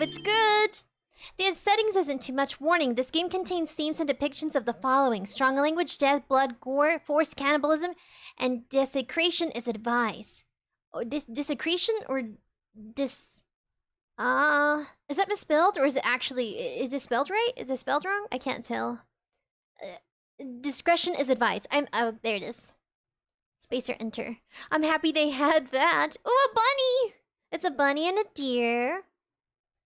It's good! The settings isn't too much. Warning, this game contains themes and depictions of the following. Strong language, death, blood, gore, forced cannibalism, and desecration is advised. Oh, desecration or is that misspelled or is it actually... Is it spelled right? Is it spelled wrong? I can't tell. Discretion is advised. Oh, there it is. Space or enter. I'm happy they had that. Oh, a bunny! It's a bunny and a deer.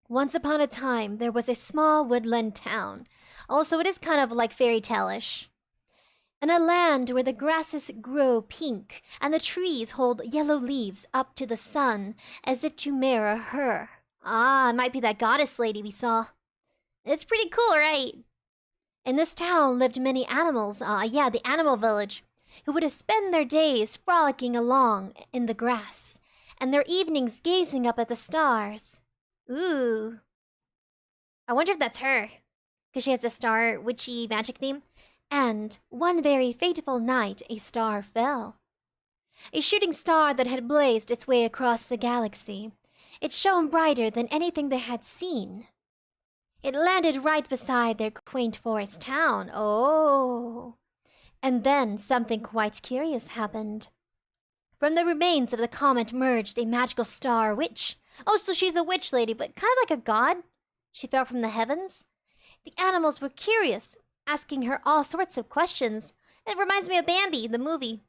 Once upon a time, there was a small woodland town. Also, it is kind of like fairy tale-ish. In a land where the grasses grow pink and the trees hold yellow leaves up to the sun as if to mirror her. Ah, it might be that goddess lady we saw. It's pretty cool, right? In this town lived many animals, yeah, the animal village, who would spend their days frolicking along in the grass, and their evenings gazing up at the stars. Ooh. I wonder if that's her, because she has a star witchy magic theme. And one very fateful night, a star fell. A shooting star that had blazed its way across the galaxy. It shone brighter than anything they had seen. It landed right beside their quaint forest town. Oh. And then something quite curious happened. From the remains of the comet emerged a magical star witch. Oh, so she's a witch lady, but kind of like a god? She fell from the heavens? The animals were curious, asking her all sorts of questions. It reminds me of Bambi, the movie.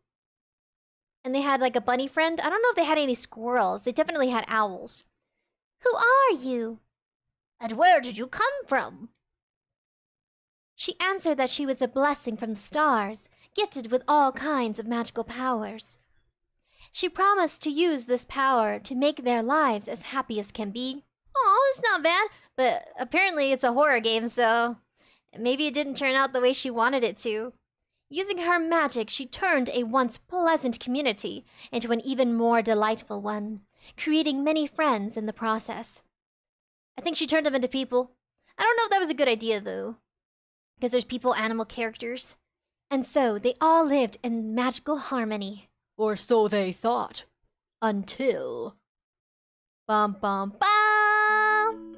And they had like a bunny friend. I don't know if they had any squirrels. They definitely had owls. Who are you? And where did you come from? She answered that she was a blessing from the stars, gifted with all kinds of magical powers. She promised to use this power to make their lives as happy as can be. Oh, it's not bad. But apparently it's a horror game, so maybe it didn't turn out the way she wanted it to. Using her magic, she turned a once pleasant community into an even more delightful one, creating many friends in the process. I think she turned them into people. I don't know if that was a good idea, though, because there's people-animal characters. And so they all lived in magical harmony. Or so they thought. Until... Bum bum bum!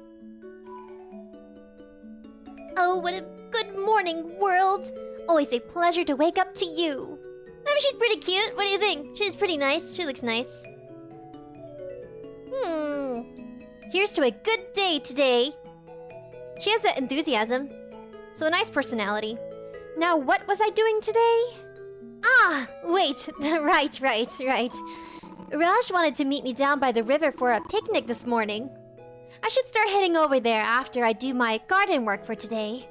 Oh, what a good morning, world! Always a pleasure to wake up to you. I mean, she's pretty cute. What do you think? She's pretty nice. She looks nice. Here's to a good day today. She has that enthusiasm. So a nice personality. Now, what was I doing today? Ah, wait. Right. Raj wanted to meet me down by the river for a picnic this morning. I should start heading over there after I do my garden work for today.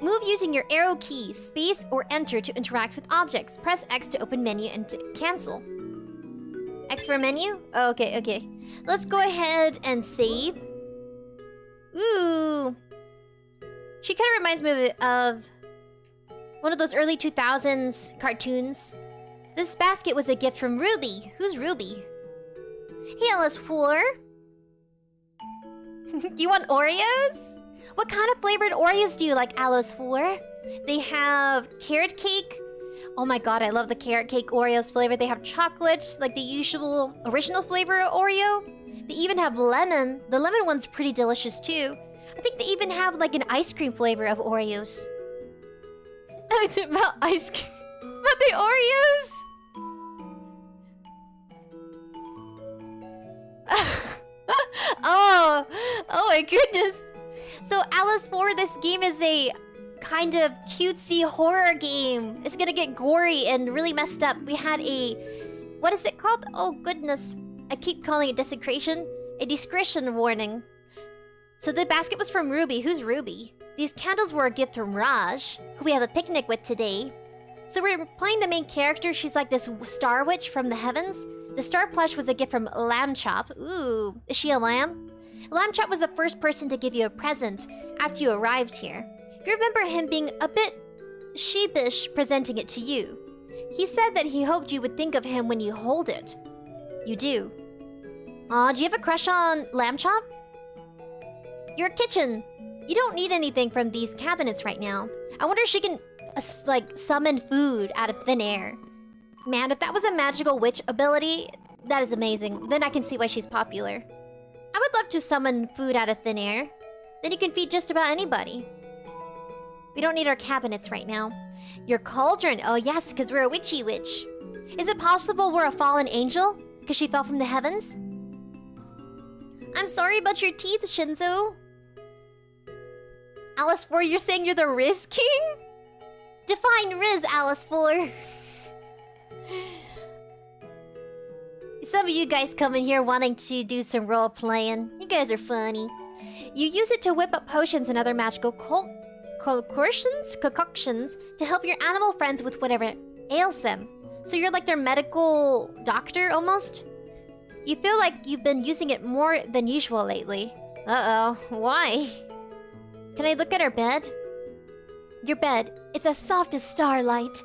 Move using your arrow key, space or enter to interact with objects. Press X to open menu and to cancel. X for menu? Oh, okay. Let's go ahead and save. Ooh. She kind of reminds me of one of those early 2000s cartoons. This basket was a gift from Ruby. Who's Ruby? Hey, 𝑩𝒆 𝑲𝑰𝑵. You want Oreos? What kind of flavored Oreos do you like, 𝑩𝒆 𝑲𝑰𝑵? They have carrot cake. Oh my god, I love the carrot cake Oreos flavor. They have chocolate, like the usual original flavor Oreo. They even have lemon. The lemon one's pretty delicious too. I think they even have like an ice cream flavor of Oreos. Oh, it's about ice cream. About the Oreos? Oh my goodness. So 𝑩𝒆 𝑲𝑰𝑵, this game is a kind of cutesy horror game. It's gonna get gory and really messed up. We had a... What is it called? Oh goodness. I keep calling it desecration. A discretion warning. So the basket was from Ruby. Who's Ruby? These candles were a gift from Raj, who we have a picnic with today. So we're playing the main character. She's like this star witch from the heavens. The star plush was a gift from Lambchop. Ooh, is she a lamb? Lambchop was the first person to give you a present after you arrived here. You remember him being a bit sheepish presenting it to you. He said that he hoped you would think of him when you hold it. You do. Aw, do you have a crush on Lambchop? Your kitchen. You don't need anything from these cabinets right now. I wonder if she can, like, summon food out of thin air. Man, if that was a magical witch ability, that is amazing. Then I can see why she's popular. I would love to summon food out of thin air. Then you can feed just about anybody. We don't need our cabinets right now. Your cauldron. Oh yes, because we're a witchy witch. Is it possible we're a fallen angel? Because she fell from the heavens? I'm sorry about your teeth, Shinzo. Alice 4, you're saying you're the Riz King? Define Riz, Alice 4. Some of you guys come in here wanting to do some role-playing. You guys are funny. You use it to whip up potions and other magical concoctions to help your animal friends with whatever ails them. So you're like their medical doctor, almost? You feel like you've been using it more than usual lately. Uh-oh. Why? Can I look at her bed? Your bed. It's as soft as starlight.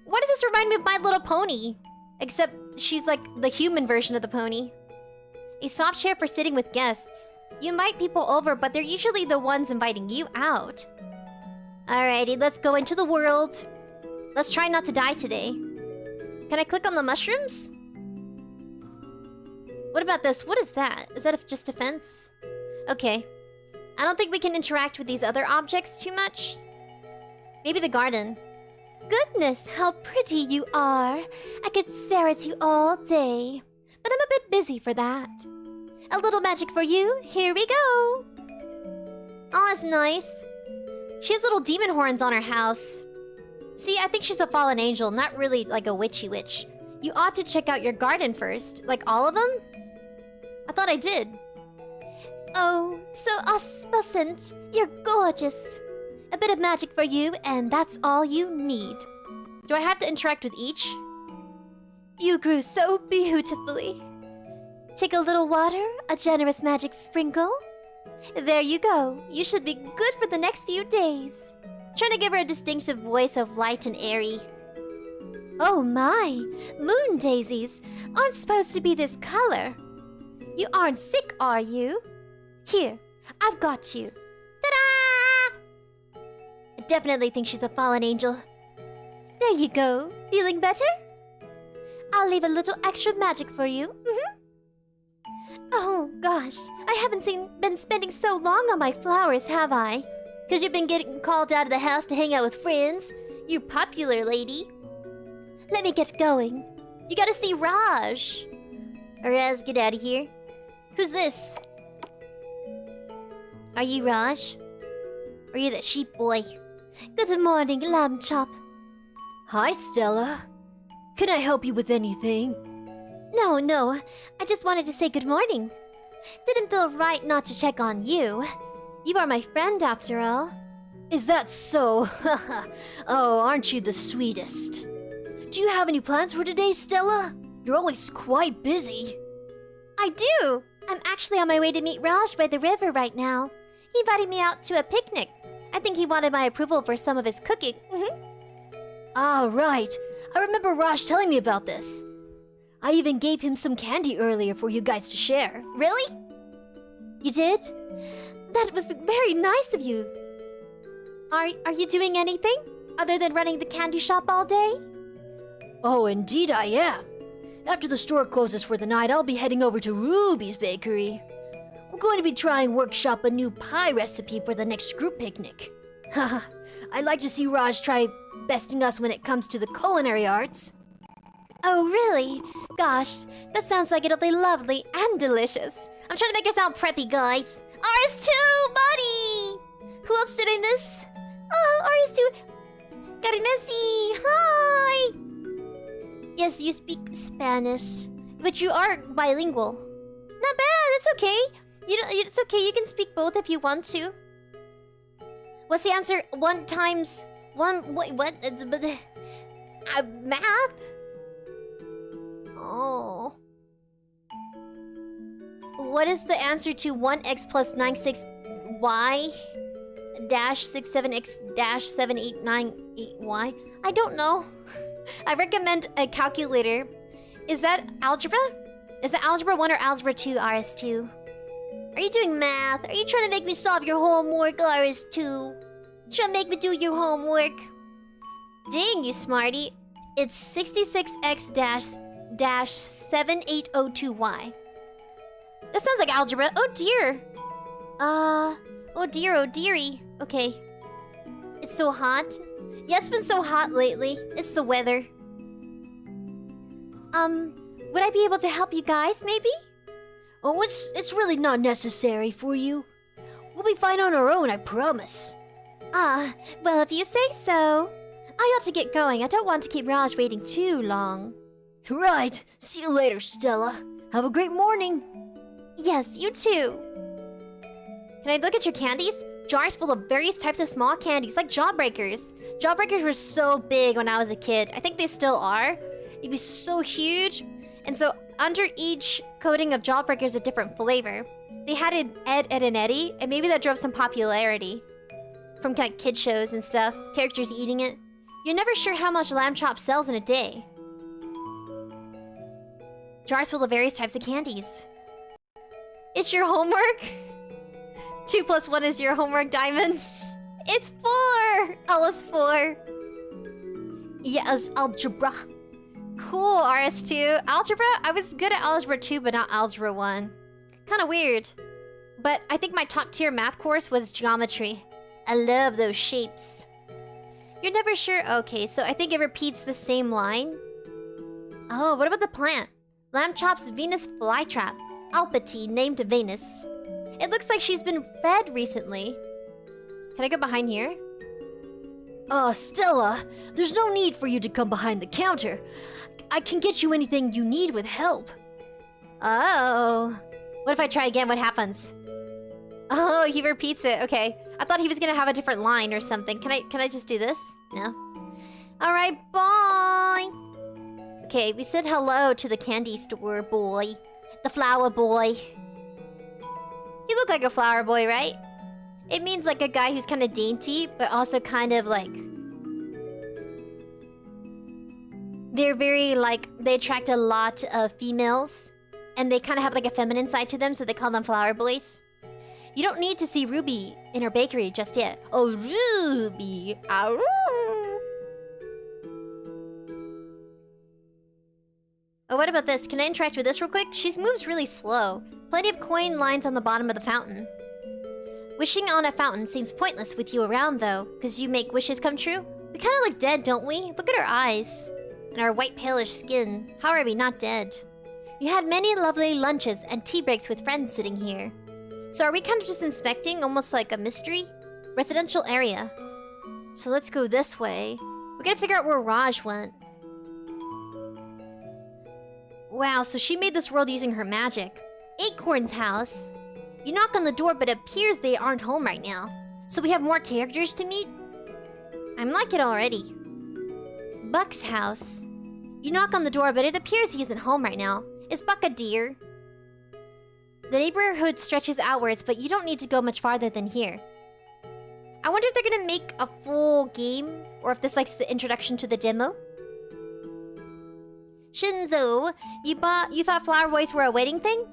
Why does this remind me of My Little Pony? Except she's like the human version of the pony. A soft chair for sitting with guests. You invite people over, but they're usually the ones inviting you out. Alrighty, let's go into the world. Let's try not to die today. Can I click on the mushrooms? What about this? What is that? Is that just a fence? Okay. I don't think we can interact with these other objects too much. Maybe the garden. Goodness, how pretty you are. I could stare at you all day. But I'm a bit busy for that. A little magic for you. Here we go. Oh, that's nice. She has little demon horns on her house. See, I think she's a fallen angel, not really like a witchy witch. You ought to check out your garden first. Like all of them? I thought I did. Oh, so auspicient. You're gorgeous. A bit of magic for you, and that's all you need. Do I have to interact with each? You grew so beautifully. Take a little water, a generous magic sprinkle. There you go. You should be good for the next few days. Trying to give her a distinctive voice of light and airy. Oh my, moon daisies aren't supposed to be this color. You aren't sick, are you? Here, I've got you. Ta-da! I definitely think she's a fallen angel. There you go. Feeling better? I'll leave a little extra magic for you. Oh gosh, I haven't been spending so long on my flowers, have I? Because you've been getting called out of the house to hang out with friends. You popular lady. Let me get going. You gotta see Raj. Raz, get out of here. Who's this? Are you Raj? Or are you that sheep boy? Good morning, lamb chop. Hi, Stella. Can I help you with anything? No. I just wanted to say good morning. Didn't feel right not to check on you. You are my friend after all. Is that so? Oh, aren't you the sweetest? Do you have any plans for today, Stella? You're always quite busy. I do. I'm actually on my way to meet Raj by the river right now. He invited me out to a picnic. I think he wanted my approval for some of his cooking. Ah, right. I remember Raj telling me about this. I even gave him some candy earlier for you guys to share. Really? You did? That was very nice of you. Are you doing anything other than running the candy shop all day? Oh, indeed I am. After the store closes for the night, I'll be heading over to Ruby's bakery. We're going to be trying workshop a new pie recipe for the next group picnic. Haha, I'd like to see Raj try besting us when it comes to the culinary arts. Oh, really? Gosh, that sounds like it'll be lovely and delicious. I'm trying to make her sound preppy, guys. RS2, buddy! Who else did I miss? Oh, RS2. Gotta miss you. Hi! Yes, you speak Spanish, but you are bilingual. Not bad, it's okay. It's okay, you can speak both if you want to. What's the answer? 1 times 1... Wait, what? Math? Oh. What is the answer to 1x plus 96y dash 67x dash 7898y? I don't know. I recommend a calculator. Is that algebra? Is it algebra 1 or algebra 2, RS2? Are you doing math? Are you trying to make me solve your homework, RS2? Trying to make me do your homework? Dang, you smarty. It's 66x dash 7802y. That sounds like algebra. Oh dear. Oh dear, oh dearie. Okay. It's so hot. Yeah, it's been so hot lately. It's the weather. Would I be able to help you guys, maybe? Oh, it's really not necessary for you. We'll be fine on our own, I promise. Well, if you say so. I ought to get going. I don't want to keep Raj waiting too long. Right. See you later, Stella. Have a great morning. Yes, you too. Can I look at your candies? Jars full of various types of small candies, like Jawbreakers. Jawbreakers were so big when I was a kid. I think they still are. It'd be so huge. And so under each coating of Jawbreakers is a different flavor. They had an Ed, Ed, and Eddie, and maybe that drove some popularity. From like kid shows and stuff. Characters eating it. You're never sure how much lamb chop sells in a day. Jars full of various types of candies. It's your homework? 2 + 1 is your homework, Diamond. It's 4! Alice 4. Yes, algebra. Cool, RS2. Algebra? I was good at Algebra 2, but not Algebra 1. Kinda weird. But I think my top tier math course was geometry. I love those shapes. You're never sure? Okay, so I think it repeats the same line. Oh, what about the plant? Lamb chop's Venus flytrap. Alpity named Venus. It looks like she's been fed recently. Can I go behind here? Stella, there's no need for you to come behind the counter. I can get you anything you need with help. Oh. What if I try again? What happens? Oh, he repeats it. Okay. I thought he was gonna have a different line or something. Can I just do this? No. Alright, bye! Okay, we said hello to the candy store boy. The flower boy. He looked like a flower boy, right? It means like a guy who's kind of dainty, but also kind of like... They're very like... They attract a lot of females. And they kind of have like a feminine side to them, so they call them flower boys. You don't need to see Ruby in her bakery just yet. Oh, Ruby! Ow. Oh, what about this? Can I interact with this real quick? She moves really slow. Plenty of coin lines on the bottom of the fountain. Wishing on a fountain seems pointless with you around, though, because you make wishes come true. We kind of look dead, don't we? Look at our eyes. And our white palish skin. How are we not dead? You had many lovely lunches and tea breaks with friends sitting here. So are we kind of just inspecting, almost like a mystery? Residential area. So let's go this way. We gotta figure out where Raj went. Wow, so she made this world using her magic. Acorn's house. You knock on the door, but it appears they aren't home right now. So we have more characters to meet? I'm like it already. Buck's house. You knock on the door, but it appears he isn't home right now. Is Buck a deer? The neighborhood stretches outwards, but you don't need to go much farther than here. I wonder if they're gonna make a full game, or if this likes the introduction to the demo. Shinzo, you thought flower boys were a wedding thing?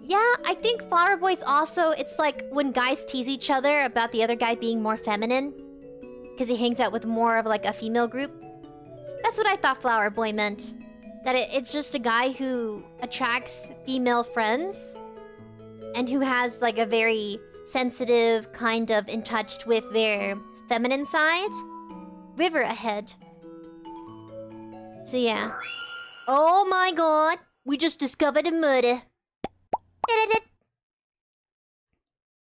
Yeah, I think flower boys also, it's like when guys tease each other about the other guy being more feminine. Because he hangs out with more of like a female group. That's what I thought flower boy meant. That it's just a guy who attracts female friends. And who has like a very sensitive, kind of in touch with their feminine side. River ahead. So yeah. Oh my god! We just discovered a murder.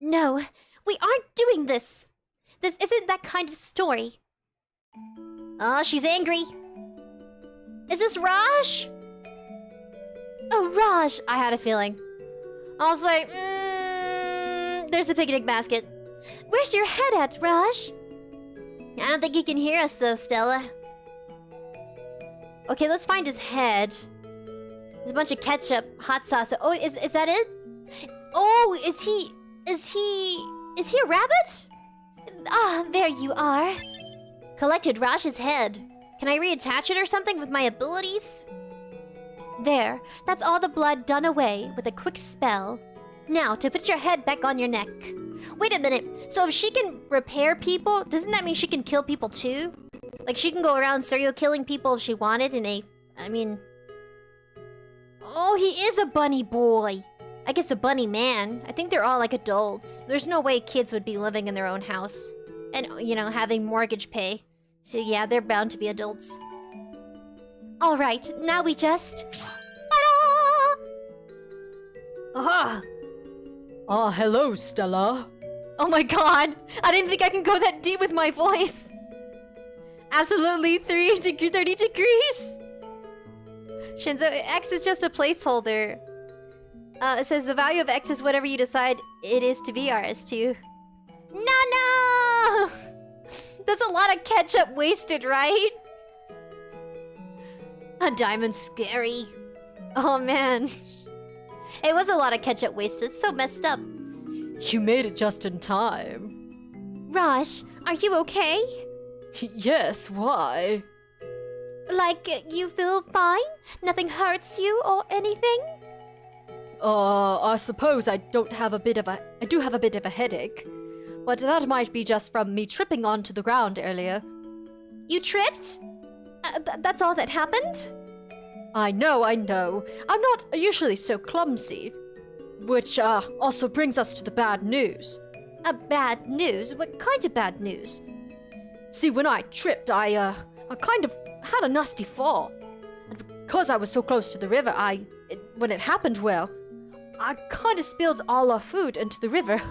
No, we aren't doing this. This isn't that kind of story. Oh, she's angry. Is this Raj? Oh, Raj! I had a feeling. I was like, there's a picnic basket. Where's your head at, Raj? I don't think he can hear us though, Stella. Okay, let's find his head. There's a bunch of ketchup, hot sauce. Oh, is that it? Oh, is he a rabbit? Ah, there you are. Collected Raj's head. Can I reattach it or something with my abilities? There, that's all the blood done away with a quick spell. Now, to put your head back on your neck. Wait a minute, so if she can repair people, doesn't that mean she can kill people too? Like, she can go around serial killing people if she wanted and I mean... Oh, he is a bunny boy. I guess a bunny man. I think they're all like adults. There's no way kids would be living in their own house. And, you know, having mortgage pay. So yeah, they're bound to be adults. Alright, now we just... Aha! Ah, hello, Stella. Oh my god! I didn't think I can go that deep with my voice! Absolutely 30 degrees! Shinzo, X is just a placeholder. It says the value of X is whatever you decide it is to be RS2. No! That's a lot of ketchup wasted, right? A diamond's scary. Oh man. It was a lot of ketchup wasted. So messed up. You made it just in time. Raj, are you okay? Yes, why? Like, you feel fine? Nothing hurts you or anything? I suppose I do have a bit of a headache. But that might be just from me tripping onto the ground earlier. You tripped? That's all that happened? I know. I'm not usually so clumsy. Which, also brings us to the bad news. Bad news? What kind of bad news? See, when I tripped, I kind of had a nasty fall. And because I was so close to the river, when it happened, well, I kind of spilled all our food into the river.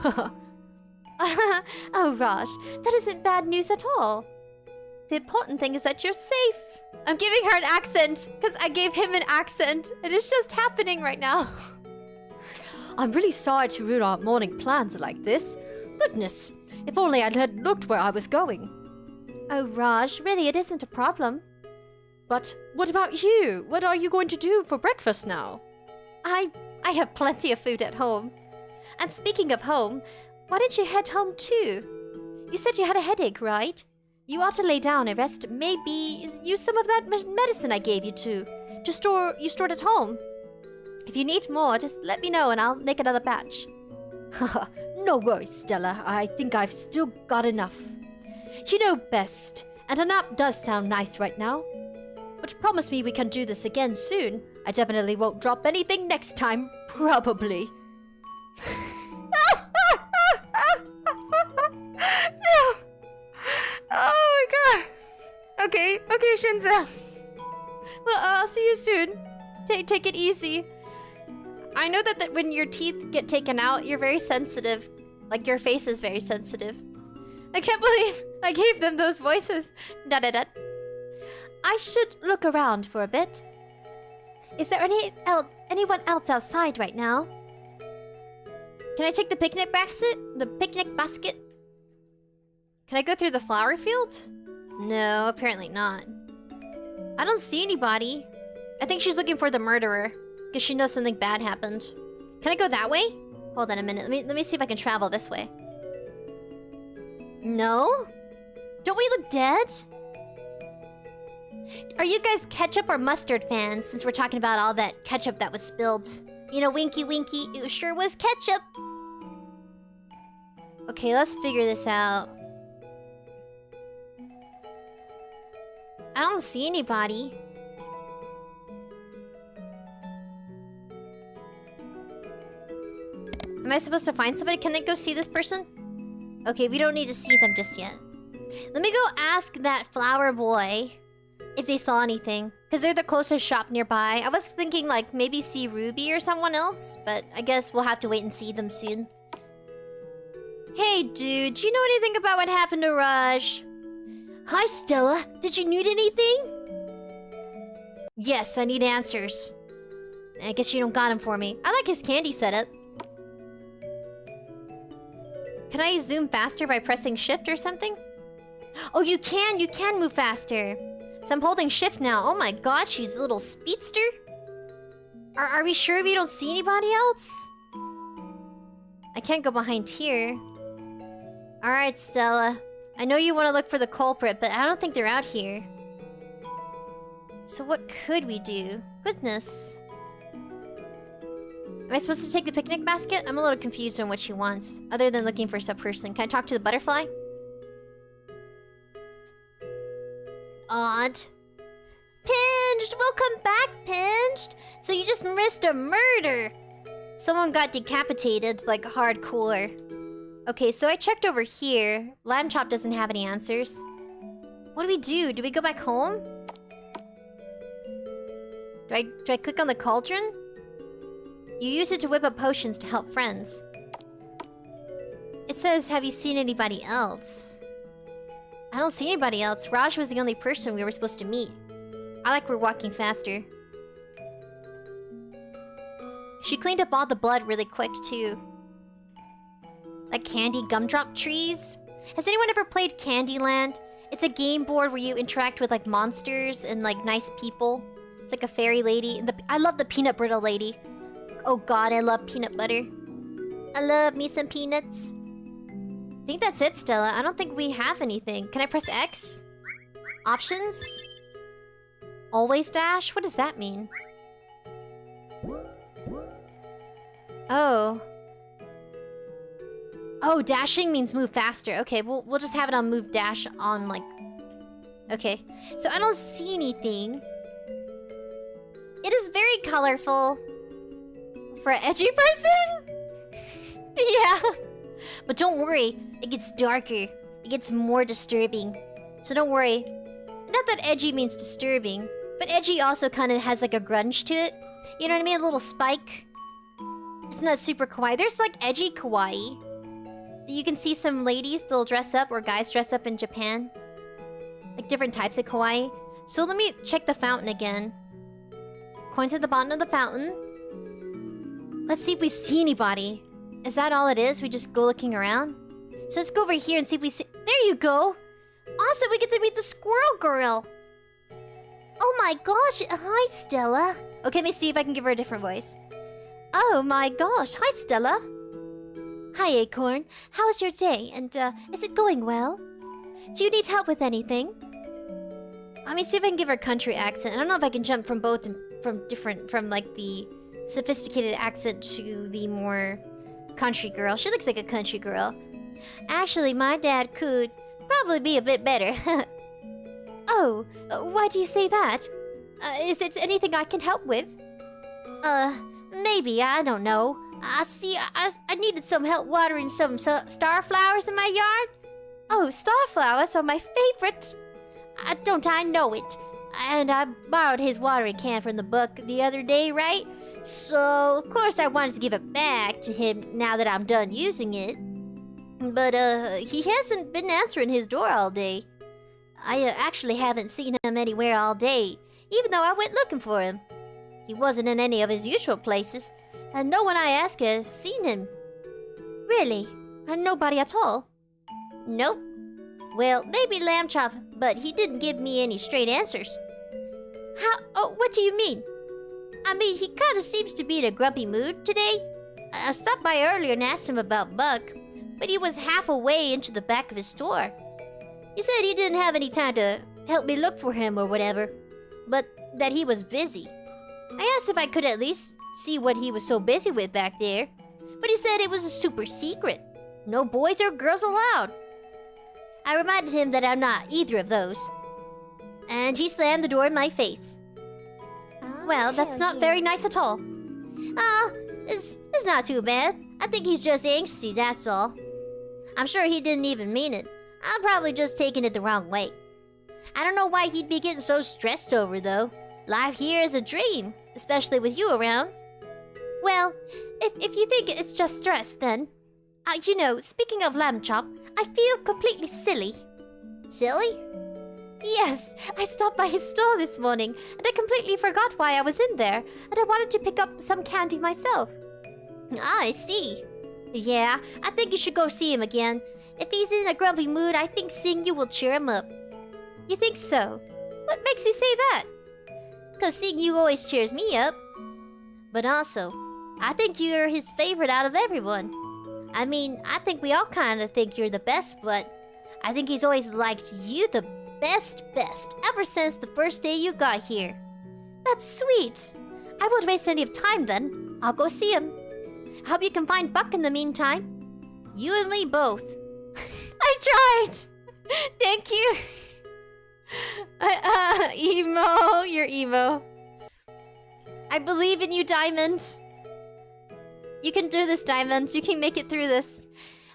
Oh, Raj, that isn't bad news at all. The important thing is that you're safe. I'm giving her an accent, because I gave him an accent, and it's just happening right now. I'm really sorry to ruin our morning plans like this. Goodness, if only I had looked where I was going. Oh, Raj, really, it isn't a problem. But what about you? What are you going to do for breakfast now? I have plenty of food at home. And speaking of home, why don't you head home too? You said you had a headache, right? You ought to lay down and rest. Maybe use some of that medicine I gave you you stored at home. If you need more, just let me know and I'll make another batch. Haha, no worries, Stella. I think I've still got enough. You know best, and a nap does sound nice right now. But promise me we can do this again soon. I definitely won't drop anything next time, probably. No! Oh my god! Okay, Shinzo. Well, I'll see you soon. Take it easy. I know that when your teeth get taken out, you're very sensitive. Like, your face is very sensitive. I can't believe I gave them those voices. Da-da-da. I should look around for a bit. Is there anyone else outside right now? Can I take the picnic basket? Can I go through the flower field? No, apparently not. I don't see anybody. I think she's looking for the murderer. Because she knows something bad happened. Can I go that way? Hold on a minute. Let me see if I can travel this way. No? Don't we look dead? Are you guys ketchup or mustard fans, since we're talking about all that ketchup that was spilled? You know, winky winky, it sure was ketchup. Okay, let's figure this out. I don't see anybody. Am I supposed to find somebody? Can I go see this person? Okay, we don't need to see them just yet. Let me go ask that flower boy if they saw anything. Because they're the closest shop nearby. I was thinking, like, maybe see Ruby or someone else. But I guess we'll have to wait and see them soon. Hey, dude. Do you know anything about what happened to Raj? Hi, Stella. Did you need anything? Yes, I need answers. I guess you don't got him for me. I like his candy setup. Can I zoom faster by pressing shift or something? Oh, you can move faster. So I'm holding shift now. Oh my god, she's a little speedster. Are we sure we don't see anybody else? I can't go behind here. Alright, Stella. I know you want to look for the culprit, but I don't think they're out here. So what could we do? Goodness. Am I supposed to take the picnic basket? I'm a little confused on what she wants. Other than looking for some person. Can I talk to the butterfly? Odd. Pinged! Welcome back, Pinged! So you just missed a murder! Someone got decapitated, like, hardcore. Okay, so I checked over here. Lamb Chop doesn't have any answers. What do we do? Do we go back home? Do I click on the cauldron? You use it to whip up potions to help friends. It says, have you seen anybody else? I don't see anybody else. Raj was the only person we were supposed to meet. I like we're walking faster. She cleaned up all the blood really quick, too. Like candy gumdrop trees? Has anyone ever played Candyland? It's a game board where you interact with, like, monsters and, like, nice people. It's like a fairy lady. I love the peanut brittle lady. Oh god, I love peanut butter. I love me some peanuts. I think that's it, Stella. I don't think we have anything. Can I press X? Options? Always dash? What does that mean? Oh. Oh, dashing means move faster. Okay, we'll just have it on move dash on, like... Okay. So I don't see anything. It is very colorful. For an edgy person? Yeah. But don't worry, it gets darker. It gets more disturbing. So don't worry. Not that edgy means disturbing, but edgy also kind of has like a grunge to it. You know what I mean? A little spike. It's not super kawaii. There's like edgy kawaii. You can see some ladies that'll dress up, or guys dress up in Japan. Like different types of kawaii. So let me check the fountain again. Coins at the bottom of the fountain. Let's see if we see anybody. Is that all it is? We just go looking around? So let's go over here and see if we see... There you go! Awesome, we get to meet the squirrel girl! Oh my gosh! Hi, Stella! Okay, let me see if I can give her a different voice. Oh my gosh! Hi, Stella! Hi, Acorn. How's your day? And, is it going well? Do you need help with anything? Let me see if I can give her a country accent. I don't know if I can jump from both and from like the sophisticated accent to the more country girl. She looks like a country girl. Actually, my dad could probably be a bit better. Oh, why do you say that? Is it anything I can help with? Maybe, I don't know. I needed some help watering some star flowers in my yard. Oh, star flowers are my favorite. Don't I know it? And I borrowed his watering can from the book the other day, right? So, of course I wanted to give it back to him now that I'm done using it. But, he hasn't been answering his door all day. I actually haven't seen him anywhere all day, even though I went looking for him. He wasn't in any of his usual places, and no one I asked has seen him. Really? And nobody at all? Nope. Well, maybe Lamb Chop, but he didn't give me any straight answers. How? Oh, what do you mean? I mean, he kind of seems to be in a grumpy mood today. I stopped by earlier and asked him about Buck, but he was half away into the back of his store. He said he didn't have any time to help me look for him or whatever, but that he was busy. I asked if I could at least see what he was so busy with back there, but he said it was a super secret. No boys or girls allowed. I reminded him that I'm not either of those, and he slammed the door in my face. Well, that's not very nice at all. It's not too bad. I think he's just angsty, that's all. I'm sure he didn't even mean it. I'm probably just taking it the wrong way. I don't know why he'd be getting so stressed over, though. Life here is a dream, especially with you around. Well, if you think it's just stress, then... you know, speaking of Lamb Chop, I feel completely silly. Silly? Yes, I stopped by his store this morning, and I completely forgot why I was in there, and I wanted to pick up some candy myself. I see. Yeah, I think you should go see him again. If he's in a grumpy mood, I think seeing you will cheer him up. You think so? What makes you say that? 'Cause seeing you always cheers me up. But also, I think you're his favorite out of everyone. I mean, I think we all kind of think you're the best, but I think he's always liked you the best ever since the first day you got here. That's sweet. I won't waste any of time then. I'll go see him. I hope you can find Buck in the meantime. You and me both. I tried! Thank you! Emo, you're emo. I believe in you, Diamond. You can do this, Diamond. You can make it through this.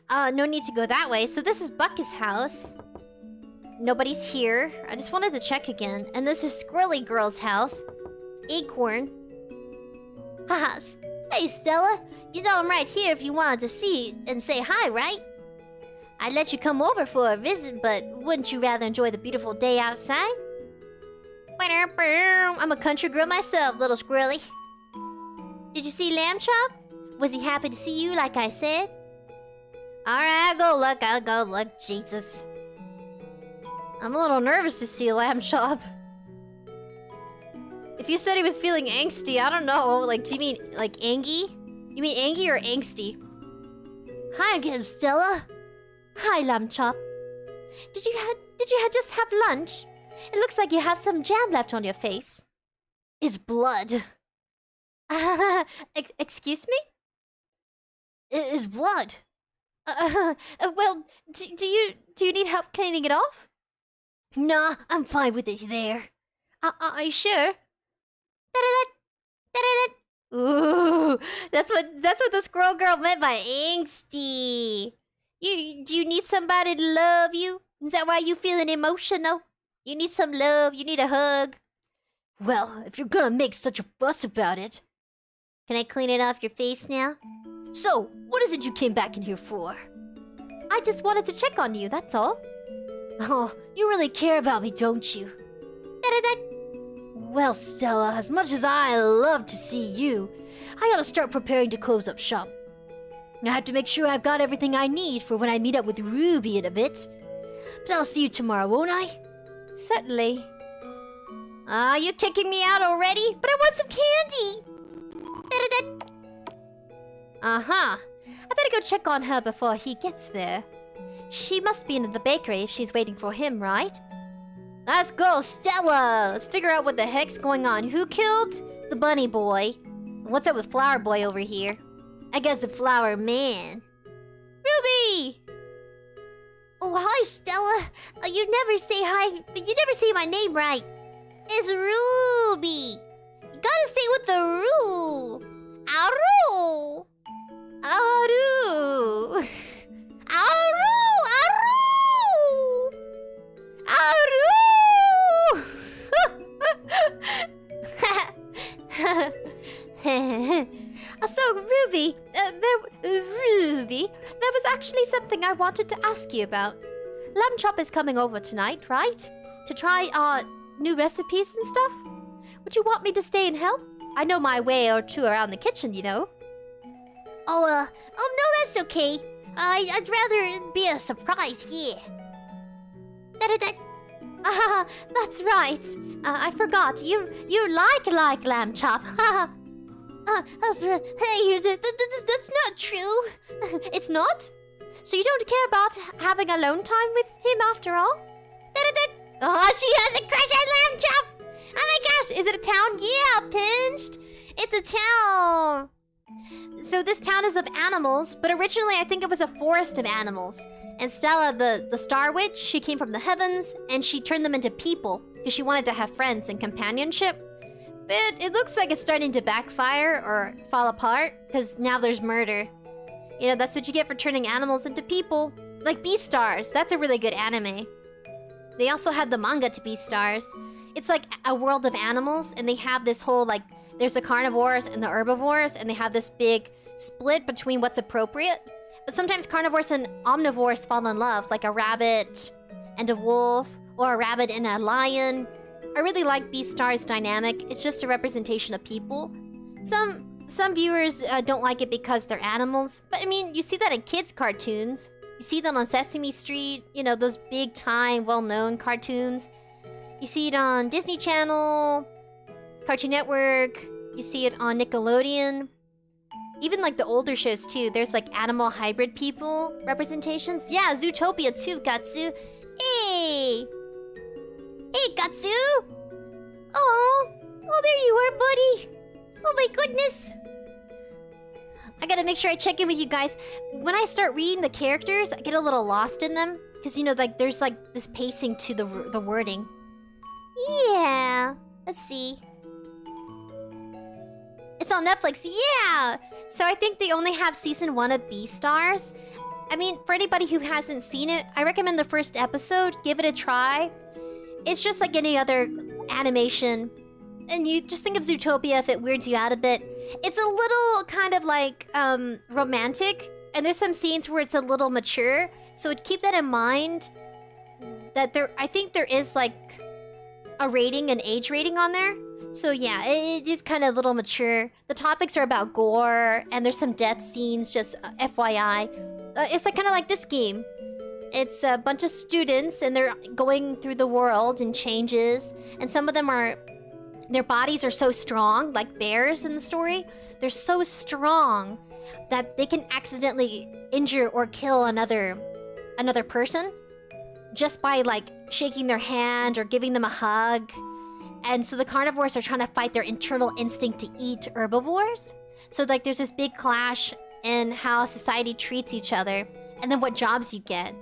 No need to go that way. So this is Buck's house. Nobody's here. I just wanted to check again. And this is Squirrely Girl's house. Acorn. Haha. Hey, Stella. You know I'm right here if you wanted to see and say hi, right? I'd let you come over for a visit, but wouldn't you rather enjoy the beautiful day outside? I'm a country girl myself, little Squirrely. Did you see Lamb Chop? Was he happy to see you like I said? Alright, I'll go look, Jesus. I'm a little nervous to see Lamb Chop. If you said he was feeling angsty, I don't know. Like, do you mean, like, angy? You mean angy or angsty? Hi again, Stella. Hi, Lamb Chop. Did you just have lunch? It looks like you have some jam left on your face. It's blood. Excuse me? It is blood. Well, do you need help cleaning it off? Nah, I'm fine with it there. Are you sure? Ooh, that's what the squirrel girl meant by angsty. Do you need somebody to love you? Is that why you feeling emotional? You need some love, you need a hug. Well, if you're gonna make such a fuss about it. Can I clean it off your face now? So, what is it you came back in here for? I just wanted to check on you, that's all. Oh, you really care about me, don't you? Well, Stella, as much as I love to see you, I gotta start preparing to close up shop. I have to make sure I've got everything I need for when I meet up with Ruby in a bit. But I'll see you tomorrow, won't I? Certainly. You're kicking me out already? But I want some candy! Uh-huh. I better go check on her before he gets there. She must be in the bakery if she's waiting for him, right? Let's go, Stella! Let's figure out what the heck's going on. Who killed the bunny boy? What's up with Flower Boy over here? I guess the Flower Man. Ruby! Oh, hi, Stella. You never say hi, but you never say my name right. It's Ruby. You gotta say with the Roo. Aru. Aru. Aru. Aru. Aru. So, Ruby, Ruby, there was actually something I wanted to ask you about. Lamb Chop is coming over tonight, right? To try new recipes and stuff? Would you want me to stay and help? I know my way or two around the kitchen, you know. Oh, no, that's okay. I'd rather it be a surprise, yeah. That's right. I forgot. You like Lamb Chop. Hey, that's not true. It's not? So you don't care about having alone time with him after all? Oh, she has a crush on Lamb Chop! Oh my gosh, is it a town? Yeah, Pinched! It's a town! So this town is of animals, but originally I think it was a forest of animals. And Stella, the Star Witch, she came from the heavens, and she turned them into people, because she wanted to have friends and companionship. But it looks like it's starting to backfire or fall apart, because now there's murder. You know, that's what you get for turning animals into people. Like Beastars, that's a really good anime. They also had the manga to Beastars. It's like a world of animals, and they have this whole, like, there's the carnivores and the herbivores, and they have this big split between what's appropriate. But sometimes carnivores and omnivores fall in love, like a rabbit and a wolf, or a rabbit and a lion. I really like Beastars' dynamic. It's just a representation of people. Some viewers don't like it because they're animals, but I mean, you see that in kids' cartoons. You see them on Sesame Street, you know, those big-time, well-known cartoons. You see it on Disney Channel, Cartoon Network. You see it on Nickelodeon. Even like the older shows too. There's like animal hybrid people representations. Yeah, Zootopia too, Gatsu. Hey! Hey, Gatsu! Oh, there you are, buddy. Oh my goodness. I gotta make sure I check in with you guys. When I start reading the characters, I get a little lost in them. Because, you know, like, there's like this pacing to the wording. Yeah. Let's see. It's on Netflix, yeah! So I think they only have season 1 of Beastars. I mean, for anybody who hasn't seen it, I recommend the first episode. Give it a try. It's just like any other animation. And you just think of Zootopia if it weirds you out a bit. It's a little kind of like romantic. And there's some scenes where it's a little mature. So keep that in mind. That I think there is like a rating, an age rating on there. So yeah, it is kind of a little mature. The topics are about gore. And there's some death scenes, just FYI. It's like kind of like this game. It's a bunch of students and they're going through the world and changes. And some of them are... Their bodies are so strong, like bears in the story. They're so strong that they can accidentally injure or kill another person. Just by like shaking their hand or giving them a hug. And so the carnivores are trying to fight their internal instinct to eat herbivores. So like there's this big clash in how society treats each other. And then what jobs you get.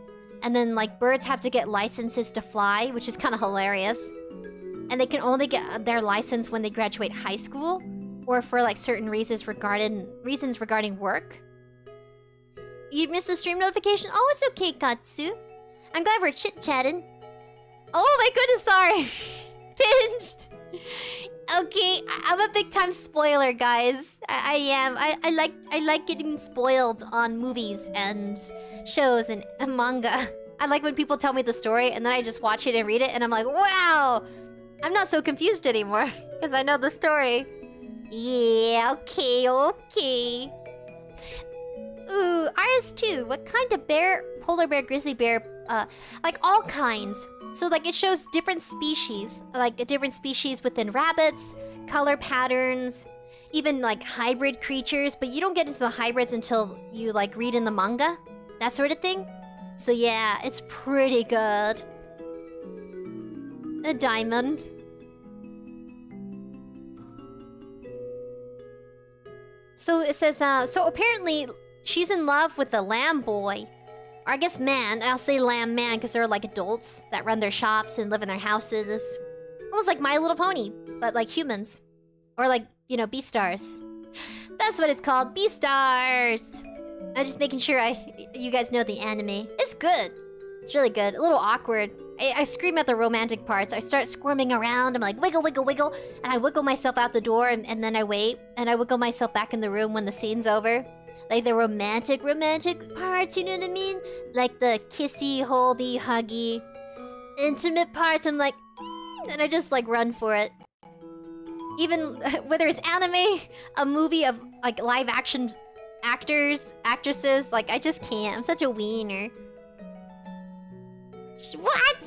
And then like birds have to get licenses to fly, which is kind of hilarious. And they can only get their license when they graduate high school. Or for like certain reasons regarding work. You missed a stream notification? Oh, it's okay, Katsu. I'm glad we're chit-chatting. Oh my goodness, sorry. Binged. Okay, I'm a big time spoiler, guys. I am. I like getting spoiled on movies and shows and manga. I like when people tell me the story and then I just watch it and read it and I'm like, wow! I'm not so confused anymore because I know the story. Yeah, okay. Ooh, RS2. What kind of bear? Polar bear, grizzly bear, like all kinds. So like it shows different species, like different species within rabbits, color patterns, even like hybrid creatures, but you don't get into the hybrids until you like read in the manga, that sort of thing. So yeah, it's pretty good. A diamond. So it says, so apparently she's in love with a lamb boy. Or I guess man. I'll say lamb man because they're like adults that run their shops and live in their houses. Almost like My Little Pony, but like humans. Or like, you know, Beastars. That's what it's called, Beastars! I'm just making sure you guys know the anime. It's good. It's really good. A little awkward. I scream at the romantic parts. I start squirming around. I'm like, wiggle, wiggle, wiggle. And I wiggle myself out the door and then I wait. And I wiggle myself back in the room when the scene's over. Like the romantic parts, you know what I mean? Like the kissy, holdy, huggy, intimate parts. I'm like, and I just like run for it. Even whether it's anime, a movie of like live action actors, actresses, like I just can't. I'm such a wiener. What?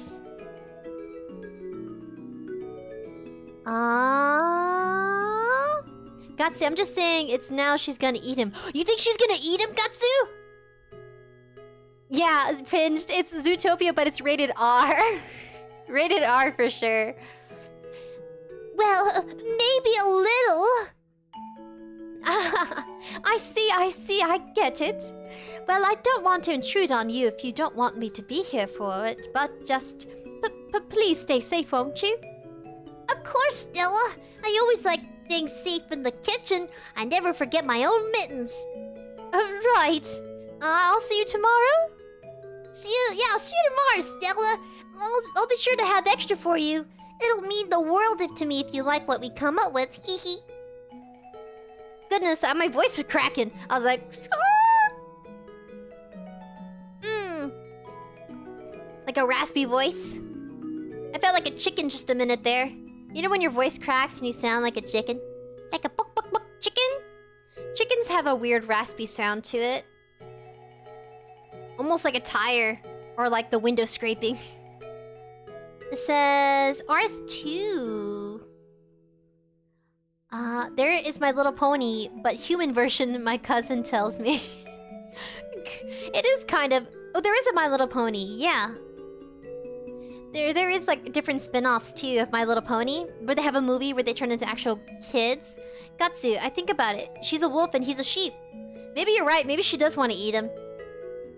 Gatsu, I'm just saying it's now she's gonna eat him. You think she's gonna eat him, Gatsu? Yeah, it's Pinged. It's Zootopia, but it's rated R. Rated R for sure. Well, maybe a little. I see, I get it. Well, I don't want to intrude on you if you don't want me to be here for it, but just... But please stay safe, won't you? Of course, Stella. I always like things safe in the kitchen. I never forget my own mittens. Right. I'll see you tomorrow? I'll see you tomorrow, Stella. I'll be sure to have extra for you. It'll mean the world to me if you like what we come up with. Hee hee. Goodness, my voice was cracking. I was like... Like a raspy voice. I felt like a chicken just a minute there. You know when your voice cracks and you sound like a chicken? Like a buck buck buck chicken? Chickens have a weird raspy sound to it. Almost like a tire. Or like the window scraping. It says... RS2. There is My Little Pony, but human version, my cousin tells me. It is kind of... Oh, there is a My Little Pony, yeah. There is like different spin-offs too of My Little Pony, where they have a movie where they turn into actual kids. Gatsu, I think about it. She's a wolf and he's a sheep. Maybe you're right, maybe she does want to eat him.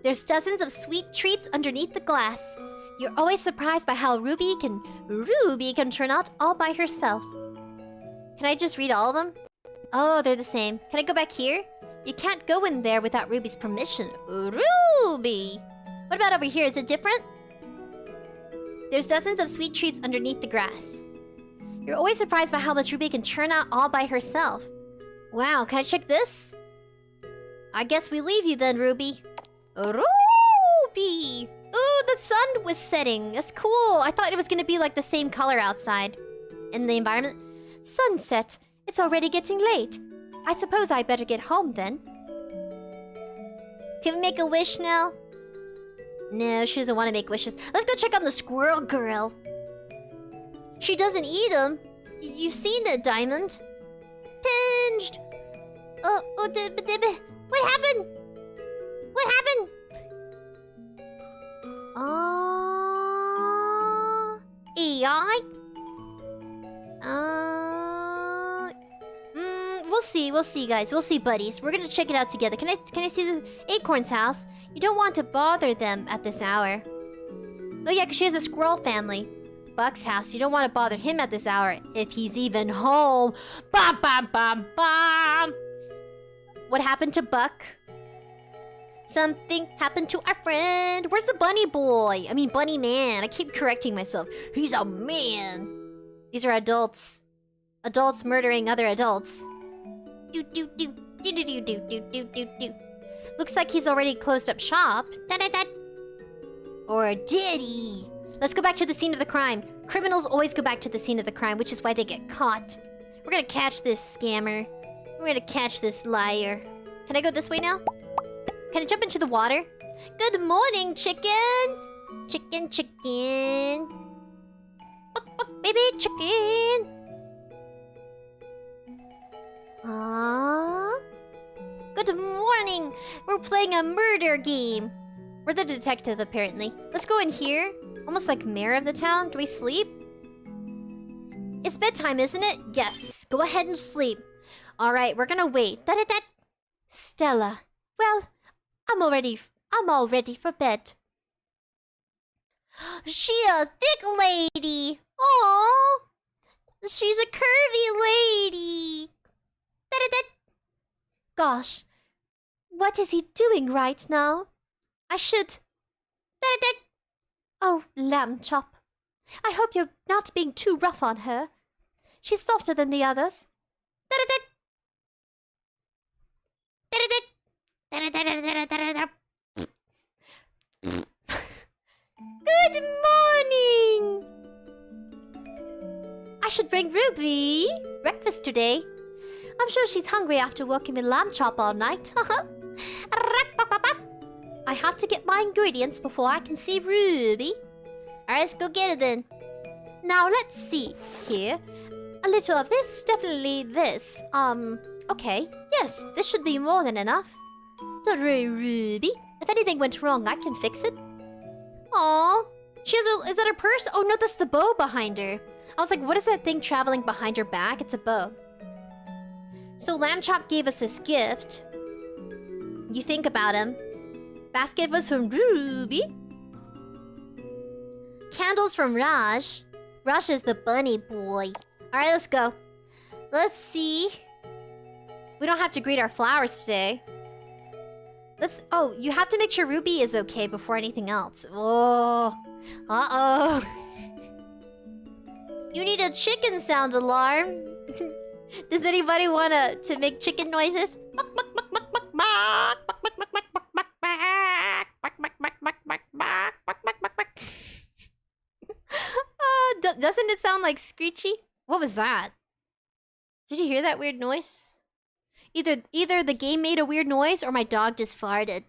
There's dozens of sweet treats underneath the glass. You're always surprised by how Ruby can turn out all by herself. Can I just read all of them? Oh, they're the same. Can I go back here? You can't go in there without Ruby's permission. Ruby! What about over here? Is it different? There's dozens of sweet treats underneath the grass. You're always surprised by how much Ruby can churn out all by herself. Wow, can I check this? I guess we leave you then, Ruby. Ruby! Ooh, the sun was setting. That's cool. I thought it was gonna be like the same color outside. In the environment. Sunset. It's already getting late. I suppose I better get home then. Can we make a wish now? No, she doesn't want to make wishes. Let's go check on the squirrel girl. She doesn't eat them. You've seen it, Diamond. Pinged! What happened? What happened? AI? We'll see, guys. We'll see, buddies. We're gonna check it out together. Can I see the Acorn's house? You don't want to bother them at this hour. Oh yeah, because she has a squirrel family. Buck's house. You don't want to bother him at this hour if he's even home. Bam, bam, bam, bam. What happened to Buck? Something happened to our friend. Where's the bunny boy? I mean, bunny man. I keep correcting myself. He's a man. These are adults. Adults murdering other adults. Do do do do do do do do do do do. Looks like he's already closed up shop. Da da da. Or did he? Let's go back to the scene of the crime. Criminals always go back to the scene of the crime, which is why they get caught. We're gonna catch this scammer. We're gonna catch this liar. Can I go this way now? Can I jump into the water? Good morning, chicken! Chicken, chicken. Buck, buck, baby, chicken. Good morning! We're playing a murder game. We're the detective, apparently. Let's go in here. Almost like mayor of the town. Do we sleep? It's bedtime, isn't it? Yes. Go ahead and sleep. Alright, we're gonna wait. Da-da-da. Stella. Well, I'm all ready for bed. She a thick lady. Aww. She's a curvy lady. Da-da-da. Gosh. What is he doing right now? I should... Da-da-da. Oh, lamb chop. I hope you're not being too rough on her. She's softer than the others. Da-da-da. Good morning! I should bring Ruby breakfast today. I'm sure she's hungry after working with lamb chop all night. I have to get my ingredients before I can see Ruby. Alright, let's go get it then. Now, let's see here. A little of this, definitely this. Okay. Yes, this should be more than enough. Don't worry, Ruby. If anything went wrong, I can fix it. Aww. She has a... Is that her purse? Oh no, that's the bow behind her. I was like, what is that thing traveling behind her back? It's a bow. So Lamb Chop gave us this gift. You think about him. Basket was from Ruby. Candles from Raj. Raj is the bunny boy. Alright, let's go. Let's see. We don't have to greet our flowers today. Let's... Oh, you have to make sure Ruby is okay before anything else. Oh. Uh-oh. You need a chicken sound alarm. Does anybody want to make chicken noises? Doesn't it sound like Screechy? What was that? Did you hear that weird noise? Either the game made a weird noise or my dog just farted.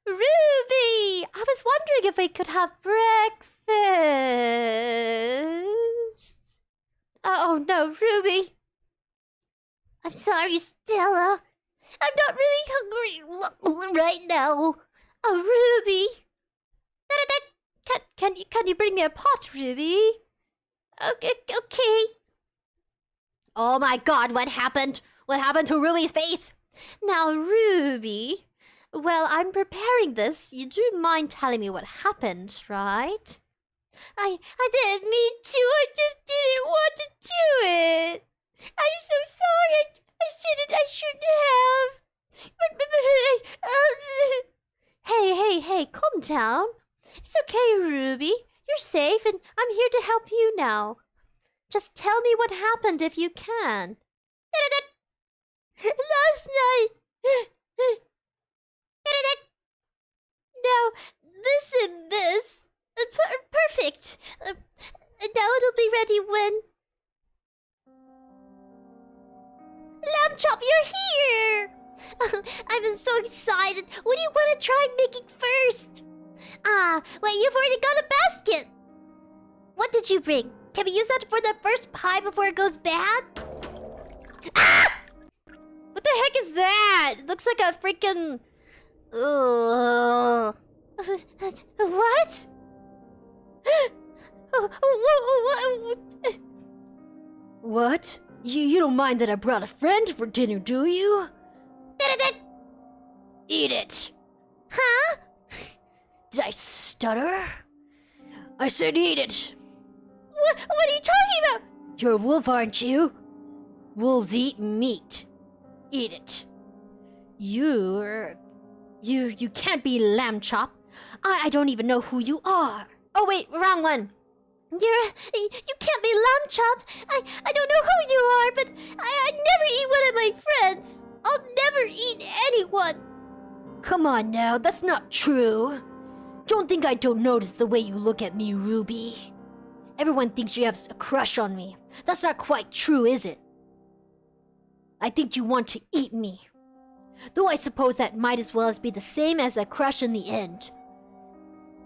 Ruby! I was wondering if we could have breakfast. Oh no, Ruby. I'm sorry, Stella. I'm not really hungry right now. Oh, Ruby. Can you bring me a pot, Ruby? Okay. Oh my god, what happened? What happened to Ruby's face? Now, Ruby... Well, I'm preparing this. You do mind telling me what happened, right? I didn't mean to. I just didn't want to do it. I'm so sorry. I shouldn't have. Hey, calm down. It's okay, Ruby. You're safe, and I'm here to help you now. Just tell me what happened if you can. Last night. Now, this and this. Perfect. Now it'll be ready when... 𝑙ambchop, you're here! I've been so excited. What do you want to try making first? Wait, you've already got a basket. What did you bring? Can we use that for the first pie before it goes bad? Ah! What the heck is that? It looks like a freaking... What? What? You don't mind that I brought a friend for dinner, do you? Eat it. Huh? Did I stutter? I said eat it. What are you talking about? You're a wolf, aren't you? Wolves eat meat. Eat it. You can't be 𝑙ambchop. I don't even know who you are. Oh wait, wrong one. You can't be 𝑙ambchop. I don't know who you are, but I'd never eat one of my friends. I'll never eat anyone. Come on now, that's not true. Don't think I don't notice the way you look at me, Ruby. Everyone thinks you have a crush on me. That's not quite true, is it? I think you want to eat me. Though I suppose that might as well be the same as a crush in the end.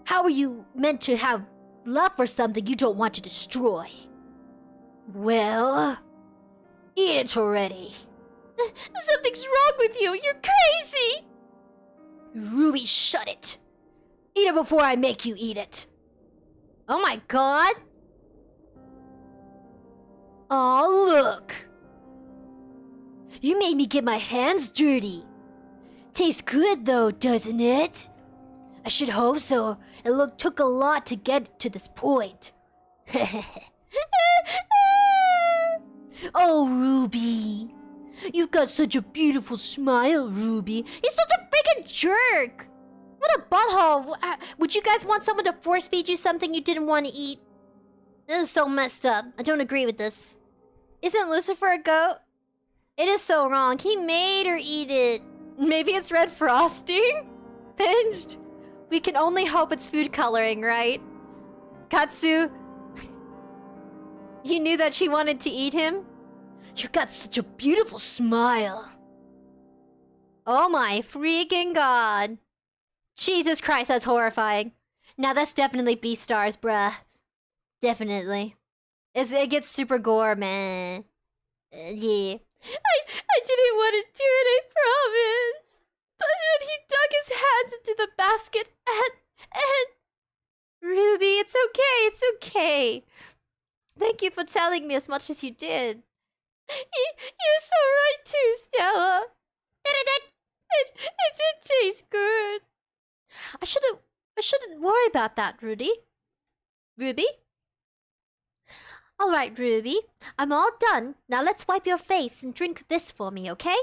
How are you meant to have love for something you don't want to destroy? Well, eat it already. Something's wrong with you. You're crazy. Ruby, shut it. Eat it before I make you eat it. Oh my god. Oh, look. You made me get my hands dirty. Tastes good though, doesn't it? I should hope so. It took a lot to get to this point. Oh, Ruby. You've got such a beautiful smile, Ruby. He's such a freaking jerk. What a butthole. Would you guys want someone to force feed you something you didn't want to eat? This is so messed up. I don't agree with this. Isn't Lucifer a goat? It is so wrong. He made her eat it. Maybe it's red frosting? Pinched. We can only hope it's food coloring, right? Katsu, you knew that she wanted to eat him? You got such a beautiful smile. Oh my freaking god. Jesus Christ, that's horrifying. Now that's definitely Beastars, bruh. Definitely. It gets super gore, man. Yeah. I didn't want to do it, I promise. But when he dug his hands into the basket and... Ruby, it's okay, it's okay. Thank you for telling me as much as you did. You're so right too, Stella. It did taste good. I shouldn't worry about that, Ruby. Ruby? Alright, Ruby. I'm all done. Now let's wipe your face and drink this for me, okay?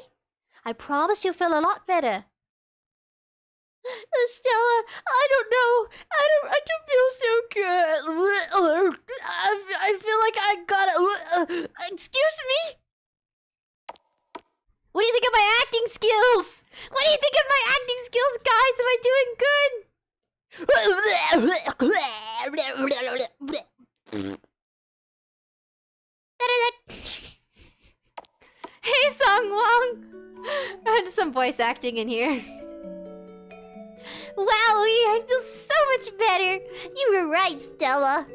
I promise you'll feel a lot better. Stella, I don't know. I don't feel so good. I feel like I gotta... Excuse me? What do you think of my acting skills? What do you think of my acting skills, guys? Am I doing good? Hey, Songwon! I had some voice acting in here. Wowie, I feel so much better. You were right, Stella.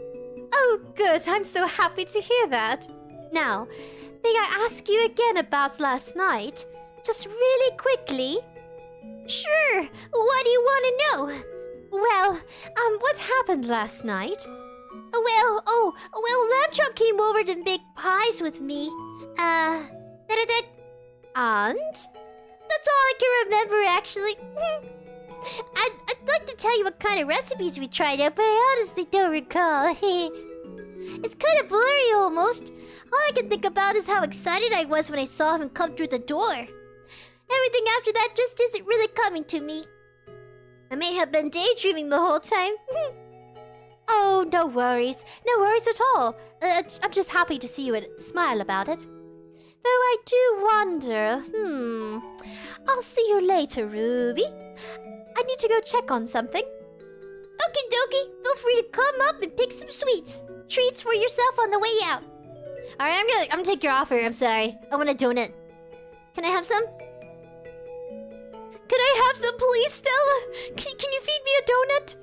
Oh, good. I'm so happy to hear that. Now, may I ask you again about last night? Just really quickly. Sure. What do you want to know? Well, what happened last night? Well, 𝑙ambchop came over to make pies with me. And? That's all I can remember, actually. I'd like to tell you what kind of recipes we tried out, but I honestly don't recall. It's kind of blurry almost. All I can think about is how excited I was when I saw him come through the door. Everything after that just isn't really coming to me. I may have been daydreaming the whole time. Oh, no worries. No worries at all. I'm just happy to see you and smile about it. Though I do wonder, I'll see you later, Ruby. I need to go check on something. Okie dokie, feel free to come up and pick some sweets. Treats for yourself on the way out. Alright, I'm gonna take your offer, I'm sorry. I want a donut. Can I have some? Can I have some, please, Stella? Can you feed me a donut?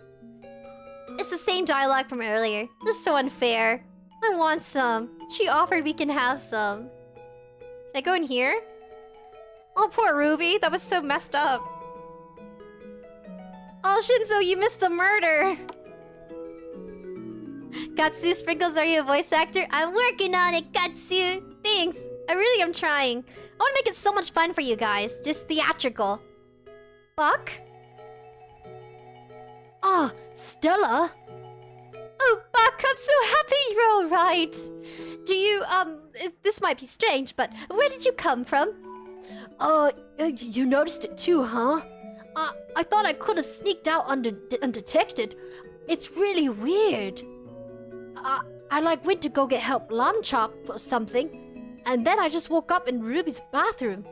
It's the same dialogue from earlier. This is so unfair. I want some. She offered we can have some. Can I go in here? Oh, poor Ruby. That was so messed up. Oh, Shinzo, you missed the murder. Katsu, Sprinkles, are you a voice actor? I'm working on it, Katsu. Thanks. I really am trying. I want to make it so much fun for you guys. Just theatrical. Buck? Ah, Stella? Oh, Buck, I'm so happy you're alright. Do you, this might be strange, but where did you come from? You noticed it too, huh? I thought I could have sneaked out undetected. It's really weird. I went to go get help lamb chop or something, and then I just woke up in Ruby's bathroom.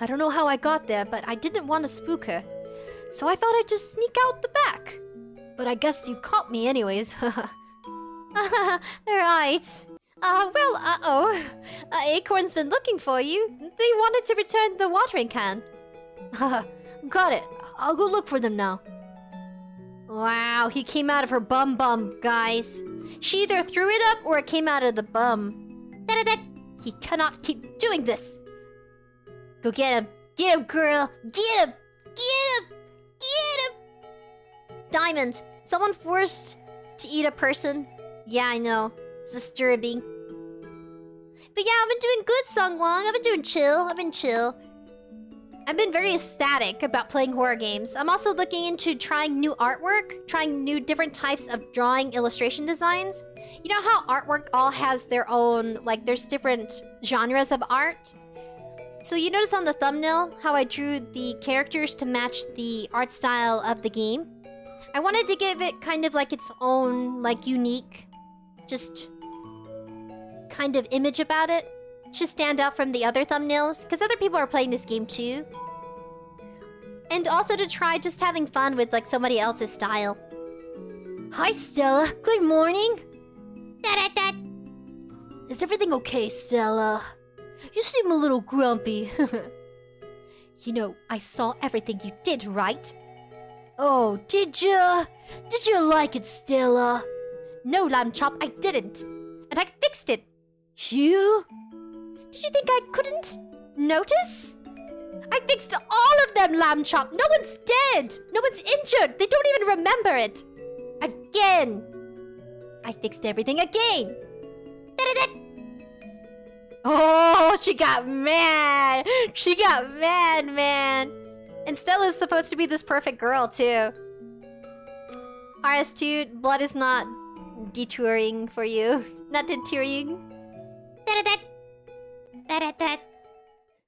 I don't know how I got there, but I didn't want to spook her. So I thought I'd just sneak out the back. But I guess you caught me anyways. Right. Acorn's been looking for you. They wanted to return the watering can. Got it. I'll go look for them now. Wow, he came out of her bum, guys. She either threw it up or it came out of the bum. He cannot keep doing this. Go get him. Get him, girl. Get him. Get him. Get him. Diamond, someone forced to eat a person. Yeah, I know. It's disturbing. But yeah, I've been doing good, Sungwon. I've been doing chill. I've been chill. I've been very ecstatic about playing horror games. I'm also looking into trying new artwork, trying new different types of drawing illustration designs. You know how artwork all has their own, there's different genres of art? So you notice on the thumbnail how I drew the characters to match the art style of the game? I wanted to give it kind of its own, unique, just kind of image about it. Should stand out from the other thumbnails, because other people are playing this game too. And also to try just having fun with somebody else's style. Hi, Stella. Good morning. Is everything okay, Stella? You seem a little grumpy. You know, I saw everything you did, right? Oh, did ya? Did you like it, Stella? No, Lamb Chop, I didn't. And I fixed it. You? Did you think I couldn't notice? I fixed all of them, Lamb Chop. No one's dead. No one's injured. They don't even remember it. Again. I fixed everything again. Oh, she got mad. She got mad, man. And Stella's supposed to be this perfect girl, too. RS2, blood is not detouring for you. Not deterring.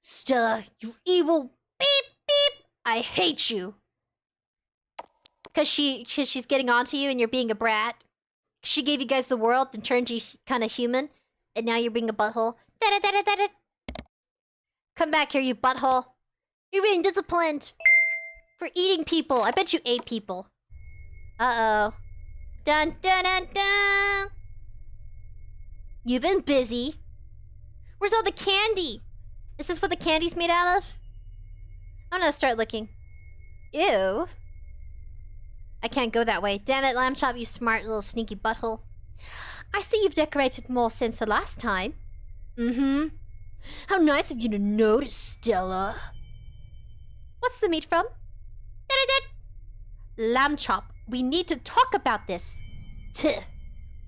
Stella, you evil Beep, beep. I hate you. Because she's getting onto you and you're being a brat. She gave you guys the world and turned you kind of human. And now you're being a butthole. Come back here, you butthole. You're being disciplined. For eating people. I bet you ate people. Uh-oh. Dun dun dun dun. You've been busy. Where's all the candy? Is this what the candy's made out of? I'm gonna start looking. Ew. I can't go that way. Damn it, Lamb Chop, you smart little sneaky butthole. I see you've decorated more since the last time. Mm-hmm. How nice of you to notice, Stella. What's the meat from? Lamb Chop, we need to talk about this. I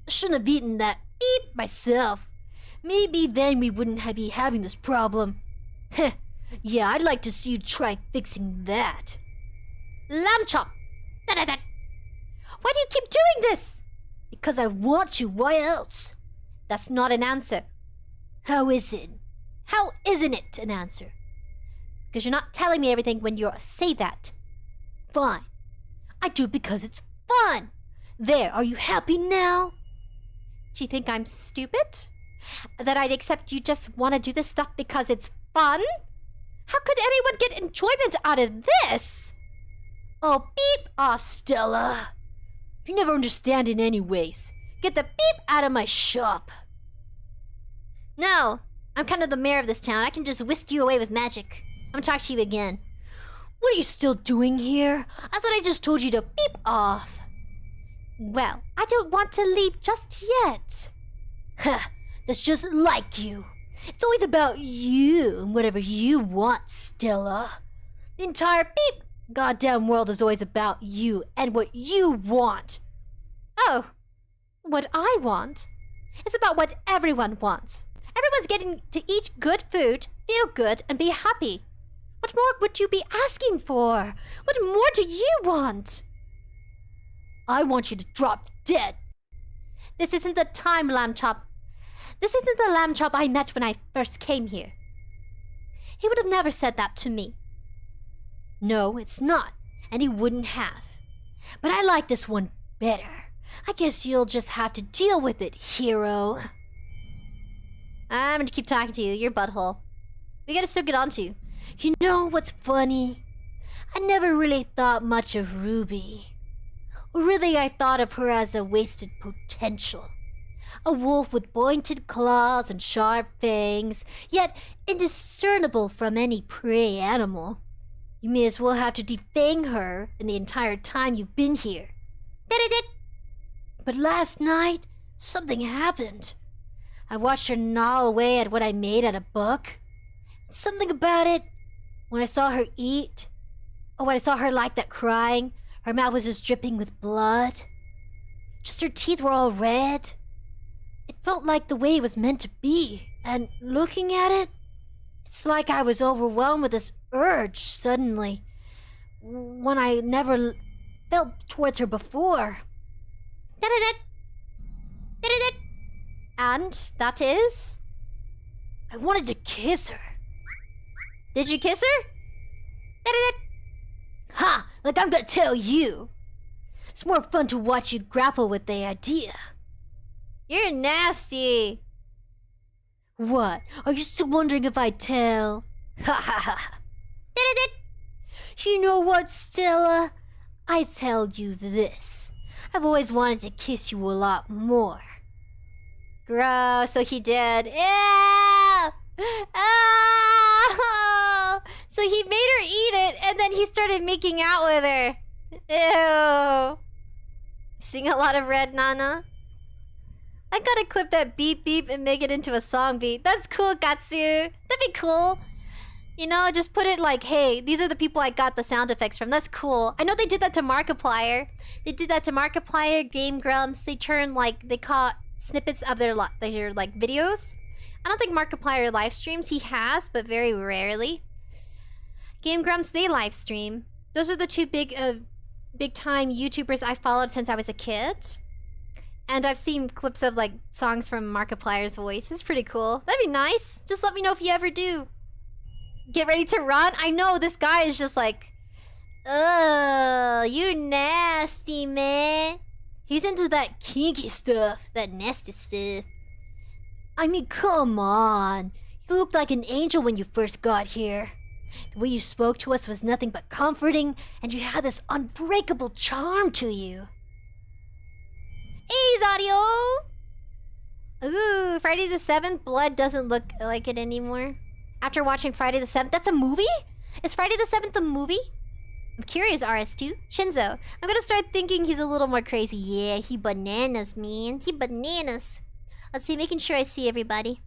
shouldn't have eaten that beep myself. Maybe then we wouldn't be having this problem. Heh. Yeah, I'd like to see you try fixing that. Lamb Chop! Why do you keep doing this? Because I want to, why else? That's not an answer. How is it? How isn't it an answer? Because you're not telling me everything when you say that. Fine. I do it because it's fun. There, are you happy now? Do you think I'm stupid? That I'd accept you just want to do this stuff because it's fun? How could anyone get enjoyment out of this? Oh, beep off, Stella. You never understand it anyways. Get the beep out of my shop. No, I'm kind of the mayor of this town. I can just whisk you away with magic. I'm gonna talk to you again. What are you still doing here? I thought I just told you to beep off. Well, I don't want to leave just yet. Huh, that's just like you. It's always about you and whatever you want, Stella. The entire beep goddamn world is always about you and what you want. Oh, what I want? It's about what everyone wants. Everyone's getting to eat good food, feel good, and be happy. What more would you be asking for? What more do you want? I want you to drop dead. This isn't the time, Lamb Chop. This isn't the Lamb Chop I met when I first came here. He would have never said that to me. No, it's not, and he wouldn't have. But I like this one better. I guess you'll just have to deal with it, hero. I'm gonna keep talking to you, your butthole. We gotta still get on to. You know what's funny? I never really thought much of Ruby. Really, I thought of her as a wasted potential. A wolf with pointed claws and sharp fangs, yet indiscernible from any prey animal. You may as well have to defang her in the entire time you've been here. But last night, something happened. I watched her gnaw away at what I made out of book. Something about it, when I saw her eat, or when I saw her like that crying, her mouth was just dripping with blood. Just her teeth were all red. It felt like the way it was meant to be, and looking at it, it's like I was overwhelmed with this urge suddenly, one I never felt towards her before. And that is? I wanted to kiss her. Did you kiss her? Ha! Like I'm gonna tell you. It's more fun to watch you grapple with the idea. You're nasty. What? Are you still wondering if I tell? Ha ha ha. You know what, Stella? I tell you this. I've always wanted to kiss you a lot more. Gross, so he did. Ew! Oh! So he made her eat it, and then he started making out with her. Ew. Sing a lot of Red Nana. I gotta clip that beep beep and make it into a song beat. That's cool, Katsu. That'd be cool. You know, just put it like, hey, these are the people I got the sound effects from. That's cool. I know they did that to Markiplier. They did that to Markiplier, Game Grumps. They turned, like, they caught snippets of their videos. I don't think Markiplier live streams. He has, but very rarely. Game Grumps, they live stream. Those are the two big time YouTubers I followed since I was a kid. And I've seen clips of, like, songs from Markiplier's voice. It's pretty cool. That'd be nice. Just let me know if you ever do. Get ready to run? I know, this guy is just like, ugh, you're nasty, man. He's into that kinky stuff, that nasty stuff. I mean, come on. You looked like an angel when you first got here. The way you spoke to us was nothing but comforting, and you had this unbreakable charm to you. Ease audio! Ooh, Friday the 7th, blood doesn't look like it anymore. After watching Friday the 7th, that's a movie? Is Friday the 7th a movie? I'm curious, RS2. Shinzo, I'm gonna start thinking he's a little more crazy. Yeah, he bananas, man. He bananas. Let's see, making sure I see everybody.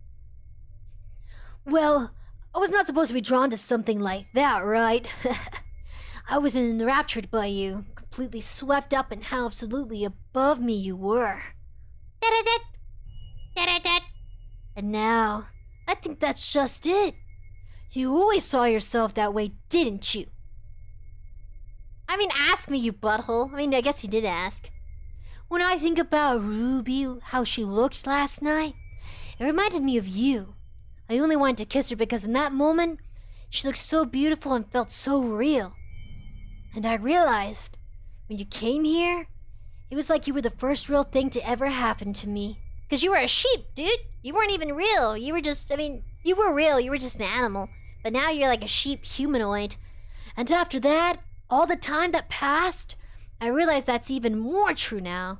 Well, I was not supposed to be drawn to something like that, right? I was enraptured by you, completely swept up in how absolutely above me you were. And now, I think that's just it. You always saw yourself that way, didn't you? I mean, ask me, you butthole. I mean, I guess you did ask. When I think about Ruby, how she looked last night, it reminded me of you. I only wanted to kiss her because in that moment, she looked so beautiful and felt so real. And I realized, when you came here, it was like you were the first real thing to ever happen to me. Because you were a sheep, dude. You weren't even real. You were just, you were real. You were just an animal. But now you're like a sheep humanoid. And after that, all the time that passed, I realized that's even more true now.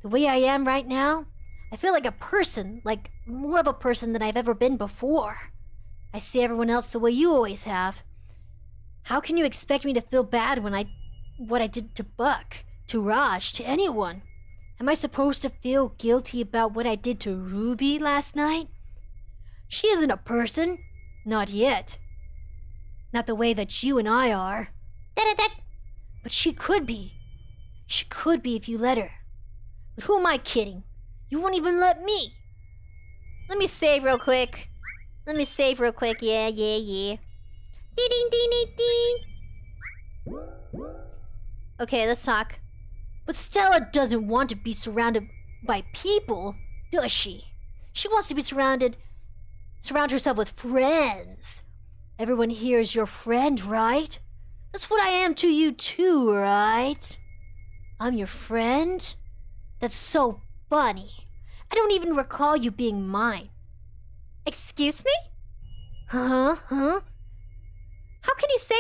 The way I am right now, I feel like a person, like more of a person than I've ever been before. I see everyone else the way you always have. How can you expect me to feel bad when what I did to Buck, to Raj, to anyone? Am I supposed to feel guilty about what I did to Ruby last night? She isn't a person. Not yet. Not the way that you and I are. But she could be. She could be if you let her. But who am I kidding? You won't even let me. Let me save real quick. Yeah. Ding, ding, ding, ding, ding. Okay, let's talk. But Stella doesn't want to be surrounded by people, does she? She wants to be surround herself with friends. Everyone here is your friend, right? That's what I am to you too, right? I'm your friend? That's so funny. I don't even recall you being mine. Excuse me? Huh? How can you say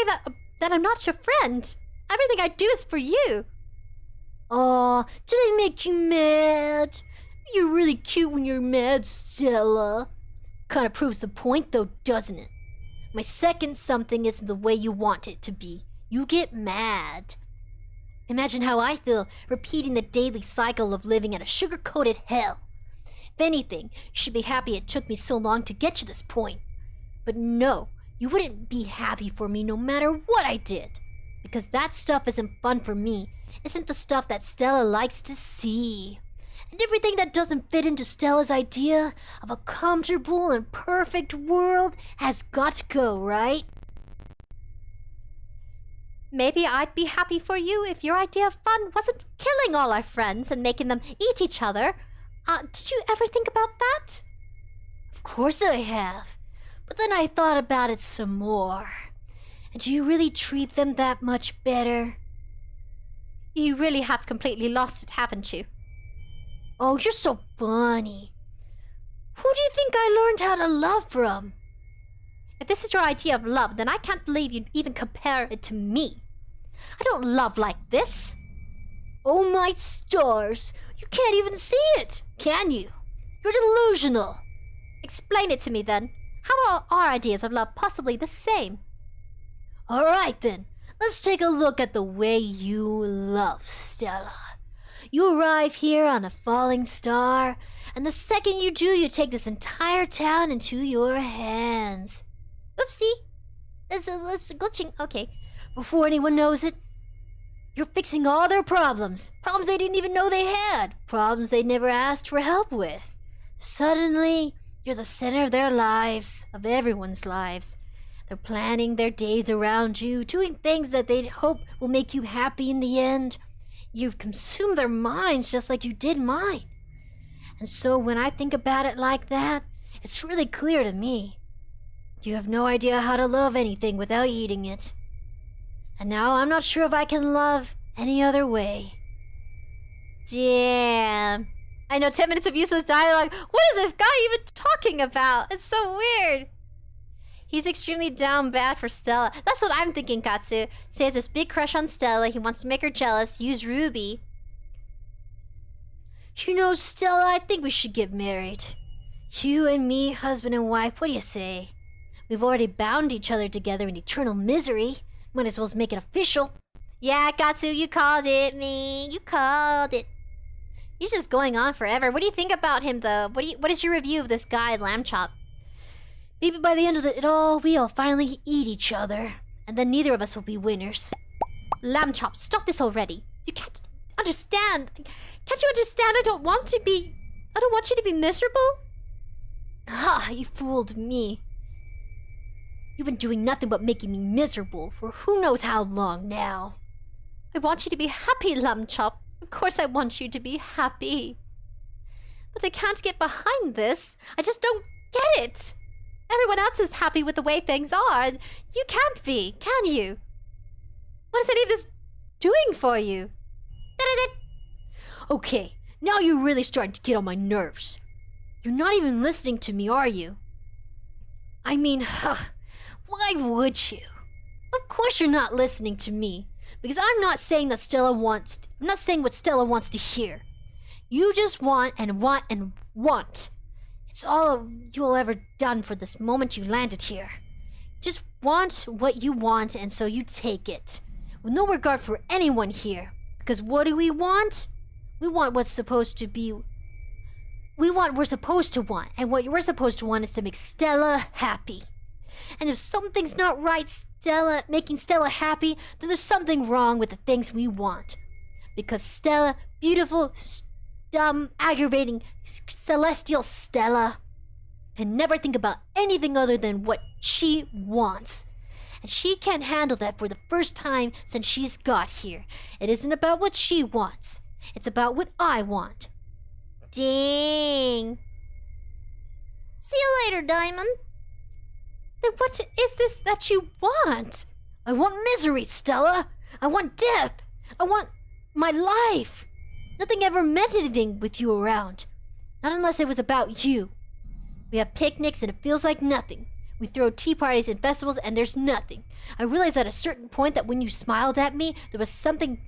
that I'm not your friend? Everything I do is for you. Aw, did I make you mad? You're really cute when you're mad, Stella. Kinda proves the point though, doesn't it? My second something isn't the way you want it to be. You get mad. Imagine how I feel repeating the daily cycle of living in a sugar-coated hell. If anything, you should be happy it took me so long to get to this point. But no, you wouldn't be happy for me no matter what I did. Because that stuff isn't fun for me. Isn't the stuff that Stella likes to see. And everything that doesn't fit into Stella's idea of a comfortable and perfect world has got to go, right? Maybe I'd be happy for you if your idea of fun wasn't killing all our friends and making them eat each other. Did you ever think about that? Of course I have. But then I thought about it some more. And do you really treat them that much better? You really have completely lost it, haven't you? Oh, you're so funny. Who do you think I learned how to love from? If this is your idea of love, then I can't believe you'd even compare it to me. I don't love like this. Oh my stars, you can't even see it, can you? You're delusional. Explain it to me then. How are our ideas of love possibly the same? All right then, let's take a look at the way you love, Stella. You arrive here on a falling star, and the second you do, you take this entire town into your hands. Oopsie. It's glitching. Okay. Before anyone knows it, you're fixing all their problems. Problems they didn't even know they had. Problems they never asked for help with. Suddenly, you're the center of their lives, of everyone's lives. They're planning their days around you, doing things that they hope will make you happy in the end. You've consumed their minds just like you did mine. And so when I think about it like that, it's really clear to me. You have no idea how to love anything without eating it. And now I'm not sure if I can love any other way. Damn. I know 10 minutes of useless dialogue. What is this guy even talking about? It's so weird. He's extremely down bad for Stella. That's what I'm thinking, Katsu. He has this big crush on Stella. He wants to make her jealous. Use Ruby. You know, Stella, I think we should get married. You and me, husband and wife, what do you say? We've already bound each other together in eternal misery. Might as well make it official. Yeah, Katsu, you called it, me. You called it. He's just going on forever. What do you think about him, though? What is your review of this guy, Lamb Chop? Maybe by the end of it all, we'll finally eat each other. And then neither of us will be winners. Lamb Chop, stop this already. You can't understand. Can't you understand? I don't want you to be miserable. Ha! You fooled me. You've been doing nothing but making me miserable for who knows how long now. I want you to be happy, Lamb Chop. Of course I want you to be happy. But I can't get behind this. I just don't get it. Everyone else is happy with the way things are. You can't be, can you? What is any of this doing for you? Okay, now you're really starting to get on my nerves. You're not even listening to me, are you? I mean, why would you? Of course you're not listening to me. Because I'm not saying that I'm not saying what Stella wants to hear. You just want and want and want. It's all you'll ever done for this moment you landed here. Just want what you want, and so you take it. With no regard for anyone here. Because what do we want? We want what's supposed to be... We want what we're supposed to want. And what we're supposed to want is to make Stella happy. And if something's not right, making Stella happy, then there's something wrong with the things we want. Because Stella, beautiful, dumb, aggravating, celestial Stella, can never think about anything other than what she wants. And she can't handle that for the first time since she's got here. It isn't about what she wants. It's about what I want. Dang. See you later, Diamond. Then what is this that you want? I want misery, Stella. I want death. I want my life. Nothing ever meant anything with you around. Not unless it was about you. We have picnics and it feels like nothing. We throw tea parties and festivals and there's nothing. I realized at a certain point that when you smiled at me, there was nothing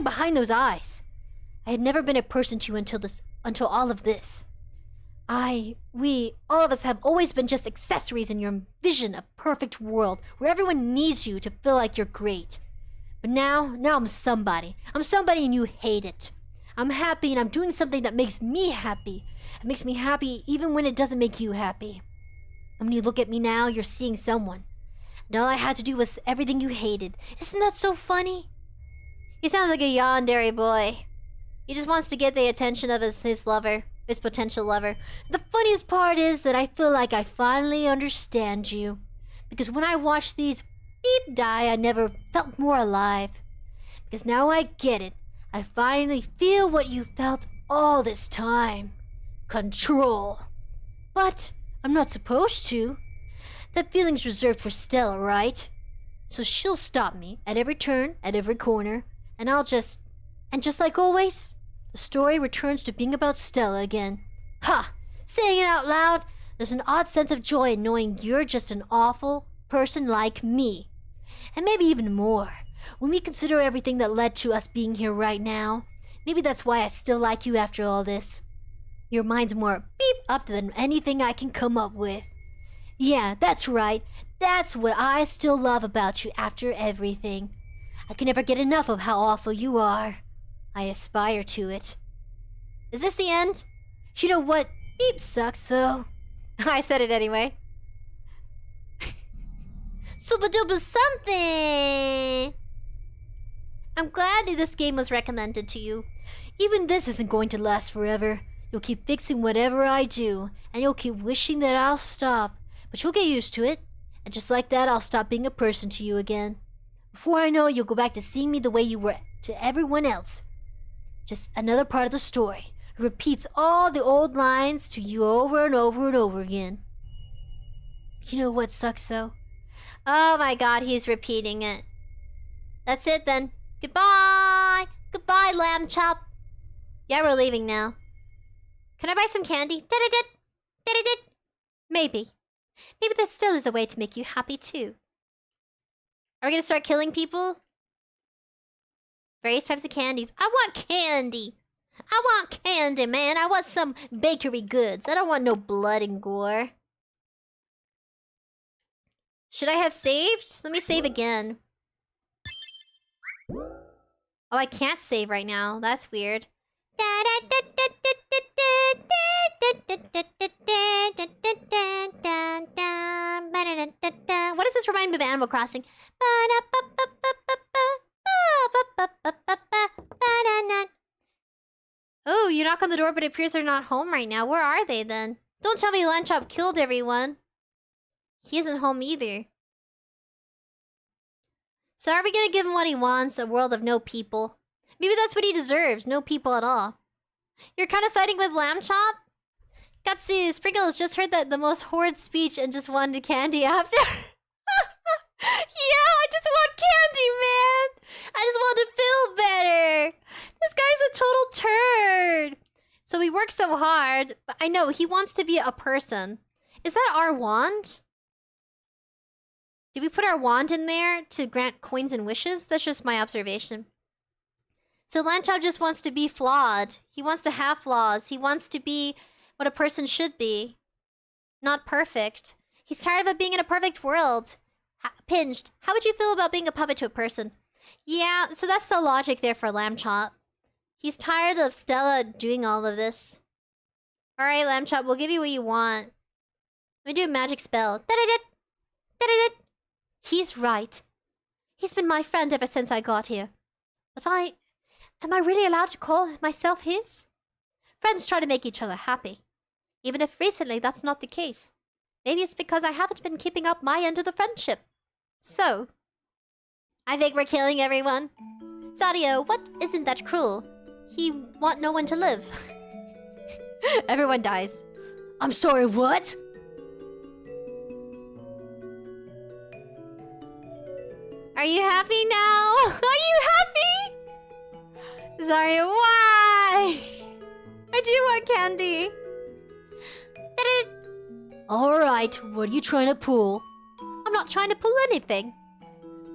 behind those eyes. I had never been a person to you until all of this. We, all of us have always been just accessories in your vision of perfect world where everyone needs you to feel like you're great. But now I'm somebody. I'm somebody and you hate it. I'm happy and I'm doing something that makes me happy. It makes me happy even when it doesn't make you happy. And when you look at me now, you're seeing someone. And all I had to do was everything you hated. Isn't that so funny? He sounds like a yandere boy. He just wants to get the attention of his lover. His potential lover. The funniest part is that I feel like I finally understand you. Because when I watched these beep die, I never felt more alive. Because now I get it. I finally feel what you felt all this time. Control. But I'm not supposed to. That feeling's reserved for Stella, right? So she'll stop me at every turn, at every corner, and just like always, the story returns to being about Stella again. Ha! Saying it out loud, there's an odd sense of joy in knowing you're just an awful person like me. And maybe even more, when we consider everything that led to us being here right now. Maybe that's why I still like you after all this. Your mind's more beep up than anything I can come up with. Yeah, that's right. That's what I still love about you after everything. I can never get enough of how awful you are. I aspire to it. Is this the end? You know what? Beep sucks, though. I said it anyway. Super duper something! I'm glad this game was recommended to you. Even this isn't going to last forever. You'll keep fixing whatever I do, and you'll keep wishing that I'll stop. But you'll get used to it. And just like that, I'll stop being a person to you again. Before I know it, you'll go back to seeing me the way you were to everyone else. Just another part of the story. It repeats all the old lines to you over and over and over again. You know what sucks, though? Oh my god, he's repeating it. That's it then. Goodbye! Goodbye, lamb chop. Yeah, we're leaving now. Can I buy some candy? Maybe. Maybe there still is a way to make you happy too. Are we gonna start killing people? Various types of candies. I want candy! I want candy, man! I want some bakery goods. I don't want no blood and gore. Should I have saved? Let me save again. Oh, I can't save right now. That's weird. What does this remind me of Animal Crossing? Oh, you knock on the door, but it appears they're not home right now. Where are they then? Don't tell me Lunchop killed everyone. He isn't home either. So are we gonna give him what he wants? A world of no people? Maybe that's what he deserves. No people at all. You're kind of siding with Lamb Chop? Gutsy, Sprinkle has just heard that the most horrid speech and just wanted candy after. Yeah, I just want candy, man! I just want to feel better! This guy's a total turd! So we work so hard, but I know, he wants to be a person. Is that our wand? Did we put our wand in there to grant coins and wishes? That's just my observation. So Lanchop just wants to be flawed. He wants to have flaws. He wants to be what a person should be. Not perfect. He's tired of it being in a perfect world. Pinged, how would you feel about being a puppet to a person? Yeah, so that's the logic there for Lamb Chop. He's tired of Stella doing all of this. Alright, Lamb Chop, we'll give you what you want. Let me do a magic spell. Da-da-da! Da-da-da! He's right. He's been my friend ever since I got here. But am I really allowed to call myself his? Friends try to make each other happy. Even if recently that's not the case. Maybe it's because I haven't been keeping up my end of the friendship. So, I think we're killing everyone. Sadio, what isn't that cruel? He want no one to live. Everyone dies. I'm sorry, what? Are you happy now? Are you happy? Sorry, why? I do want candy. Alright, what are you trying to pull? I'm not trying to pull anything.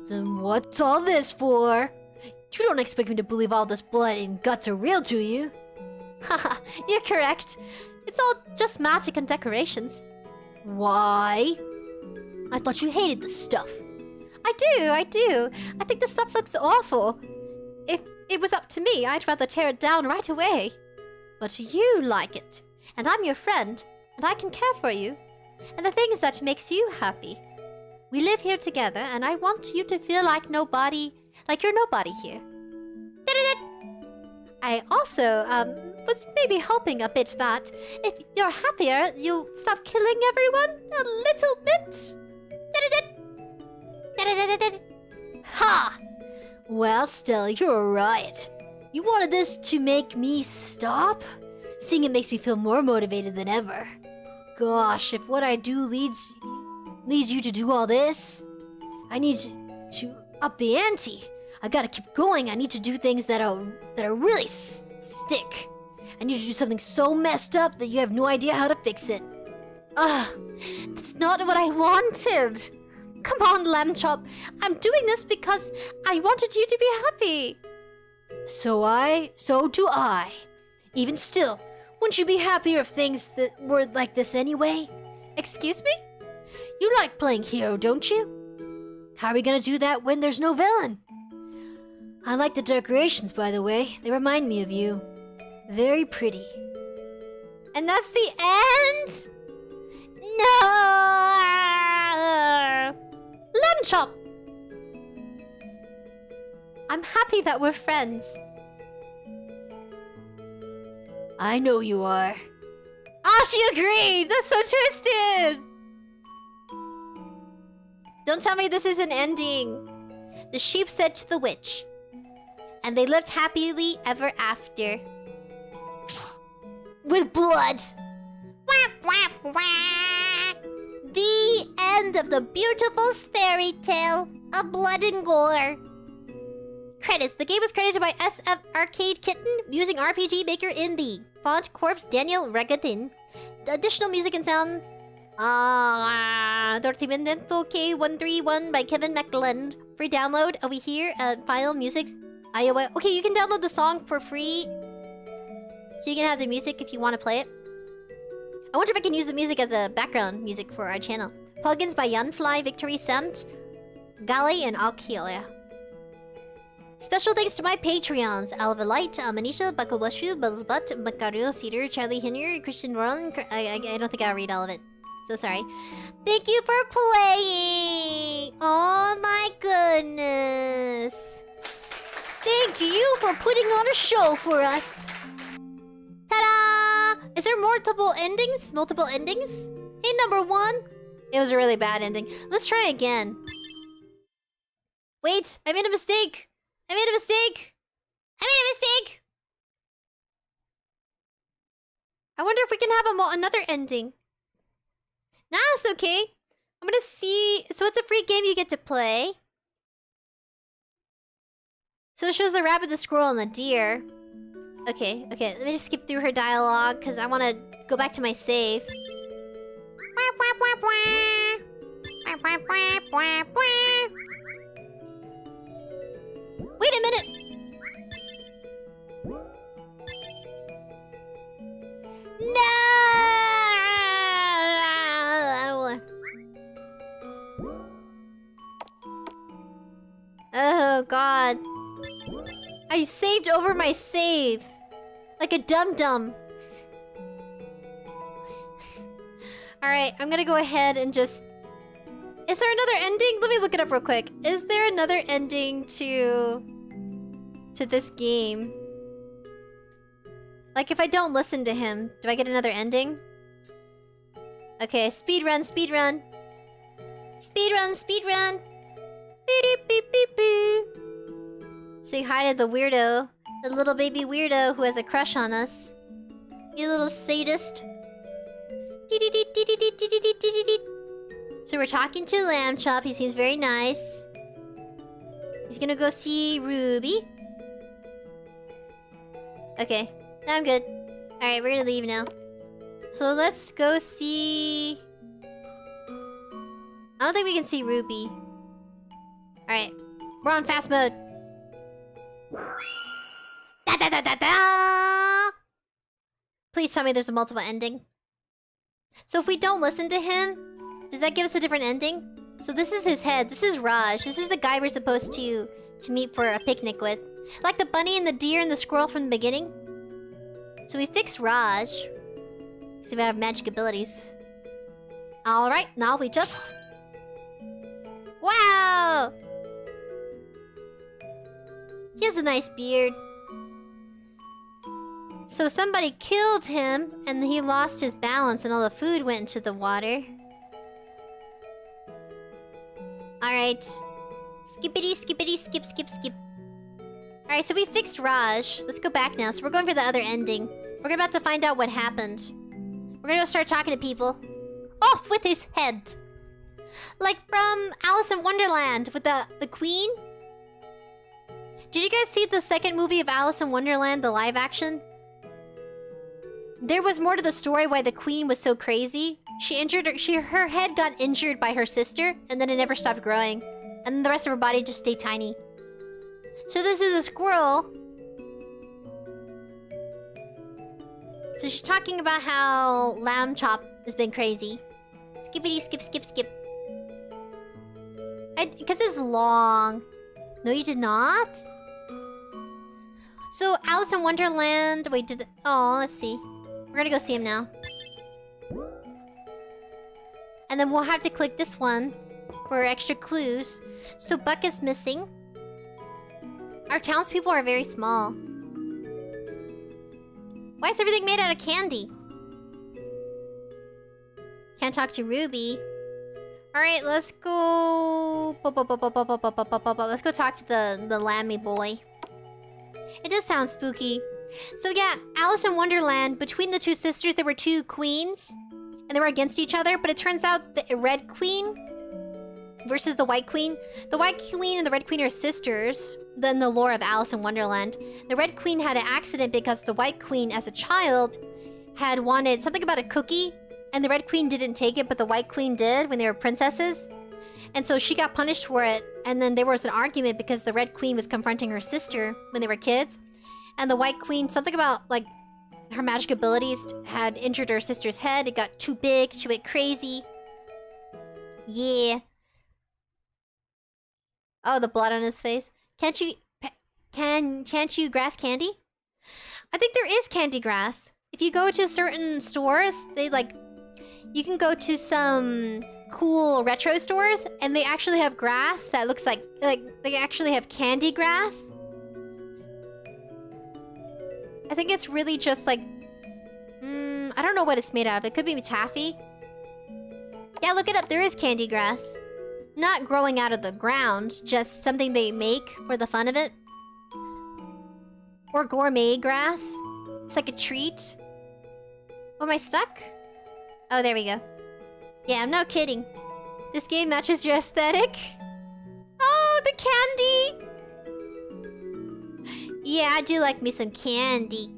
Then what's all this for? You don't expect me to believe all this blood and guts are real to you? Haha, you're correct. It's all just magic and decorations. Why? I thought you hated this stuff. I do. I think this stuff looks awful. If it was up to me, I'd rather tear it down right away. But you like it. And I'm your friend. And I can care for you. And the things that makes you happy. We live here together, and I want you to feel like you're nobody here. I also, was maybe hoping a bit that if you're happier, you'll stop killing everyone a little bit. Ha! Well, Stella, you're right. You wanted this to make me stop? Seeing it makes me feel more motivated than ever. Gosh, if what I do leads you to do all this, I need to up the ante. I gotta keep going. I need to do things that are really stick. I need to do something so messed up that you have no idea how to fix it. That's not what I wanted. Come on, Lamb Chop. I'm doing this because I wanted you to be happy. So do I. Even still, wouldn't you be happier if things that were like this anyway? Excuse me? You like playing hero, don't you? How are we gonna do that when there's no villain? I like the decorations, by the way. They remind me of you. Very pretty. And that's the end? No! Lamb Chop! I'm happy that we're friends. I know you are. Ah, she agreed! That's so twisted! Don't tell me this is an ending. The sheep said to the witch. And they lived happily ever after. With blood! Wah, wah, wah. The end of the beautiful fairy tale of blood and gore. Credits. The game was credited by SF ArcadeKitten using RPG Maker in the font corpse Daniel Regatin. The additional music and sound 𝐷𝗚𝗏𝗀 K131 by Kevin MacLeod. Free download over here at File Music Iowa. Okay, you can download the song for free. So you can have the music if you want to play it. I wonder if I can use the music as a background music for our channel. Plugins by Yanfly, Victory Sant, Gale, and Alkilia. Special thanks to my Patreons, Alvalite, Manisha, Bakobashu, Buzzbutt, Macario, Cedar, Charlie Henry, Christian Roland. I don't think I'll read all of it. So sorry. Thank you for playing! Oh my goodness! Thank you for putting on a show for us! Ta-da! Is there multiple endings? Multiple endings? Hey, number one! It was a really bad ending. Let's try again. Wait, I made a mistake! I made a mistake! I made a mistake! I wonder if we can have another ending. Nah, it's okay. I'm gonna see... So it's a free game you get to play. So it shows the rabbit, the squirrel, and the deer. Okay, okay. Let me just skip through her dialogue, because I want to go back to my save. Wait a minute! No! Oh, God. I saved over my save. Like a dum-dum. Alright, I'm gonna go ahead and just... Is there another ending? Let me look it up real quick. Is there another ending to this game? Like, if I don't listen to him, do I get another ending? Okay, speedrun, speedrun. Speedrun, speedrun. Beep, beep, beep, beep. Say hi to the weirdo. The little baby weirdo who has a crush on us. You little sadist. So we're talking to Lamb Chop. He seems very nice. He's gonna go see Ruby. Okay. Now I'm good. Alright, we're gonna leave now. So let's go see... I don't think we can see Ruby. Alright. We're on fast mode. Da da da da da! Please tell me there's a multiple ending. So if we don't listen to him, does that give us a different ending? So this is his head. This is Raj. This is the guy we're supposed to meet for a picnic with. Like the bunny and the deer and the squirrel from the beginning. So we fix Raj. See if I have magic abilities. Alright, now we just... Wow! He has a nice beard. So somebody killed him, and he lost his balance, and all the food went into the water. Alright. Skippity, skippity, skip, skip, skip. Alright, so we fixed Raj. Let's go back now. So we're going for the other ending. We're about to find out what happened. We're gonna go start talking to people. Off with his head! Like from Alice in Wonderland with the queen. Did you guys see the second movie of Alice in Wonderland, the live action? There was more to the story why the queen was so crazy. Her head got injured by her sister, and then it never stopped growing. And then the rest of her body just stayed tiny. So this is a squirrel. So she's talking about how Lamb Chop has been crazy. Skippity, skip, skip, skip. Because it's long. No, you did not? So, Alice in Wonderland... Wait, oh, let's see. We're gonna go see him now. And then we'll have to click this one for extra clues. So, Buck is missing. Our townspeople are very small. Why is everything made out of candy? Can't talk to Ruby. Alright, let's go... Let's go talk to the lammy boy. It does sound spooky. So yeah, Alice in Wonderland, between the two sisters, there were two queens. And they were against each other, but it turns out the red queen versus the white queen. The white queen and the red queen are sisters, in the lore of Alice in Wonderland. The red queen had an accident because the white queen, as a child, had wanted something about a cookie. And the red queen didn't take it, but the white queen did when they were princesses. And so she got punished for it. And then there was an argument because the red queen was confronting her sister when they were kids. And the white queen, something about, like, her magic abilities had injured her sister's head. It got too big. She went crazy. Yeah. Oh, the blood on his face. Can't you grass candy? I think there is candy grass. If you go to certain stores, they, like... You can go to some cool retro stores, and they actually have grass that looks like they actually have candy grass. I think it's really just like... I don't know what it's made out of. It could be taffy. Yeah, look it up. There is candy grass. Not growing out of the ground, just something they make for the fun of it. Or gourmet grass. It's like a treat. Oh, am I stuck? Oh, there we go. Yeah, I'm not kidding. This game matches your aesthetic. Oh, the candy! Yeah, I do like me some candy.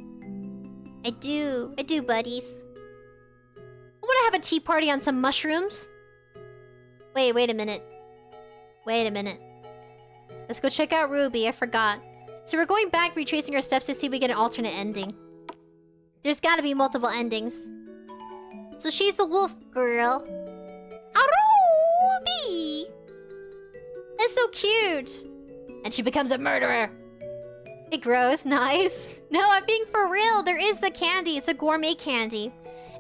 I do, buddies. I want to have a tea party on some mushrooms. Wait a minute. Let's go check out Ruby, I forgot. So we're going back, retracing our steps to see if we get an alternate ending. There's gotta be multiple endings. So she's the wolf girl. Ruby! That's so cute. And she becomes a murderer. It grows, nice. No, I'm being for real. There is a candy. It's a gourmet candy.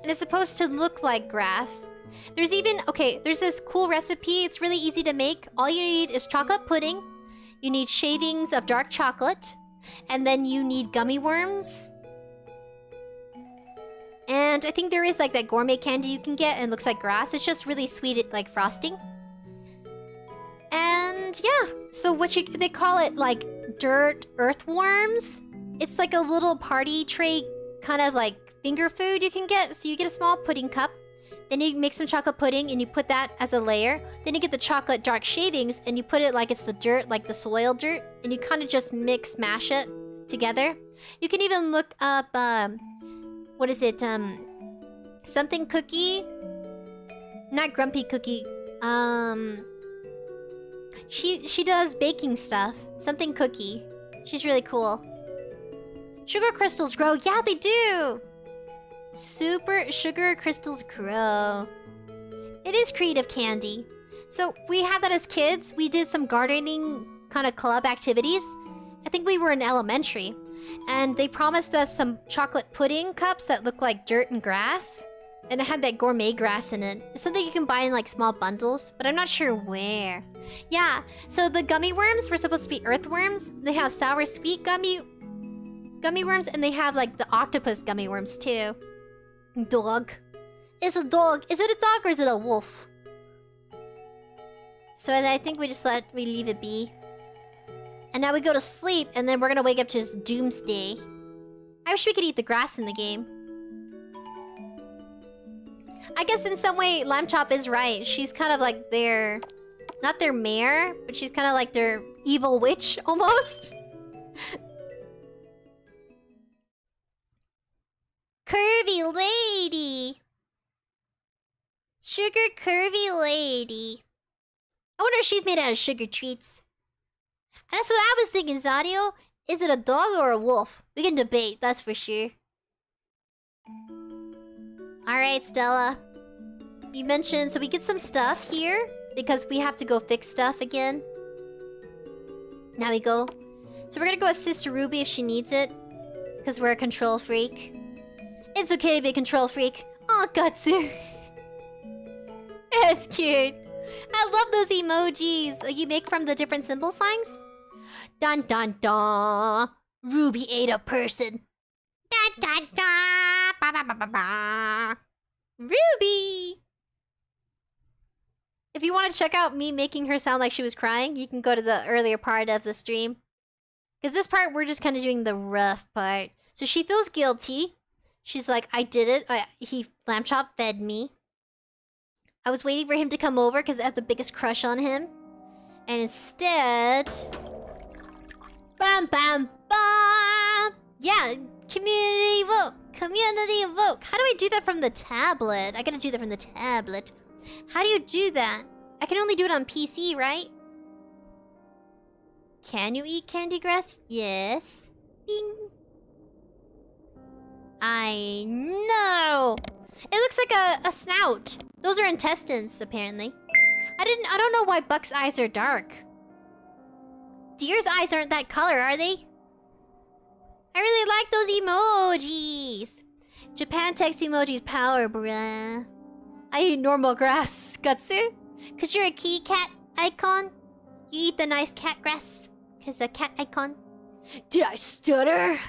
And it's supposed to look like grass. There's even... Okay, there's this cool recipe. It's really easy to make. All you need is chocolate pudding. You need shavings of dark chocolate. And then you need gummy worms. And I think there is like that gourmet candy you can get and it looks like grass. It's just really sweet, like frosting. And yeah, so they call it like dirt earthworms. It's like a little party tray kind of like finger food you can get. So you get a small pudding cup. Then you make some chocolate pudding and you put that as a layer. Then you get the chocolate dark shavings and you put it like it's the dirt, like the soil dirt. And you kind of just mash it together. You can even look up, what is it? Something cookie? Not grumpy cookie. She does baking stuff. Something cookie. She's really cool. Sugar crystals grow. Yeah, they do! Super sugar crystals grow. It is creative candy. So we had that as kids. We did some gardening kind of club activities. I think we were in elementary. And they promised us some chocolate pudding cups that look like dirt and grass. And it had that gourmet grass in it. It's something you can buy in like small bundles, but I'm not sure where. Yeah, so the gummy worms were supposed to be earthworms. They have sour sweet gummy worms, and they have like the octopus gummy worms too. Dog. It's a dog. Is it a dog or is it a wolf? So I think we leave it be. And now we go to sleep, and then we're gonna wake up to doomsday. I wish we could eat the grass in the game. I guess in some way, 𝑣𝑵𝑏 is right. She's kind of like their... Not their mayor, but she's kind of like their evil witch, almost. Curvy lady. Sugar curvy lady. I wonder if she's made out of sugar treats. That's what I was thinking, 𝑍𝑰𝑬. Is it a dog or a wolf? We can debate, that's for sure. Alright, Stella. You mentioned... So we get some stuff here. Because we have to go fix stuff again. Now we go. So we're gonna go assist Ruby if she needs it. Because we're a control freak. It's okay to be a control freak. Aw, Gatsu. That's cute. I love those emojis you make from the different symbol signs. Dun dun dun. Ruby ate a person. Dun dun dun. Ba ba ba ba ba. Ruby. If you want to check out me making her sound like she was crying, you can go to the earlier part of the stream. Because this part, we're just kind of doing the rough part. So she feels guilty. She's like, I did it. 𝑣𝑵𝑏 fed me. I was waiting for him to come over because I have the biggest crush on him. And instead... Bam, bam, bam! Yeah, community vote. Community vote. How do I do that from the tablet? I gotta do that from the tablet. How do you do that? I can only do it on PC, right? Can you eat candy grass? Yes. Bing. I know. It looks like a snout. Those are intestines, apparently. I don't know why Buck's eyes are dark. Deer's eyes aren't that color, are they? I really like those emojis. Japan text emojis power, bruh. I eat normal grass, Gatsu. Cause you're a kitty cat icon. You eat the nice cat grass. Cause a cat icon. Did I stutter?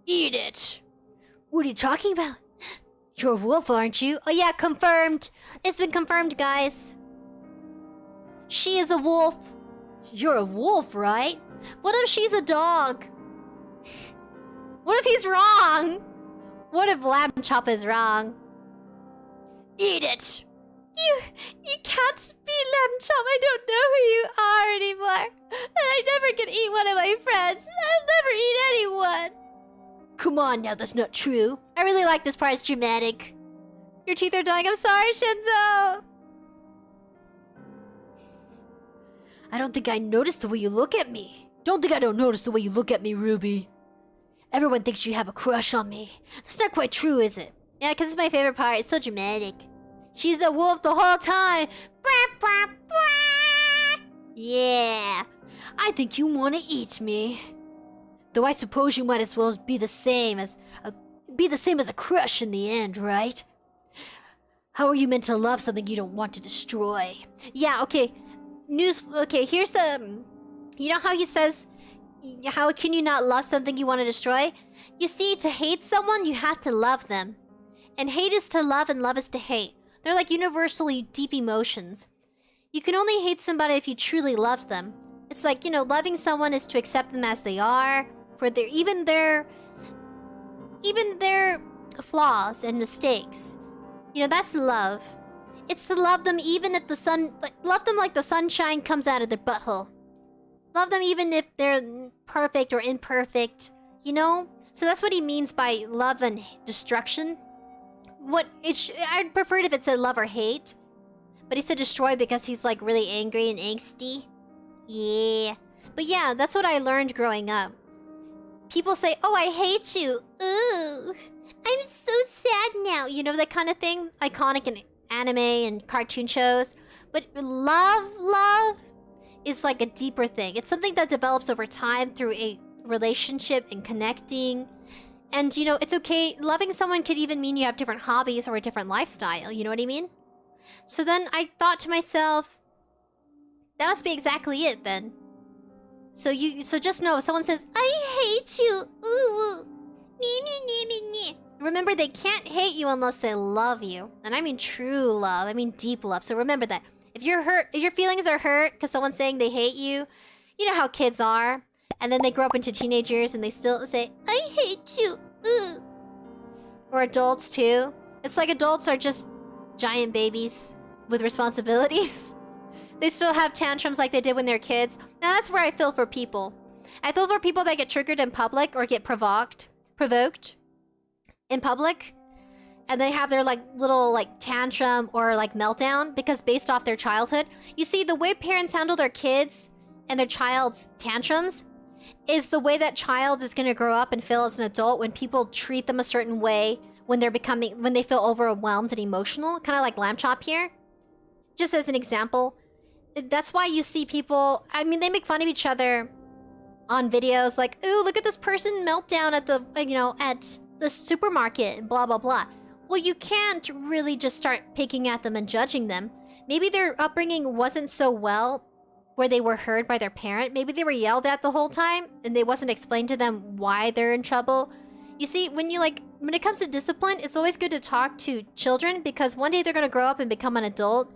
Eat it. What are you talking about? You're a wolf, aren't you? Oh yeah, confirmed. It's been confirmed, guys. She is a wolf. You're a wolf, right? What if she's a dog? What if he's wrong? What if Lamb Chop is wrong? Eat it! You can't be Lamb Chop. I don't know who you are anymore. And I never can eat one of my friends. I'll never eat anyone. Come on now, that's not true. I really like this part. It's dramatic. Your teeth are dying. I'm sorry, Shinzo. I don't think I noticed the way you look at me. Don't think I don't notice the way you look at me, Ruby. Everyone thinks you have a crush on me. That's not quite true, is it? Yeah, because it's my favorite part. It's so dramatic. She's a wolf the whole time. Yeah. I think you want to eat me. Though I suppose you might as well be the same as a crush in the end, right? How are you meant to love something you don't want to destroy? Yeah, okay. Okay, here's the... You know how he says, how can you not love something you want to destroy? You see, to hate someone, you have to love them. And hate is to love and love is to hate. They're like universally deep emotions. You can only hate somebody if you truly love them. It's like, you know, loving someone is to accept them as they are, for even their flaws and mistakes. You know, that's love. It's to love them even if love them like the sunshine comes out of their butthole. Love them even if they're perfect or imperfect, you know? So that's what he means by love and destruction. I'd prefer it if it said love or hate. But he said destroy because he's like really angry and angsty. Yeah. But yeah, that's what I learned growing up. People say, oh, I hate you. Ooh, I'm so sad now. You know, that kind of thing? Iconic in anime and cartoon shows. But love is like a deeper thing. It's something that develops over time through a relationship and connecting. And, you know, it's okay. Loving someone could even mean you have different hobbies or a different lifestyle. You know what I mean? So then I thought to myself, that must be exactly it then. So just know if someone says, I hate you. Ooh. Remember, they can't hate you unless they love you. And I mean true love. I mean deep love. So remember that. If you're hurt, if your feelings are hurt because someone's saying they hate you, you know how kids are. And then they grow up into teenagers and they still say, I hate you. Ooh. Or adults too. It's like adults are just giant babies with responsibilities. They still have tantrums like they did when they're kids. Now that's where I feel for people. I feel for people that get triggered in public or get provoked in public. And they have their like little like tantrum or like meltdown because based off their childhood. You see, the way parents handle their kids and their child's tantrums is the way that child is going to grow up and feel as an adult when people treat them a certain way when they feel overwhelmed and emotional. Kind of like Lamb Chop here. Just as an example. That's why you see people, I mean, they make fun of each other on videos like, ooh, look at this person meltdown at the, you know, at the supermarket, blah, blah, blah. Well, you can't really just start picking at them and judging them. Maybe their upbringing wasn't so well where they were heard by their parent. Maybe they were yelled at the whole time and they wasn't explained to them why they're in trouble. You see, when it comes to discipline, it's always good to talk to children because one day they're going to grow up and become an adult.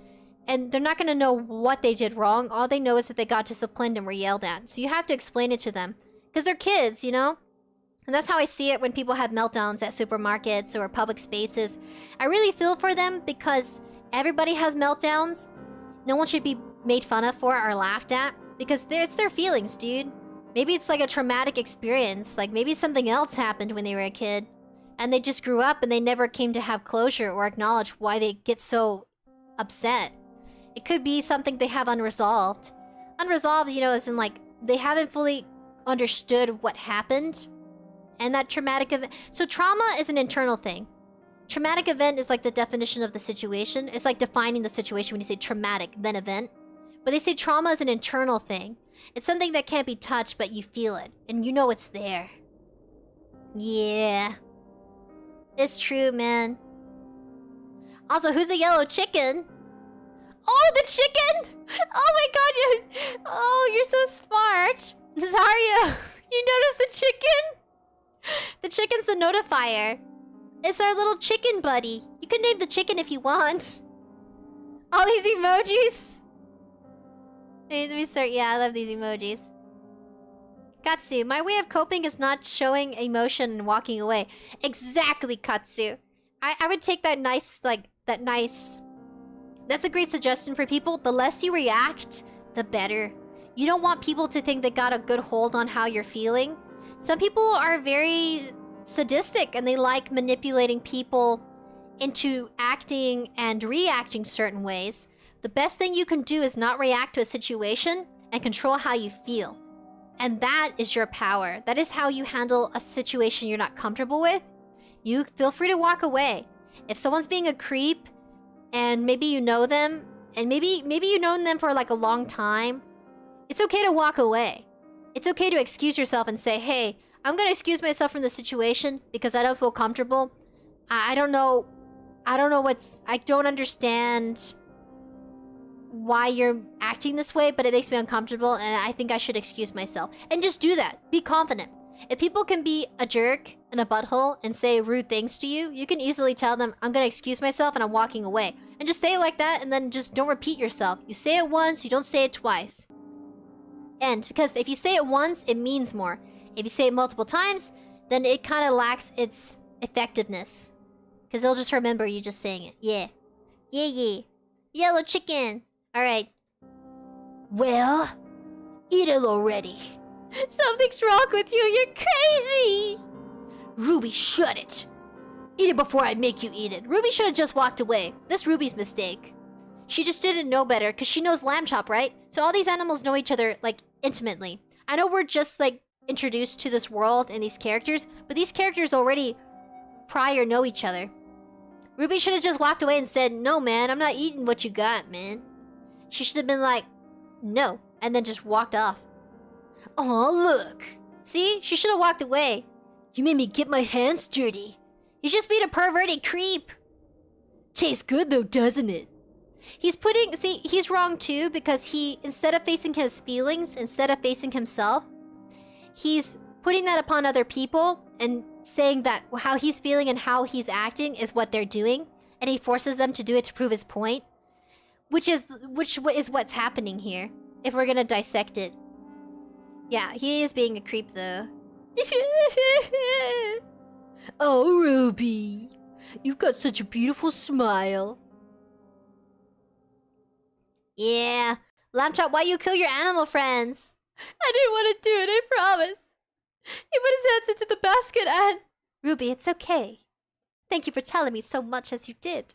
And they're not going to know what they did wrong. All they know is that they got disciplined and were yelled at. So you have to explain it to them. Because they're kids, you know? And that's how I see it when people have meltdowns at supermarkets or public spaces. I really feel for them because everybody has meltdowns. No one should be made fun of for or laughed at. Because it's their feelings, dude. Maybe it's like a traumatic experience. Like maybe something else happened when they were a kid. And they just grew up and they never came to have closure or acknowledge why they get so upset. It could be something they have unresolved. Unresolved, you know, as in like, they haven't fully understood what happened. And that traumatic event... So trauma is an internal thing. Traumatic event is like the definition of the situation. It's like defining the situation when you say traumatic, then event. But they say trauma is an internal thing. It's something that can't be touched, but you feel it. And you know it's there. Yeah. It's true, man. Also, who's the yellow chicken? Oh, the chicken! Oh my god, you're so smart. Zarya, you noticed the chicken? The chicken's the notifier. It's our little chicken buddy. You can name the chicken if you want. All these emojis. Hey, let me start. Yeah, I love these emojis. Katsu, my way of coping is not showing emotion and walking away. Exactly, Katsu. I would take that nice, That's a great suggestion for people. The less you react, the better. You don't want people to think they got a good hold on how you're feeling. Some people are very sadistic and they like manipulating people into acting and reacting certain ways. The best thing you can do is not react to a situation and control how you feel. And that is your power. That is how you handle a situation you're not comfortable with. You feel free to walk away. If someone's being a creep and maybe you know them and maybe you've known them for like a long time, it's okay to walk away. It's okay to excuse yourself and say, hey, I'm gonna excuse myself from the situation because I don't feel comfortable. I don't know I don't understand why you're acting this way, but it makes me uncomfortable and I think I should excuse myself. And just do that. Be confident. If people can be a jerk and a butthole and say rude things to you, you can easily tell them, I'm gonna excuse myself and I'm walking away. And just say it like that and then just don't repeat yourself. You say it once, you don't say it twice. And because if you say it once, it means more. If you say it multiple times, then it kind of lacks its effectiveness. Because they'll just remember you just saying it. Yeah. Yeah, yeah. Yellow chicken. Alright. Well, eat it already. Something's wrong with you. You're crazy. Ruby, shut it. Eat it before I make you eat it. Ruby should have just walked away. That's Ruby's mistake. She just didn't know better because she knows Lamb Chop, right? So all these animals know each other, like, intimately. I know we're just, like, introduced to this world and these characters, but these characters already prior know each other. Ruby should have just walked away and said, no, man, I'm not eating what you got, man. She should have been like, no, and then just walked off. Aw, look. See? She should have walked away. You made me get my hands dirty. You just being a perverted creep. Tastes good though, doesn't it? See, he's wrong too because he, instead of facing his feelings, instead of facing himself, he's putting that upon other people and saying that how he's feeling and how he's acting is what they're doing. And he forces them to do it to prove his point. Which is what's happening here, if we're gonna dissect it. Yeah, he is being a creep though. Oh, Ruby. You've got such a beautiful smile. Yeah. Lamb Chop, why you kill your animal friends? I didn't want to do it, I promise. He put his hands into the basket and... Ruby, it's okay. Thank you for telling me so much as you did.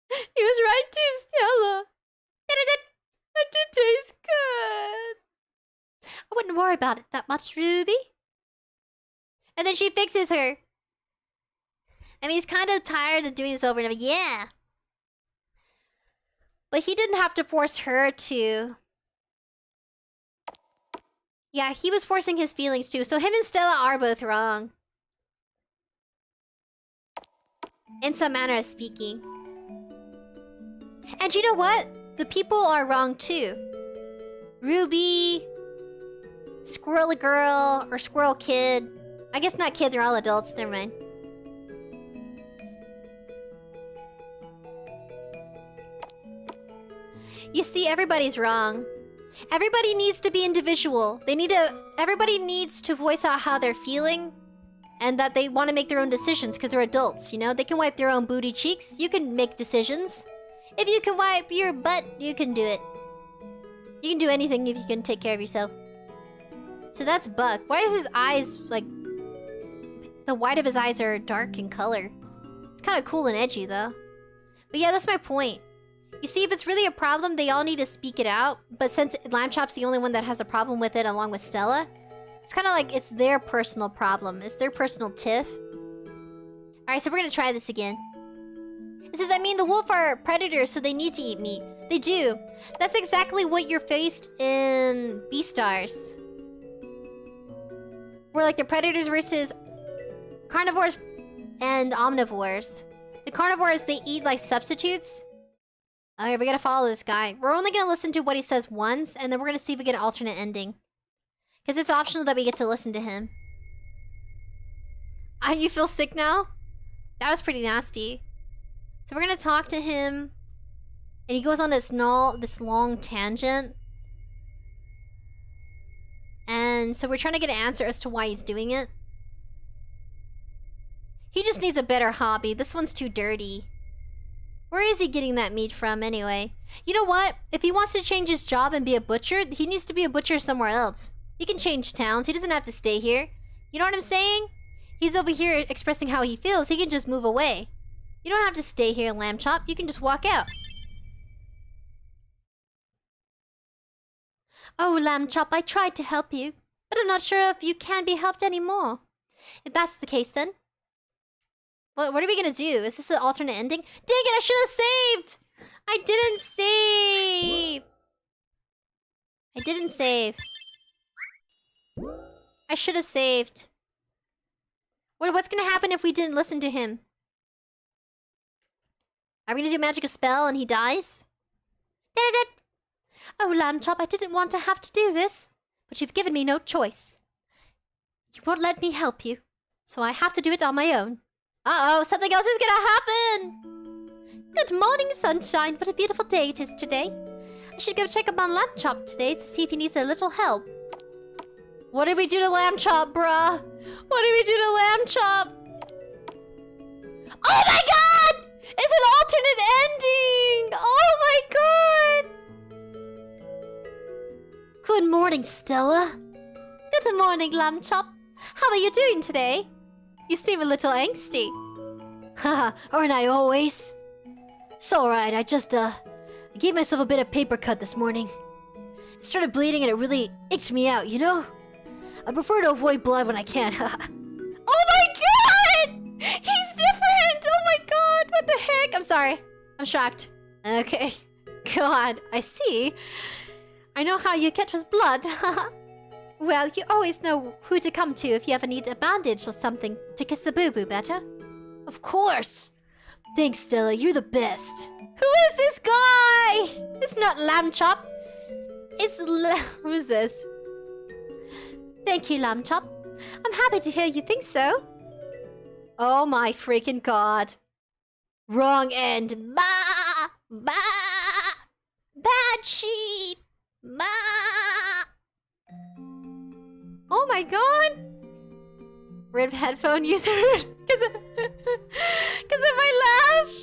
He was right too, Stella. It did taste good. I wouldn't worry about it that much, Ruby. And then she fixes her. I mean, he's kind of tired of doing this over and over. Yeah. But he didn't have to force her to. Yeah, he was forcing his feelings too. So him and Stella are both wrong. In some manner of speaking. And you know what? The people are wrong too. Ruby, Squirrel Girl, or Squirrel Kid. I guess not kid, they're all adults. Never mind. You see, everybody's wrong. Everybody needs to be individual. Everybody needs to voice out how they're feeling. And that they want to make their own decisions because they're adults, you know? They can wipe their own booty cheeks. You can make decisions. If you can wipe your butt, you can do it. You can do anything if you can take care of yourself. So that's Buck. Why is his eyes, like... The white of his eyes are dark in color. It's kind of cool and edgy, though. But yeah, that's my point. You see, if it's really a problem, they all need to speak it out. But since Lamb Chop's the only one that has a problem with it along with Stella, it's kind of like it's their personal problem. It's their personal tiff. Alright, so we're gonna try this again. It says, I mean, the wolf are predators, so they need to eat meat. They do. That's exactly what you're faced in Beastars. We're like the predators versus carnivores and omnivores. The carnivores, they eat like substitutes. Okay, we gotta follow this guy. We're only gonna listen to what he says once, and then we're gonna see if we get an alternate ending. Because it's optional that we get to listen to him. You feel sick now? That was pretty nasty. So we're gonna talk to him. And he goes on this long tangent. And so we're trying to get an answer as to why he's doing it. He just needs a better hobby. This one's too dirty. Where is he getting that meat from anyway? You know what? If he wants to change his job and be a butcher, he needs to be a butcher somewhere else. He can change towns. He doesn't have to stay here. You know what I'm saying? He's over here expressing how he feels. He can just move away. You don't have to stay here, Lamb Chop. You can just walk out. Oh, Lamb Chop, I tried to help you, but I'm not sure if you can be helped anymore. If that's the case, then. What are we gonna do? Is this an alternate ending? Dang it, I should have saved! I didn't save! I didn't save. I should have saved. What's gonna happen if we didn't listen to him? Are we gonna do magic a spell and he dies? Oh, Lamb Chop, I didn't want to have to do this, but you've given me no choice. You won't let me help you, so I have to do it on my own. Uh-oh, something else is gonna happen! Good morning, sunshine. What a beautiful day it is today. I should go check up on Lamb Chop today to see if he needs a little help. What did we do to Lamb Chop, bruh? What did we do to Lamb Chop? Oh my god! It's an alternate ending! Oh my god! Good morning, Stella. Good morning, Lamb Chop. How are you doing today? You seem a little angsty. Haha, aren't I always? It's alright, I just, I gave myself a bit of paper cut this morning. It started bleeding and it really icked me out, you know? I prefer to avoid blood when I can. Oh my god! He's different! Oh my god, what the heck? I'm sorry. I'm shocked. Okay. God, I see. I know how you catch with blood. Well, you always know who to come to if you ever need a bandage or something to kiss the boo-boo better. Of course! Thanks, Stella, you're the best. Who is this guy? It's not Lamb Chop. It's who's this? Thank you, Lamb Chop. I'm happy to hear you think so. Oh my freaking god. Wrong end. Bah! Bah! Bad sheep! Bah! Oh my god! Red headphone users. Because of my laugh!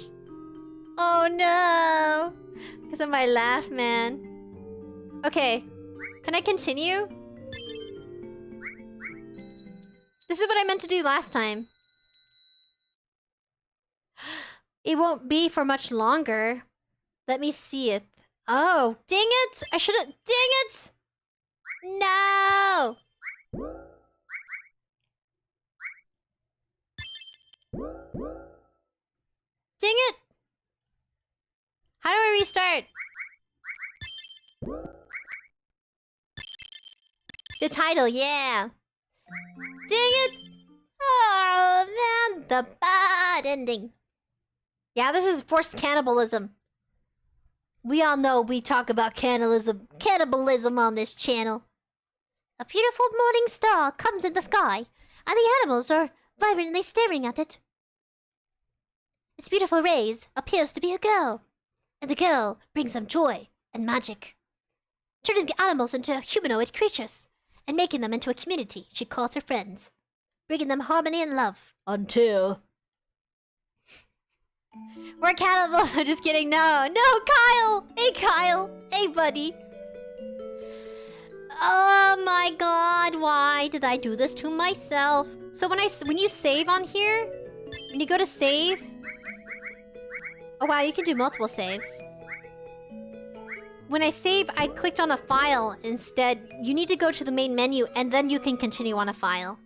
Oh no! Because of my laugh, man. Okay. Can I continue? This is what I meant to do last time. It won't be for much longer. Let me see it. Oh, dang it! I should've... Dang it! No! Dang it! How do I restart? The title, yeah! Dang it! Oh man, the bad ending. Yeah, this is forced cannibalism. We all know we talk about cannibalism on this channel. A beautiful morning star comes in the sky, and the animals are vibrantly staring at it. Its beautiful rays appears to be a girl, and the girl brings them joy and magic, turning the animals into humanoid creatures and making them into a community she calls her friends, bringing them harmony and love. Until... We're cannibals. I'm just kidding. No, Kyle. Hey, Kyle. Hey, buddy. Oh my god, why did I do this to myself? So when you save on here, when you go to save... Oh wow, you can do multiple saves. When I save, I clicked on a file instead. You need to go to the main menu and then you can continue on a file.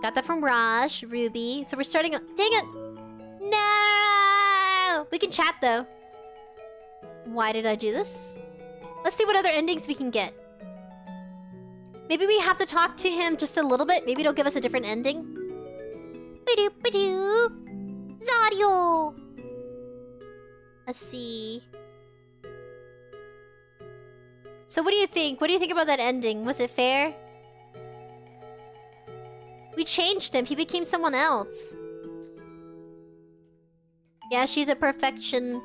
Got that from Raj, Ruby. So we're starting... Dang it! No! We can chat though. Why did I do this? Let's see what other endings we can get. Maybe we have to talk to him just a little bit. Maybe it'll give us a different ending. Zario! Let's see. So what do you think? What do you think about that ending? Was it fair? We changed him. He became someone else. Yeah, she's a perfection.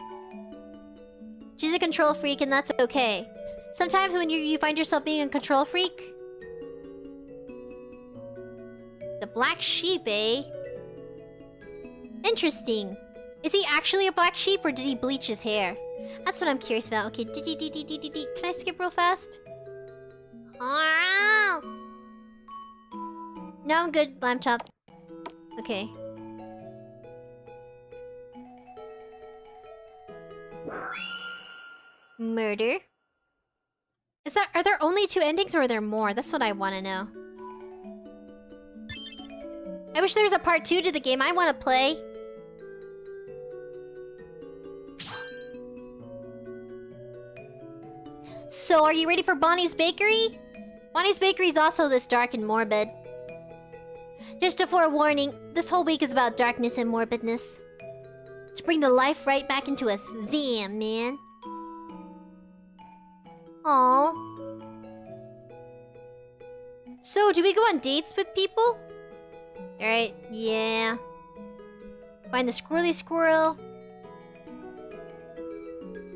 She's a control freak and that's okay. Sometimes when you find yourself being a control freak, black sheep, eh? Interesting. Is he actually a black sheep or did he bleach his hair? That's what I'm curious about. Okay, can I skip real fast? Oh! No, I'm good, Lamb Chop. Okay. Murder? Are there only 2 endings or are there more? That's what I want to know. I wish there was a part 2 to the game. I want to play. So, are you ready for Bonnie's Bakery? Bonnie's Bakery is also this dark and morbid. Just a forewarning, this whole week is about darkness and morbidness. To bring the life right back into us. Damn, man. Aww. So, do we go on dates with people? Alright, yeah. Find the squirrely squirrel.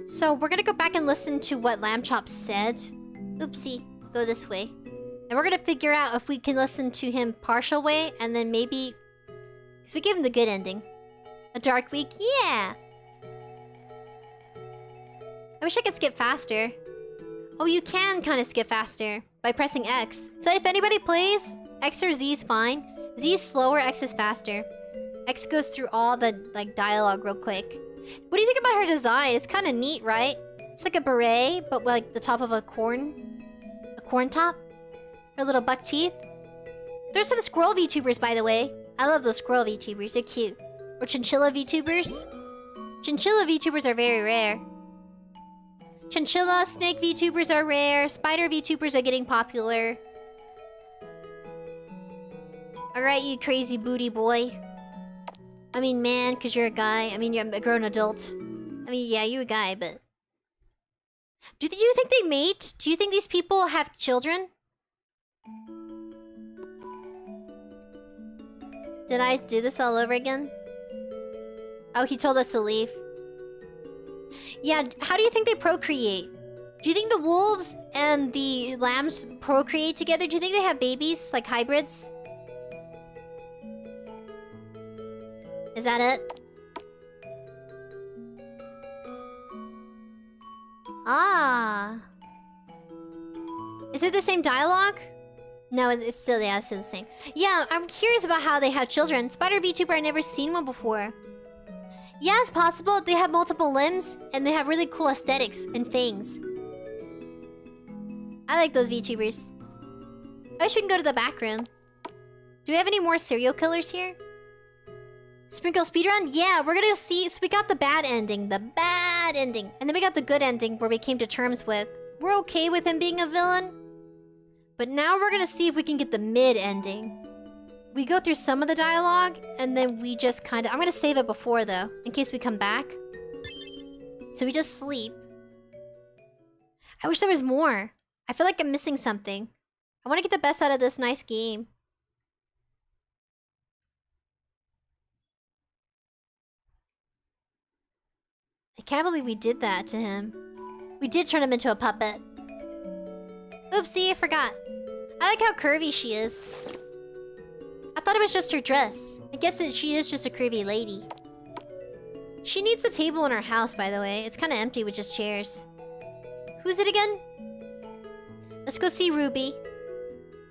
So, we're gonna go back and listen to what Lamb Chop said. Oopsie. Go this way. And we're gonna figure out if we can listen to him partial way, and then maybe... Because we gave him the good ending. A dark week? Yeah! I wish I could skip faster. Oh, you can kind of skip faster by pressing X. So if anybody plays, X or Z is fine. Z is slower, X is faster. X goes through all the like dialogue real quick. What do you think about her design? It's kind of neat, right? It's like a beret, but like the top of a corn top. Her little buck teeth. There's some squirrel VTubers, by the way. I love those squirrel VTubers. They're cute. Or chinchilla VTubers. Chinchilla VTubers are very rare. Chinchilla, snake VTubers are rare. Spider VTubers are getting popular. Alright, you crazy booty boy. I mean, man, because you're a guy. I mean, you're a grown adult. I mean, yeah, you're a guy, but... Do you think they mate? Do you think these people have children? Did I do this all over again? Oh, he told us to leave. Yeah, how do you think they procreate? Do you think the wolves and the lambs procreate together? Do you think they have babies, like hybrids? Is that it? Ah. Is it the same dialogue? No, it's still, yeah, it's still the same. Yeah, I'm curious about how they have children. Spider VTuber, I've never seen one before. Yeah, it's possible. They have multiple limbs, and they have really cool aesthetics and fangs. I like those VTubers. I wish we can go to the back room. Do we have any more serial killers here? Sprinkle speedrun? Yeah, we're gonna see. So we got the bad ending. The bad ending. And then we got the good ending where we came to terms with... We're okay with him being a villain. But now we're gonna see if we can get the mid ending. We go through some of the dialogue, and then we just kind of... I'm gonna save it before, though, in case we come back. So we just sleep. I wish there was more. I feel like I'm missing something. I want to get the best out of this nice game. I can't believe we did that to him. We did turn him into a puppet. Oopsie, I forgot. I like how curvy she is. I thought it was just her dress. I guess she is just a curvy lady. She needs a table in her house, by the way. It's kind of empty with just chairs. Who's it again? Let's go see Ruby.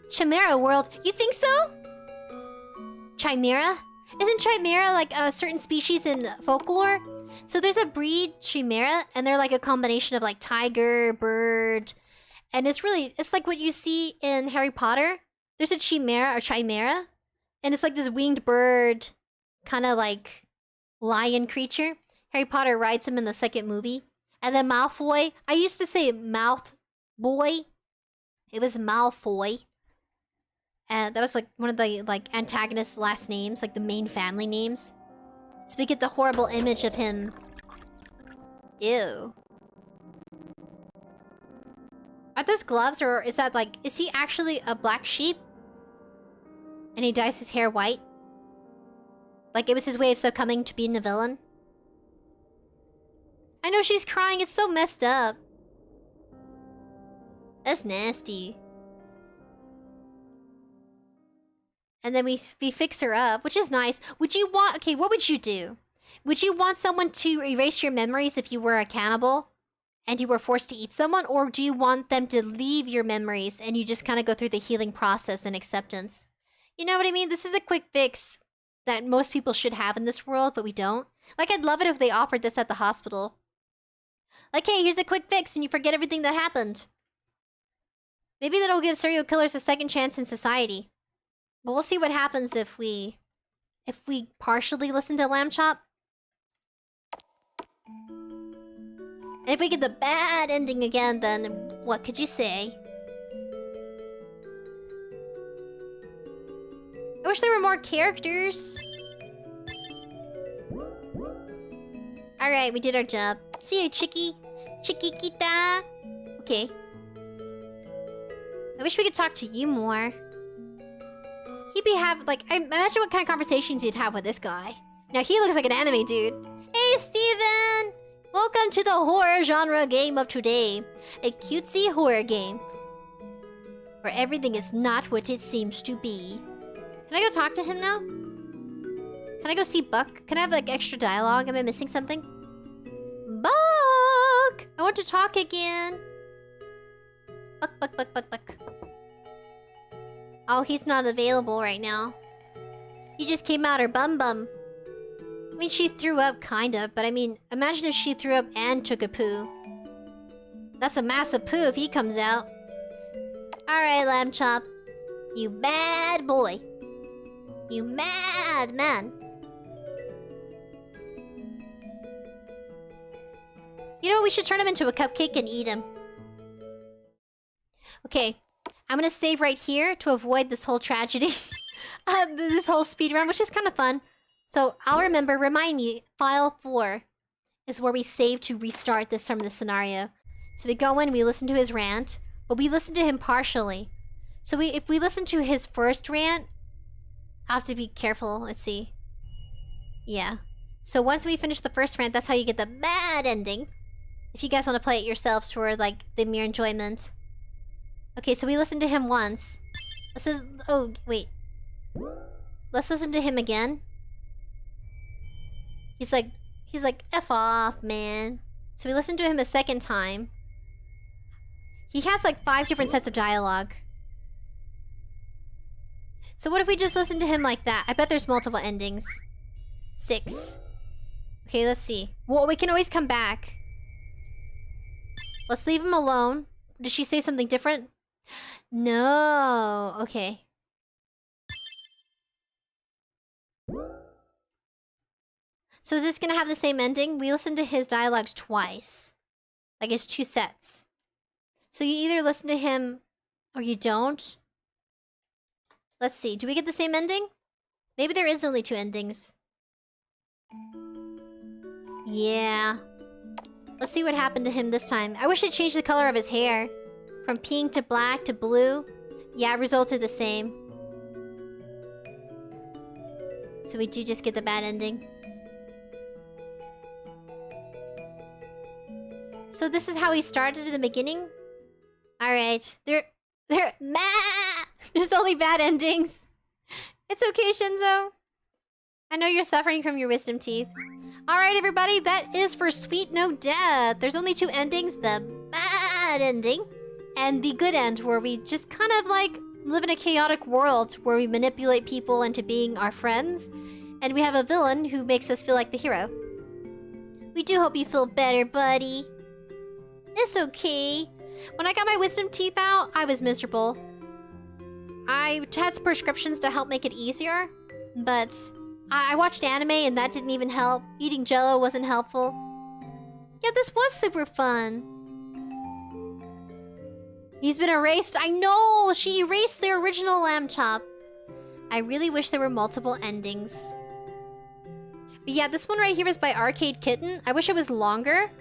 Chimera world. You think so? Chimera? Isn't chimera like a certain species in folklore? So there's a breed chimera, and they're like a combination of like tiger, bird, and it's like what you see in Harry Potter. There's a chimera or chimera, and it's like this winged bird, kind of like lion creature. Harry Potter rides him in the second movie. And then Malfoy, I used to say mouth boy. It was Malfoy. And that was like one of the like antagonist's last names, like the main family names. So we get the horrible image of him. Ew. Are those gloves, or is that like... Is he actually a black sheep? And he dyes his hair white? Like it was his way of succumbing to being a villain? I know she's crying, it's so messed up. That's nasty. And then we fix her up, which is nice. Would you want... Okay, what would you do? Would you want someone to erase your memories if you were a cannibal? And you were forced to eat someone? Or do you want them to leave your memories and you just kind of go through the healing process and acceptance? You know what I mean? This is a quick fix that most people should have in this world, but we don't. Like, I'd love it if they offered this at the hospital. Like, hey, here's a quick fix and you forget everything that happened. Maybe that'll give serial killers a second chance in society. But we'll see what happens if we partially listen to Lamb Chop. And if we get the bad ending again, then what could you say? I wish there were more characters. Alright, we did our job. See you, Chicky. Chiquita. Okay. I wish we could talk to you more. He'd be happy, like, I imagine what kind of conversations you'd have with this guy. Now, he looks like an anime dude. Hey, Steven! Welcome to the horror genre game of today. A cutesy horror game. Where everything is not what it seems to be. Can I go talk to him now? Can I go see Buck? Can I have, like, extra dialogue? Am I missing something? Buck! I want to talk again. Buck. Oh, he's not available right now. He just came out her bum. I mean, she threw up, kind of, but I mean, imagine if she threw up and took a poo. That's a massive poo if he comes out. Alright, Lamb Chop. You bad boy. You mad man. You know, we should turn him into a cupcake and eat him. Okay. I'm gonna save right here to avoid this whole tragedy. This whole speedrun, which is kind of fun. So, I'll remember, remind me, file 4 is where we save to restart this from the scenario. So we go in, we listen to his rant, but we listen to him partially. So if we listen to his first rant, I'll have to be careful, let's see. Yeah. So once we finish the first rant, that's how you get the bad ending. If you guys want to play it yourselves for, like, the mere enjoyment. Okay, so we listened to him once. Oh, wait. Let's listen to him again. He's like, F off, man. So we listened to him a second time. He has like 5 different sets of dialogue. So what if we just listen to him like that? I bet there's multiple endings. 6. Okay, let's see. Well, we can always come back. Let's leave him alone. Did she say something different? No. Okay. So is this gonna have the same ending? We listened to his dialogues twice. Like, it's 2 sets. So you either listen to him or you don't. Let's see. Do we get the same ending? Maybe there is only 2 endings. Yeah. Let's see what happened to him this time. I wish it changed the color of his hair. From pink to black to blue. Yeah, it resulted the same. So we do just get the bad ending. So this is how he started in the beginning? Alright. There's only bad endings. It's okay, Shinzo. I know you're suffering from your wisdom teeth. Alright, everybody. That is for Sweet No Death. There's only 2 endings. The bad ending. And the good end, where we just kind of, like, live in a chaotic world where we manipulate people into being our friends. And we have a villain who makes us feel like the hero. We do hope you feel better, buddy. It's okay. When I got my wisdom teeth out, I was miserable. I had some prescriptions to help make it easier, but I watched anime and that didn't even help. Eating jello wasn't helpful. Yeah, this was super fun. He's been erased. I know! She erased the original Lamb Chop. I really wish there were multiple endings. But yeah, this one right here is by ArcadeKitten. I wish it was longer.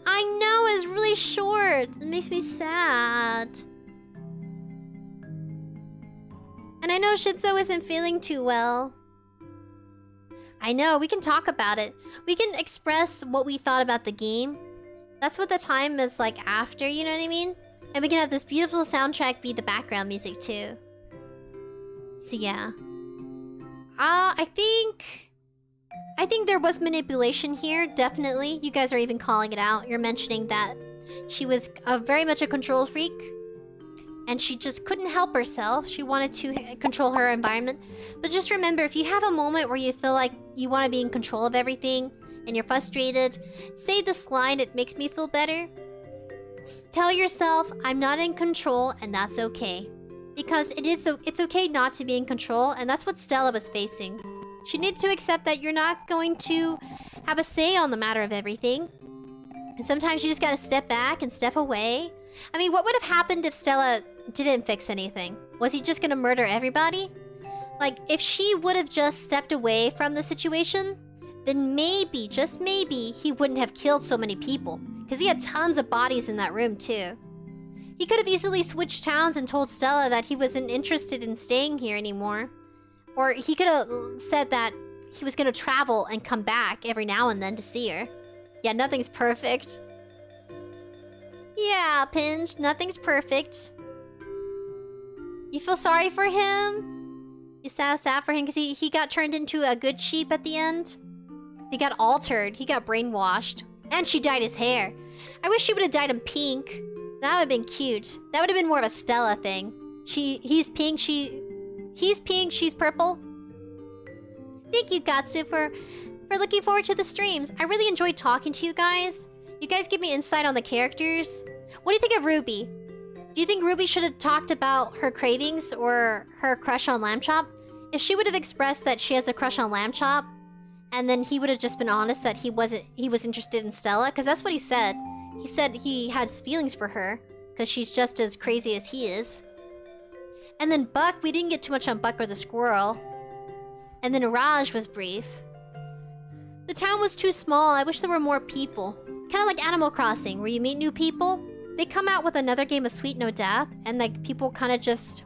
I know, it's really short. It makes me sad. And I know Shinzo isn't feeling too well. I know, we can talk about it. We can express what we thought about the game. That's what the time is like after, you know what I mean? And we can have this beautiful soundtrack be the background music too. So yeah. I think there was manipulation here, definitely. You guys are even calling it out. You're mentioning that she was very much a control freak. And she just couldn't help herself. She wanted to control her environment. But just remember, if you have a moment where you feel like you want to be in control of everything and you're frustrated, say this line, it makes me feel better. Tell yourself, I'm not in control, and that's okay. Because it's okay not to be in control, and that's what Stella was facing. She needed to accept that you're not going to have a say on the matter of everything. And sometimes you just gotta step back and step away. I mean, what would have happened if Stella didn't fix anything? Was he just gonna murder everybody? Like, if she would have just stepped away from the situation, then maybe, just maybe, he wouldn't have killed so many people. Because he had tons of bodies in that room, too. He could have easily switched towns and told Stella that he wasn't interested in staying here anymore. Or he could have said that he was gonna travel and come back every now and then to see her. Yeah, nothing's perfect. Yeah, Pinch, nothing's perfect. You feel sorry for him? You sad for him because he got turned into a good sheep at the end? He got altered. He got brainwashed. And she dyed his hair. I wish she would have dyed him pink. That would have been cute. That would have been more of a Stella thing. He's pink, he's pink, she's purple. Thank you, Gatsu, for looking forward to the streams. I really enjoyed talking to you guys. You guys give me insight on the characters. What do you think of Ruby? Do you think Ruby should have talked about her cravings or her crush on Lamb Chop? If she would have expressed that she has a crush on Lamb Chop, and then he would have just been honest that he was interested in Stella, because that's what he said. He said he had feelings for her, because she's just as crazy as he is. And then Buck, we didn't get too much on Buck or the squirrel. And then Raj was brief. The town was too small. I wish there were more people. Kind of like Animal Crossing, where you meet new people. They come out with another game of Sweet No Death, and like people kind of just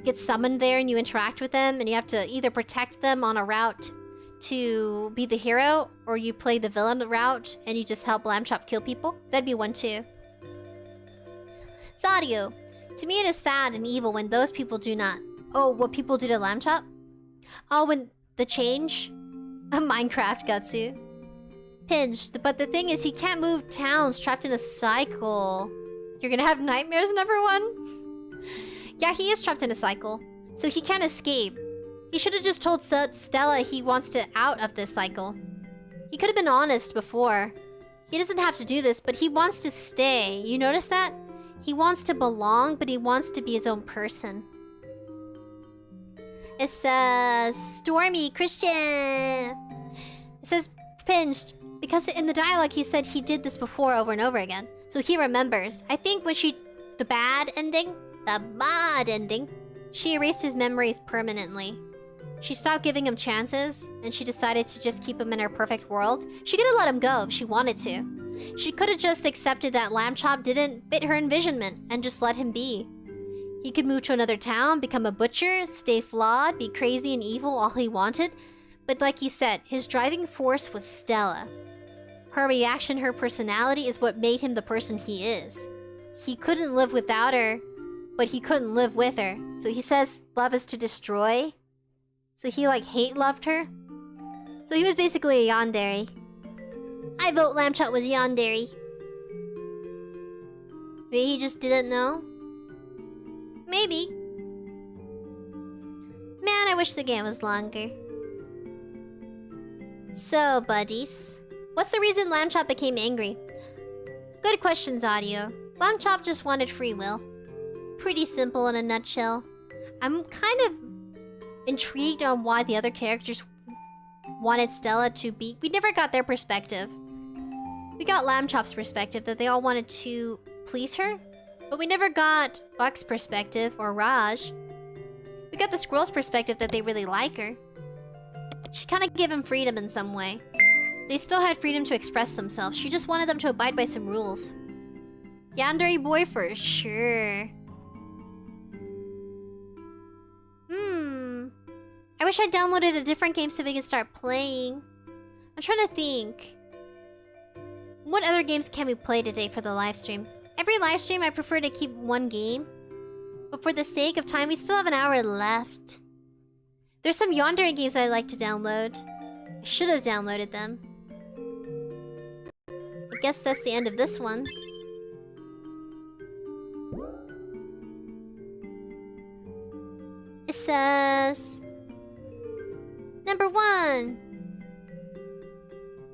get summoned there and you interact with them, and you have to either protect them on a route to be the hero, or you play the villain route and you just help Lamb Chop kill people. That'd be one too. Sadio, to me it is sad and evil when those people do not... Oh, what people do to Lamb Chop? Oh, when the change? Minecraft, Gatsu. Pinch, but the thing is he can't move towns trapped in a cycle. You're gonna have nightmares, number one? Yeah, he is trapped in a cycle, so he can't escape. He should have just told Stella he wants to out of this cycle. He could have been honest before. He doesn't have to do this, but he wants to stay. You notice that? He wants to belong, but he wants to be his own person. It says... Stormy, Christian! It says, pinched. Because in the dialogue he said he did this before over and over again. So he remembers. I think when the bad ending, she erased his memories permanently. She stopped giving him chances, and she decided to just keep him in her perfect world. She could have let him go if she wanted to. She could have just accepted that Lamb Chop didn't fit her envisionment and just let him be. He could move to another town, become a butcher, stay flawed, be crazy and evil all he wanted. But like he said, his driving force was Stella. Her reaction, her personality is what made him the person he is. He couldn't live without her, but he couldn't live with her. So he says love is to destroy. So he like hate-loved her. So he was basically a yandere. I vote Lamb Chop was yandere. Maybe he just didn't know? Maybe. Man, I wish the game was longer. So, buddies. What's the reason Lamb Chop became angry? Good questions, Audio. Lamb Chop just wanted free will. Pretty simple in a nutshell. I'm kind of intrigued on why the other characters wanted Stella to be... We never got their perspective. We got Lamb Chop's perspective that they all wanted to please her. But we never got Buck's perspective or Raj. We got the squirrel's perspective that they really like her. She kind of gave him freedom in some way. They still had freedom to express themselves. She just wanted them to abide by some rules. Yandere boy for sure. I wish I downloaded a different game so we could start playing. I'm trying to think. What other games can we play today for the live stream? Every live stream I prefer to keep one game. But for the sake of time, we still have an hour left. There's some yandere games I'd like to download. I should have downloaded them. I guess that's the end of this one. It says... Number 1.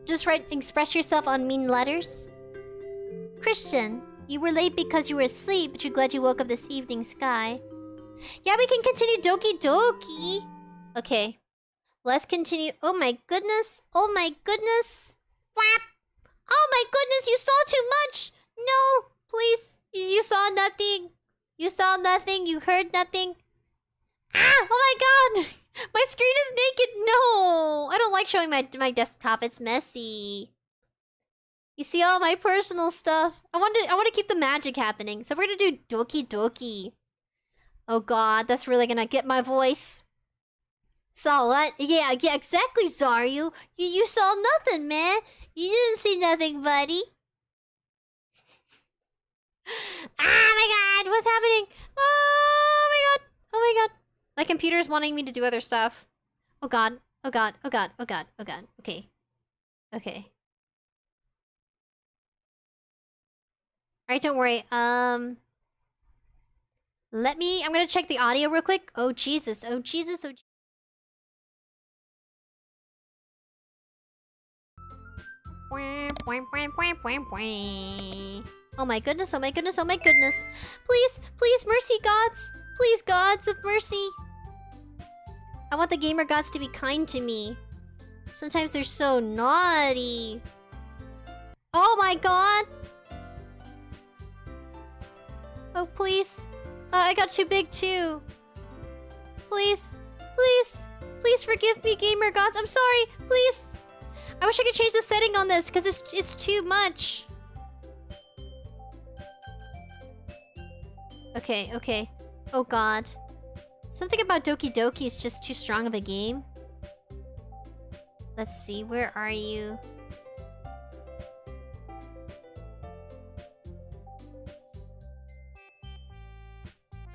Just express yourself on mean letters. Christian, you were late because you were asleep, but you're glad you woke up this evening sky. Yeah, we can continue Doki Doki. Okay. Let's continue. Oh my goodness. Oh my goodness. Whap. Oh my goodness, you saw too much. No, please. You saw nothing. You saw nothing. You heard nothing. Ah! Oh my god! My screen is naked! No! I don't like showing my desktop. It's messy. You see all my personal stuff. I want to keep the magic happening. So we're gonna do Doki Doki. Oh god, that's really gonna get my voice. Saw what? Yeah, exactly, Zaryu. You saw nothing, man. You didn't see nothing, buddy. Ah, my god! What's happening? Oh my god! Oh my god! My computer's wanting me to do other stuff. Oh god. Oh god. Oh god. Oh god. Oh god. Okay. Okay. Alright, don't worry. I'm gonna check the audio real quick. Oh Jesus. Oh Jesus. Oh Oh my goodness, oh my goodness, oh my goodness. Please, please, mercy gods. Please, gods of mercy. I want the gamer gods to be kind to me. Sometimes they're so naughty. Oh my god. Oh, please. I got too big too. Please, please, please forgive me, gamer gods. I'm sorry, please. I wish I could change the setting on this because it's too much. Okay, okay. Oh god. Something about Doki Doki is just too strong of a game. Let's see, where are you?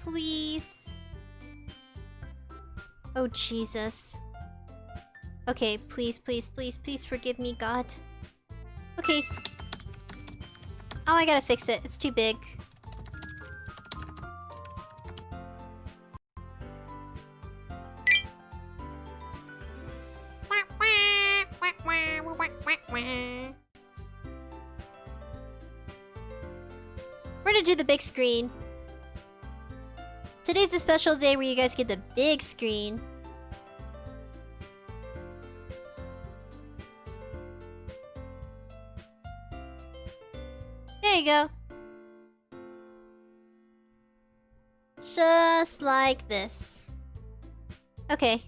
Please. Oh Jesus. Okay, please, please, please, please forgive me, God. Okay. Oh, I gotta fix it. It's too big. We're gonna do the big screen. Today's a special day where you guys get the big screen. There you go. Just like this. Okay.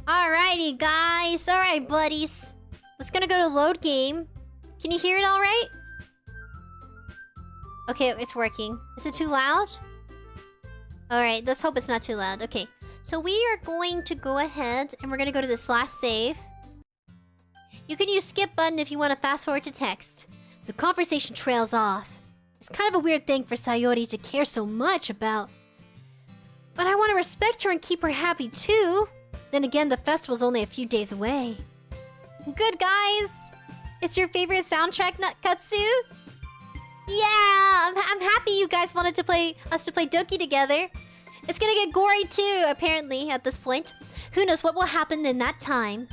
Alrighty, guys. Alright, buddies. Let's gonna go to load game. Can you hear it alright? Okay, it's working. Is it too loud? Alright, let's hope it's not too loud. Okay. So we are going to go ahead and we're gonna go to this last save. You can use skip button if you want to fast forward to text. The conversation trails off. It's kind of a weird thing for Sayori to care so much about. But I want to respect her and keep her happy too. Then again, the festival's only a few days away. Good, guys! It's your favorite soundtrack, Natkatsu? Yeah! I'm happy you guys wanted to play Doki together. It's gonna get gory too, apparently, at this point. Who knows what will happen in that time.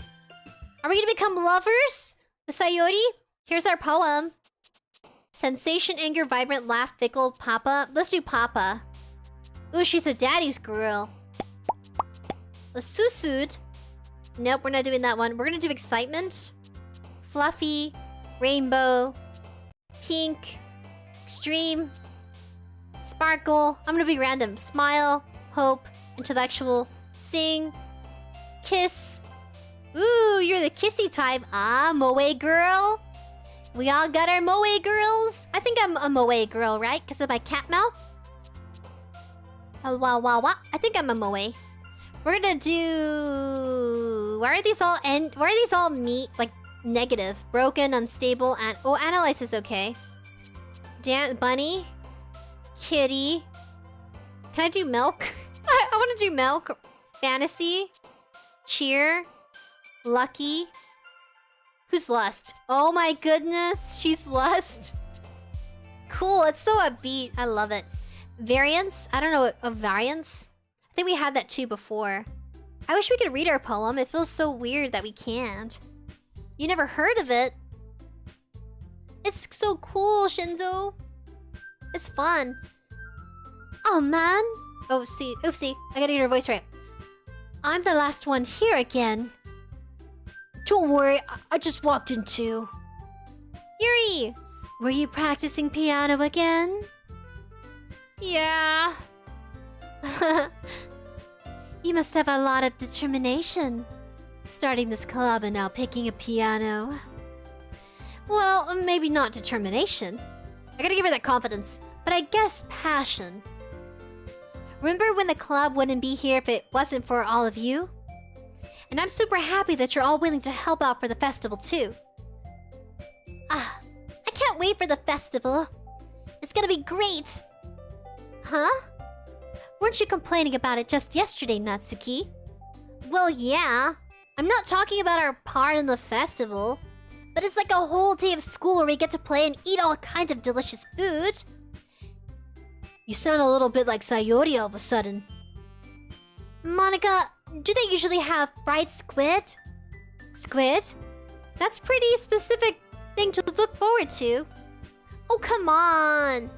Are we gonna become lovers? With Sayori? Here's our poem. Sensation, anger, vibrant, laugh, fickle, Papa. Let's do Papa. Ooh, she's a daddy's girl. A Susud. Nope, we're not doing that one. We're gonna do excitement. Fluffy. Rainbow. Pink. Extreme. Sparkle. I'm gonna be random. Smile. Hope. Intellectual. Sing. Kiss. Ooh, you're the kissy type. Ah, Moe girl. We all got our Moe girls. I think I'm a Moe girl, right? Because of my cat mouth. Wow, wow, wow. I think I'm a Moe. We're gonna do... Why are these all meat? Like, negative. Broken, unstable, and... Oh, analyze is okay. Bunny. Kitty. Can I do milk? I want to do milk. Fantasy, cheer, lucky. Who's Lust? Oh my goodness, she's Lust. Cool, it's so upbeat. I love it. Variance? I don't know, a variance? I think we had that too before. I wish we could read our poem. It feels so weird that we can't. You never heard of it? It's so cool, Shinzo. It's fun. Oh man. Oh, see, oopsie. I gotta get her voice right. I'm the last one here again. Don't worry, I just walked in too. Yuri! Were you practicing piano again? Yeah. You must have a lot of determination. Starting this club and now picking a piano. Well, maybe not determination. I gotta give her that confidence. But I guess passion. Remember when the club wouldn't be here if it wasn't for all of you? And I'm super happy that you're all willing to help out for the festival too. I can't wait for the festival. It's gonna be great. Huh? Weren't you complaining about it just yesterday, Natsuki? Well, yeah. I'm not talking about our part in the festival. But it's like a whole day of school where we get to play and eat all kinds of delicious food. You sound a little bit like Sayori all of a sudden. Monica, do they usually have fried squid? Squid? That's pretty specific thing to look forward to. Oh, come on.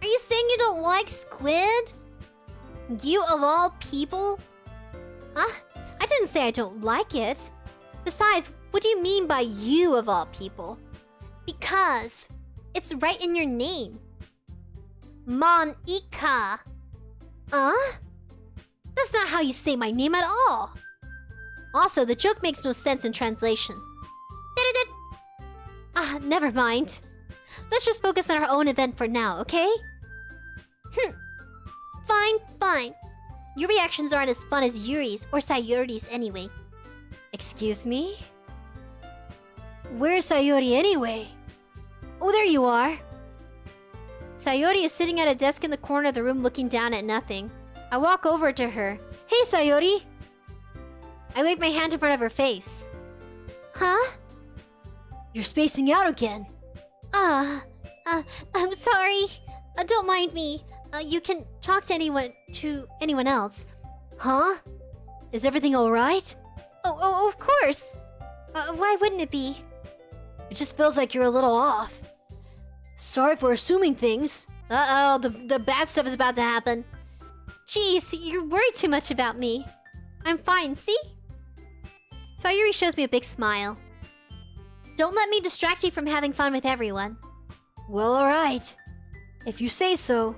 Are you saying you don't like squid? You of all people? Huh? I didn't say I don't like it. Besides, what do you mean by you of all people? Because it's right in your name. Monica. That's not how you say my name at all. Also, the joke makes no sense in translation. Never mind. Let's just focus on our own event for now, okay? Fine. Your reactions aren't as fun as Yuri's or Sayori's anyway. Excuse me? Where's Sayori anyway? Oh, there you are. Sayori is sitting at a desk in the corner of the room looking down at nothing. I walk over to her. Hey, Sayori! I wave my hand in front of her face. Huh? You're spacing out again. I'm sorry. Don't mind me. You can talk to anyone else. Huh? Is everything alright? Oh, of course. Why wouldn't it be? It just feels like you're a little off. Sorry for assuming things. Uh-oh, the bad stuff is about to happen. Jeez, you worry too much about me. I'm fine, see? Sayuri shows me a big smile. Don't let me distract you from having fun with everyone. Well, alright. If you say so.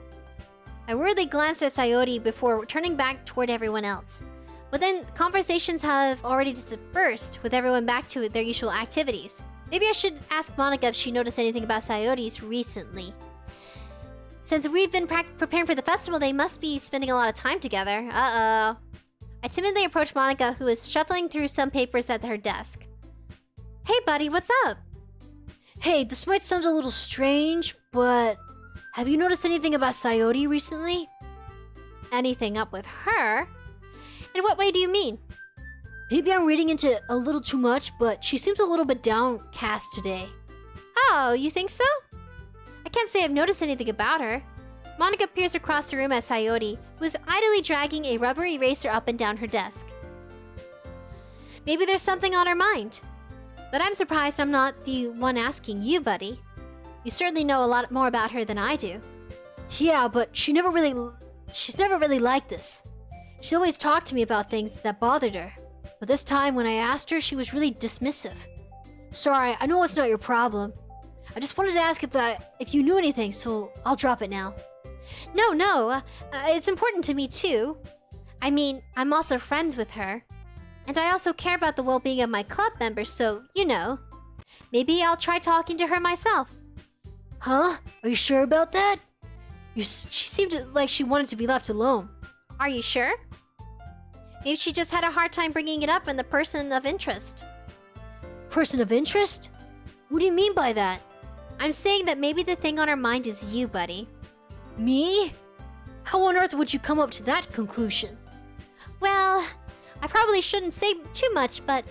I worriedly glanced at Sayori before turning back toward everyone else. But then conversations have already dispersed, with everyone back to their usual activities. Maybe I should ask Monica if she noticed anything about Sayori's recently. Since we've been preparing for the festival, they must be spending a lot of time together. Uh-oh. I timidly approached Monica, who was shuffling through some papers at her desk. Hey, buddy, what's up? Hey, this might sound a little strange, but have you noticed anything about Sayori recently? Anything up with her? In what way do you mean? Maybe I'm reading into it a little too much, but she seems a little bit downcast today. Oh, you think so? I can't say I've noticed anything about her. Monica peers across the room at Sayori, who is idly dragging a rubber eraser up and down her desk. Maybe there's something on her mind. But I'm surprised I'm not the one asking you, buddy. You certainly know a lot more about her than I do. Yeah, but she's never really like this. She always talked to me about things that bothered her. But this time, when I asked her, she was really dismissive. Sorry, I know it's not your problem. I just wanted to ask if you knew anything, so I'll drop it now. No, it's important to me too. I mean, I'm also friends with her. And I also care about the well-being of my club members, so, you know. Maybe I'll try talking to her myself. Huh? Are you sure about that? She seemed like she wanted to be left alone. Are you sure? Maybe she just had a hard time bringing it up in the person of interest. Person of interest? What do you mean by that? I'm saying that maybe the thing on her mind is you, buddy. Me? How on earth would you come up to that conclusion? Well, I probably shouldn't say too much, but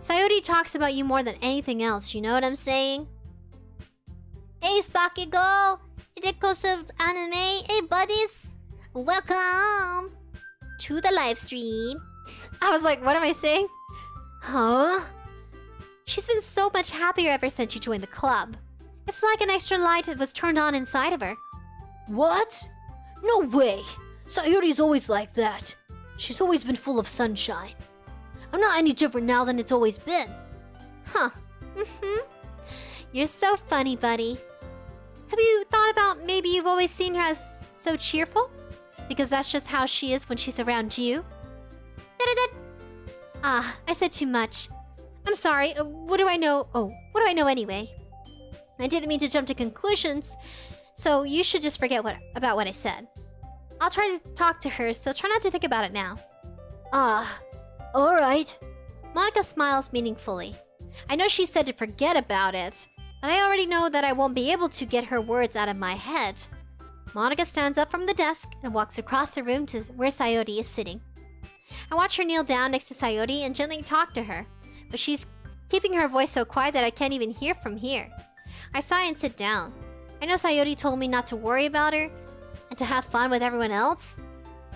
𝑠ａyo리 talks about you more than anything else, you know what I'm saying? Hey, Stockego! 𝑩𝒆 𝑧𝑰𝑵! Hey, buddies! Welcome to the live stream. I was like, what am I saying? Huh? She's been so much happier ever since she joined the club. It's like an extra light was turned on inside of her. What? No way! 𝑠ayo리's always like that. She's always been full of sunshine. I'm not any different now than it's always been. Huh. You're so funny, buddy. Have you thought about maybe you've always seen her as so cheerful? Because that's just how she is when she's around you? Ah, I said too much. I'm sorry. What do I know? Oh, what do I know anyway? I didn't mean to jump to conclusions, so you should just forget about what I said. I'll try to talk to her, so try not to think about it now. Ah, alright. Monica smiles meaningfully. I know she said to forget about it, but I already know that I won't be able to get her words out of my head. Monica stands up from the desk and walks across the room to where 𝑠ayo리 is sitting. I watch her kneel down next to 𝑠ayo리 and gently talk to her, but she's keeping her voice so quiet that I can't even hear from here. I sigh and sit down. I know 𝑠ayo리 told me not to worry about her and to have fun with everyone else,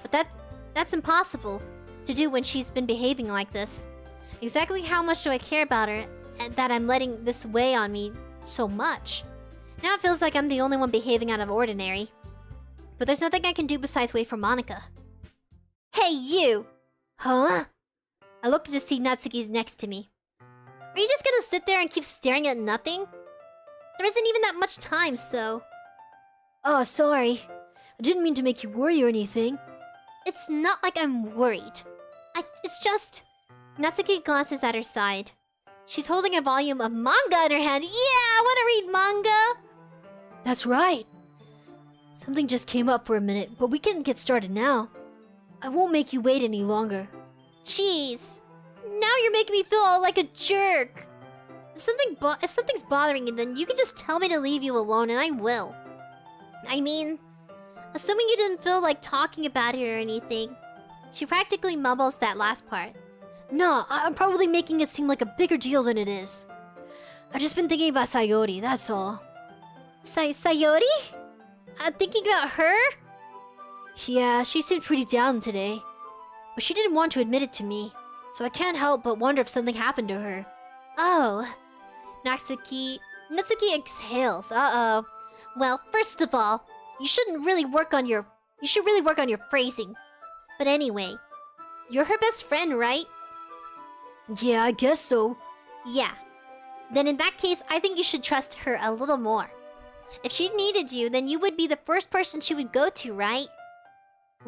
but that's impossible to do when she's been behaving like this. Exactly how much do I care about her and that I'm letting this weigh on me so much? Now it feels like I'm the only one behaving out of ordinary. But there's nothing I can do besides wait for Monica. Hey, you! Huh? I look to see Natsuki's next to me. Are you just gonna sit there and keep staring at nothing? There isn't even that much time, so... Oh, sorry. I didn't mean to make you worry or anything. It's not like I'm worried. It's just... Natsuki glances at her side. She's holding a volume of manga in her hand. Yeah, I want to read manga! That's right. Something just came up for a minute, but we can get started now. I won't make you wait any longer. Jeez. Now you're making me feel all like a jerk. If something's bothering you, then you can just tell me to leave you alone and I will. I mean, assuming you didn't feel like talking about it or anything. She practically mumbles that last part. No, I'm probably making it seem like a bigger deal than it is. I've just been thinking about 𝑠ayo리, that's all. 𝑠ayo리? Thinking about her? Yeah, she seemed pretty down today. But she didn't want to admit it to me, so I can't help but wonder if something happened to her. Oh. Natsuki exhales. Uh-oh. Well, first of all, you should really work on your phrasing. But anyway, you're her best friend, right? Yeah, I guess so. Yeah. Then in that case, I think you should trust her a little more. If she needed you, then you would be the first person she would go to, right?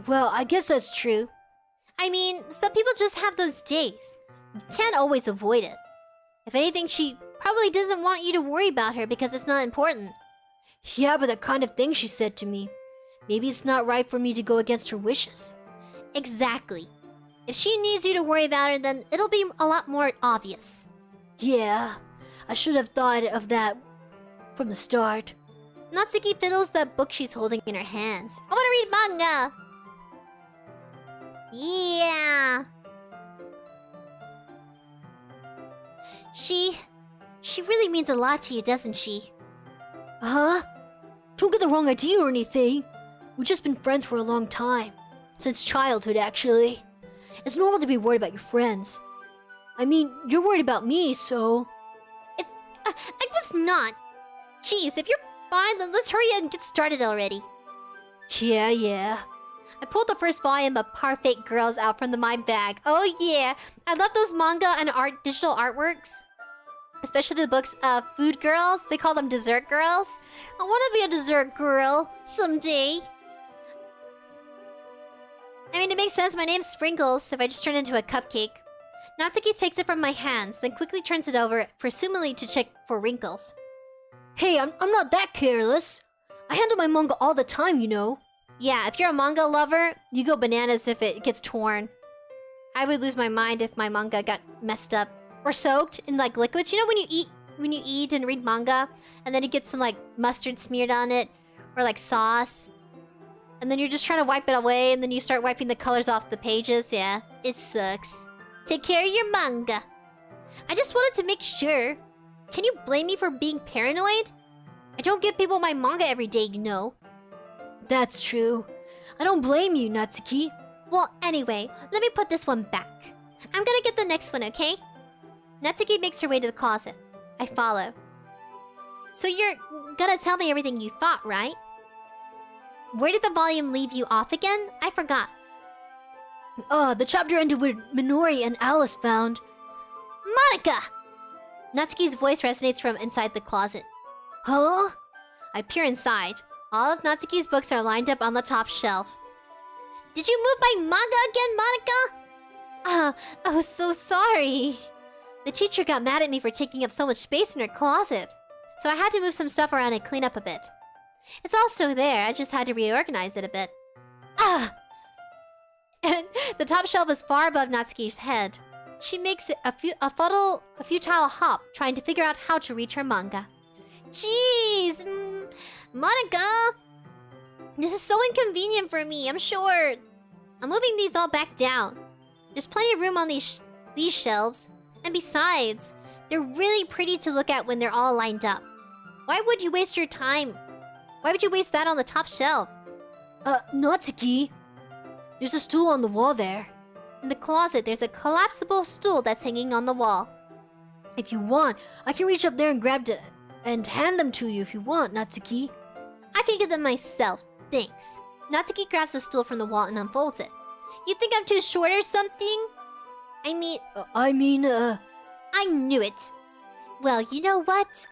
Well, I guess that's true. I mean, some people just have those days. You can't always avoid it. If anything, she probably doesn't want you to worry about her because it's not important. Yeah, but the kind of thing she said to me. Maybe it's not right for me to go against her wishes. Exactly. If she needs you to worry about her, then it'll be a lot more obvious. Yeah, I should have thought of that from the start. Natsuki fiddles the book she's holding in her hands. I want to read manga! Yeah! She really means a lot to you, doesn't she? Huh? Don't get the wrong idea or anything. We've just been friends for a long time. Since childhood, actually. It's normal to be worried about your friends. I mean, you're worried about me, so... I was not. Jeez, if you're fine, then let's hurry and get started already. Yeah. I pulled the first volume of Parfait Girls out from my bag. Oh yeah, I love those manga and digital artworks. Especially the books of food girls. They call them dessert girls. I want to be a dessert girl someday. I mean, it makes sense. My name's Sprinkles if I just turn into a cupcake. Natsuki takes it from my hands, then quickly turns it over, presumably to check for wrinkles. Hey, I'm not that careless. I handle my manga all the time, you know. Yeah, if you're a manga lover, you go bananas if it gets torn. I would lose my mind if my manga got messed up. Or soaked in like liquids. You know when you eat and read manga, and then you get some like mustard smeared on it, or like sauce. And then you're just trying to wipe it away, and then you start wiping the colors off the pages. Yeah, it sucks. Take care of your manga. I just wanted to make sure. Can you blame me for being paranoid? I don't give people my manga every day, you know. That's true. I don't blame you, Natsuki. Well, anyway, let me put this one back. I'm gonna get the next one, okay? Natsuki makes her way to the closet. I follow. So you're gonna tell me everything you thought, right? Where did the volume leave you off again? I forgot. The chapter ended with Minori and Alice found... Monica! Natsuki's voice resonates from inside the closet. Huh? I peer inside. All of Natsuki's books are lined up on the top shelf. Did you move my manga again, Monica? Oh, so sorry. The teacher got mad at me for taking up so much space in her closet. So I had to move some stuff around and clean up a bit. It's all still there, I just had to reorganize it a bit. And the top shelf is far above Natsuki's head. She makes a futile hop, trying to figure out how to reach her manga. Jeez, Monica! This is so inconvenient for me, I'm sure. I'm moving these all back down. There's plenty of room on these shelves. And besides, they're really pretty to look at when they're all lined up. Why would you waste your time? Why would you waste that on the top shelf? Natsuki. There's a stool on the wall there. In the closet, there's a collapsible stool that's hanging on the wall. If you want, I can reach up there and grab it and hand them to you if you want, Natsuki. I can get them myself, thanks. Natsuki grabs the stool from the wall and unfolds it. You think I'm too short or something? I knew it. Well, you know what?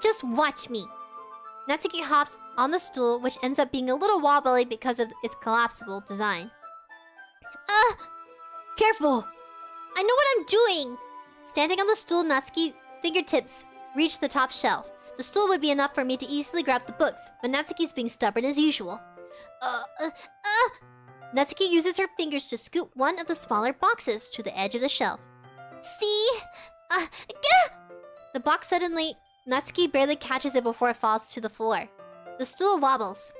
Just watch me. Natsuki hops on the stool, which ends up being a little wobbly because of its collapsible design. Careful! I know what I'm doing! Standing on the stool, Natsuki's fingertips reach the top shelf. The stool would be enough for me to easily grab the books, but Natsuki's being stubborn as usual. Natsuki uses her fingers to scoot one of the smaller boxes to the edge of the shelf. See? The box suddenly... Natsuki barely catches it before it falls to the floor. The stool wobbles.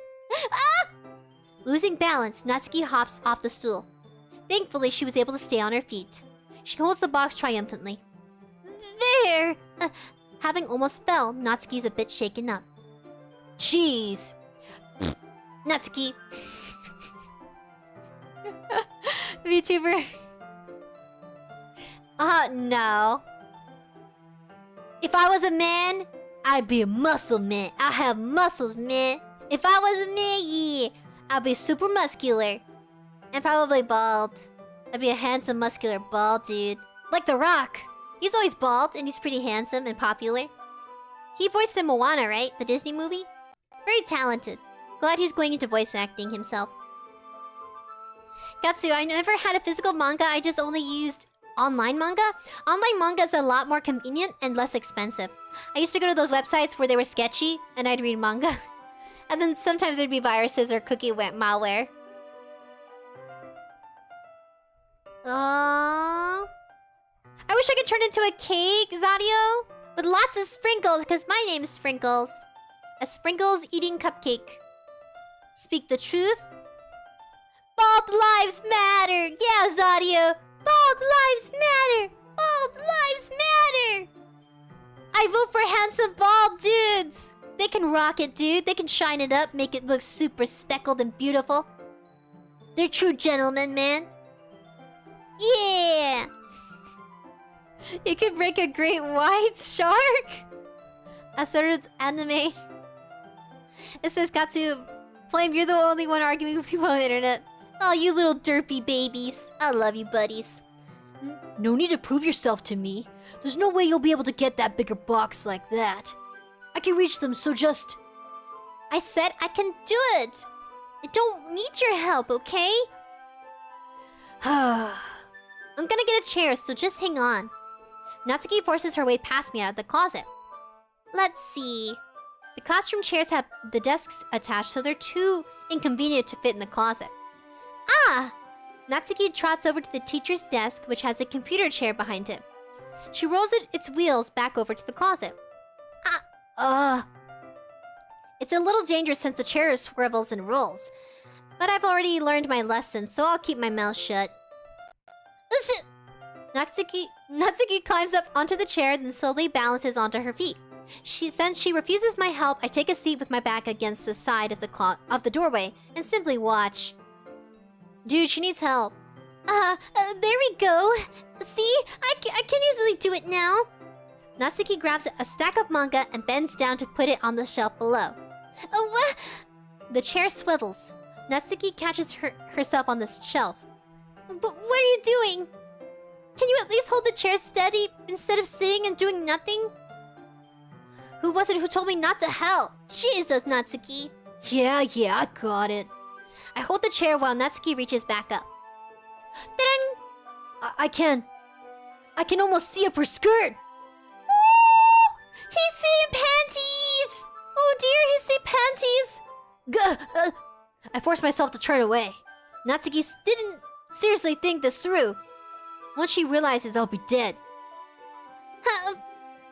Losing balance, Natsuki hops off the stool. Thankfully, she was able to stay on her feet. She holds the box triumphantly. There! Having almost fell, Natsuki's a bit shaken up. Jeez. Natsuki. VTuber. No. If I was a man, I'd be a muscle man. I have muscles, man. If I was a man, yeah, I'd be super muscular. And probably bald. I'd be a handsome, muscular, bald dude. Like The Rock. He's always bald, and he's pretty handsome and popular. He voiced in Moana, right? The Disney movie? Very talented. Glad he's going into voice acting himself. Gatsu, I never had a physical manga, I just only used online manga. Online manga is a lot more convenient and less expensive. I used to go to those websites where they were sketchy, and I'd read manga. And then sometimes there'd be viruses or cookie malware. Aww. I wish I could turn into a cake, 𝑍𝑰𝑬, with lots of sprinkles, because my name is Sprinkles. A sprinkles eating cupcake. Speak the truth. Bald lives matter! Yeah, 𝑍𝑰𝑬! Bald lives matter! Bald lives matter! I vote for handsome bald dudes! They can rock it, dude. They can shine it up, make it look super speckled and beautiful. They're true gentlemen, man. Yeah! You could break a great white shark? A sort of anime. It says, Gatsu, Flame, you're the only one arguing with people on the internet. Oh, you little derpy babies. I love you, buddies. No need to prove yourself to me. There's no way you'll be able to get that bigger box like that. I can reach them, so just... I said I can do it. I don't need your help, okay? I'm gonna get a chair, so just hang on. Natsuki forces her way past me out of the closet. Let's see. The classroom chairs have the desks attached, so they're too inconvenient to fit in the closet. Ah! Natsuki trots over to the teacher's desk, which has a computer chair behind it. She rolls its wheels back over to the closet. It's a little dangerous since the chair swivels and rolls. But I've already learned my lesson, so I'll keep my mouth shut. Natsuki climbs up onto the chair, then slowly balances onto her feet. Since she refuses my help, I take a seat with my back against the side of the doorway and simply watch. Dude, she needs help. There we go. See? I can easily do it now. Natsuki grabs a stack of manga and bends down to put it on the shelf below. What? The chair swivels. Natsuki catches herself on the shelf. But what are you doing? Can you at least hold the chair steady instead of sitting and doing nothing? Who was it who told me not to help? Jesus, Natsuki. Yeah, I got it. I hold the chair while Natsuki reaches back up. I can almost see up her skirt. Oh, he's seeing panties! Oh dear, he's seeing panties! I forced myself to turn away. Natsuki didn't seriously think this through. Once she realizes I'll be dead.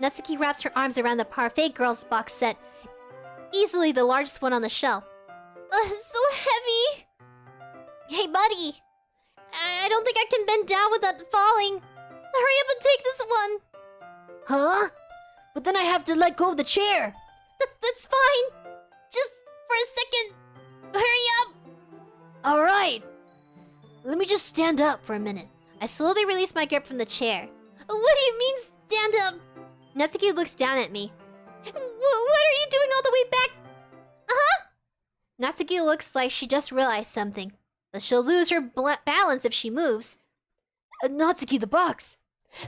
Natsuki wraps her arms around the Parfait Girls box set, easily the largest one on the shelf. So heavy! Hey, buddy! I don't think I can bend down without falling. Hurry up and take this one! Huh? But then I have to let go of the chair. That's fine. Just for a second. Hurry up! Alright. Let me just stand up for a minute. I slowly release my grip from the chair. What do you mean, stand up? Natsuki looks down at me. What are you doing all the way back? Natsuki looks like she just realized something. But she'll lose her balance if she moves. Natsuki, the box.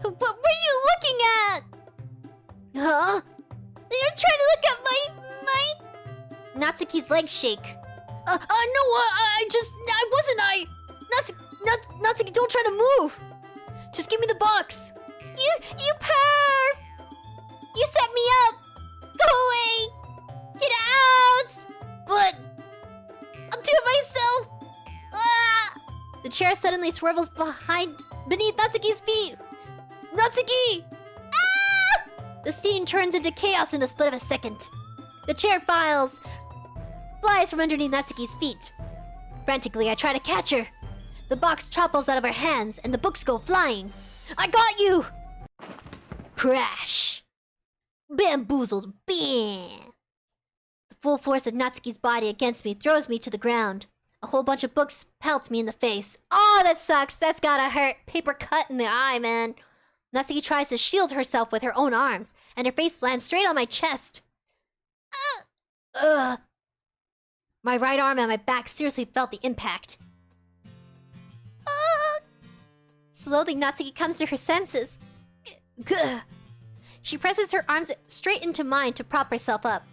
What were you looking at? Huh? You're trying to look at my... Natsuki's legs shake. No, Natsuki, don't try to move. Just give me the box. You perv! You set me up! Go away! Get out! But... I'll do it myself! Ah! The chair suddenly swivels beneath Natsuki's feet. Natsuki! Ah! The scene turns into chaos in a split of a second. The chair flies from underneath Natsuki's feet. Frantically, I try to catch her. The box topples out of her hands, and the books go flying. I got you! Crash! Bamboozled. Bam! The full force of Natsuki's body against me throws me to the ground. A whole bunch of books pelt me in the face. Oh, that sucks. That's gotta hurt. Paper cut in the eye, man. Natsuki tries to shield herself with her own arms, and her face lands straight on my chest. Ugh. My right arm and my back seriously felt the impact. Slowly, Natsuki comes to her senses. Gah. She presses her arms straight into mine to prop herself up.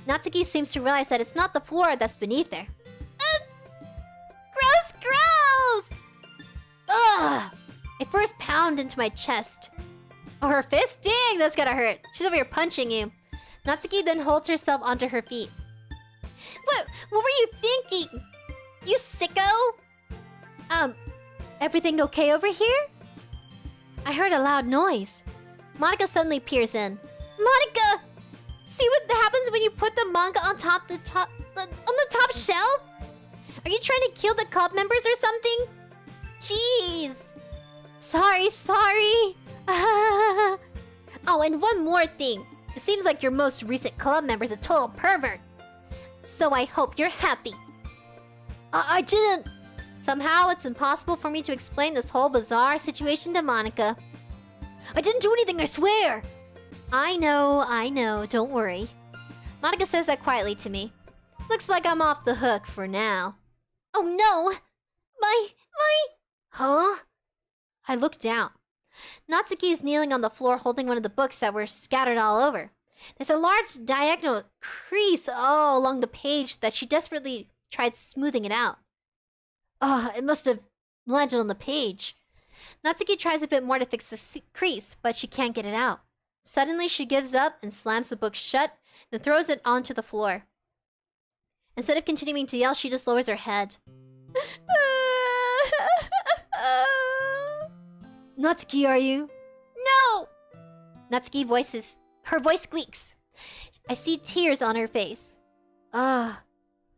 Natsuki seems to realize that it's not the floor that's beneath her. Gross! Ugh! It first pounded into my chest. Oh, her fist? Dang, that's gotta hurt. She's over here punching you. Natsuki then holds herself onto her feet. What were you thinking? You sicko? Everything okay over here? I heard a loud noise. Monika suddenly peers in. Monika! See what happens when you put the manga on the top shelf? Are you trying to kill the club members or something? Jeez. Sorry. Oh, and one more thing. It seems like your most recent club member's a total pervert. So I hope you're happy. I didn't... Somehow, it's impossible for me to explain this whole bizarre situation to Monika. I didn't do anything, I swear! I know, don't worry. Monika says that quietly to me. Looks like I'm off the hook for now. Oh no! My... Huh? I look down. Natsuki is kneeling on the floor holding one of the books that were scattered all over. There's a large diagonal crease along the page that she desperately tried smoothing it out. It must have landed on the page. Natsuki tries a bit more to fix the crease, but she can't get it out. Suddenly, she gives up and slams the book shut, then throws it onto the floor. Instead of continuing to yell, she just lowers her head. Natsuki, are you? No! Her voice squeaks. I see tears on her face. I'm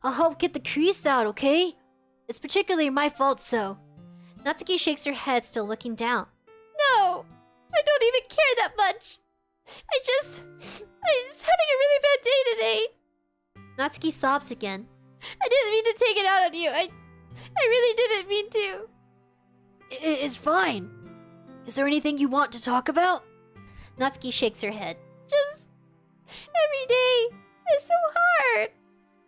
I'll help get the crease out, okay? It's particularly my fault, so. Natsuki shakes her head, still looking down. No! I don't even care that much! I'm just having a really bad day today. Natsuki sobs again. I didn't mean to take it out on you. I really didn't mean to. It's fine. Is there anything you want to talk about? Natsuki shakes her head. Just every day is so hard.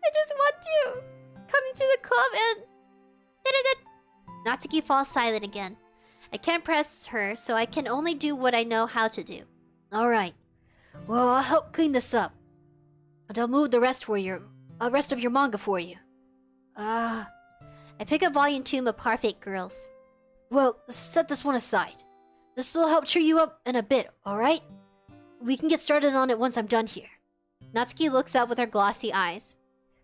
I just want to come to the club and... Natsuki falls silent again. I can't press her, so I can only do what I know how to do. Alright. Well, I'll help clean this up. And I'll move the rest of your manga for you. I pick up Volume 2 of Perfect Girls. Well, set this one aside. This will help cheer you up in a bit, alright? We can get started on it once I'm done here. Natsuki looks up with her glossy eyes.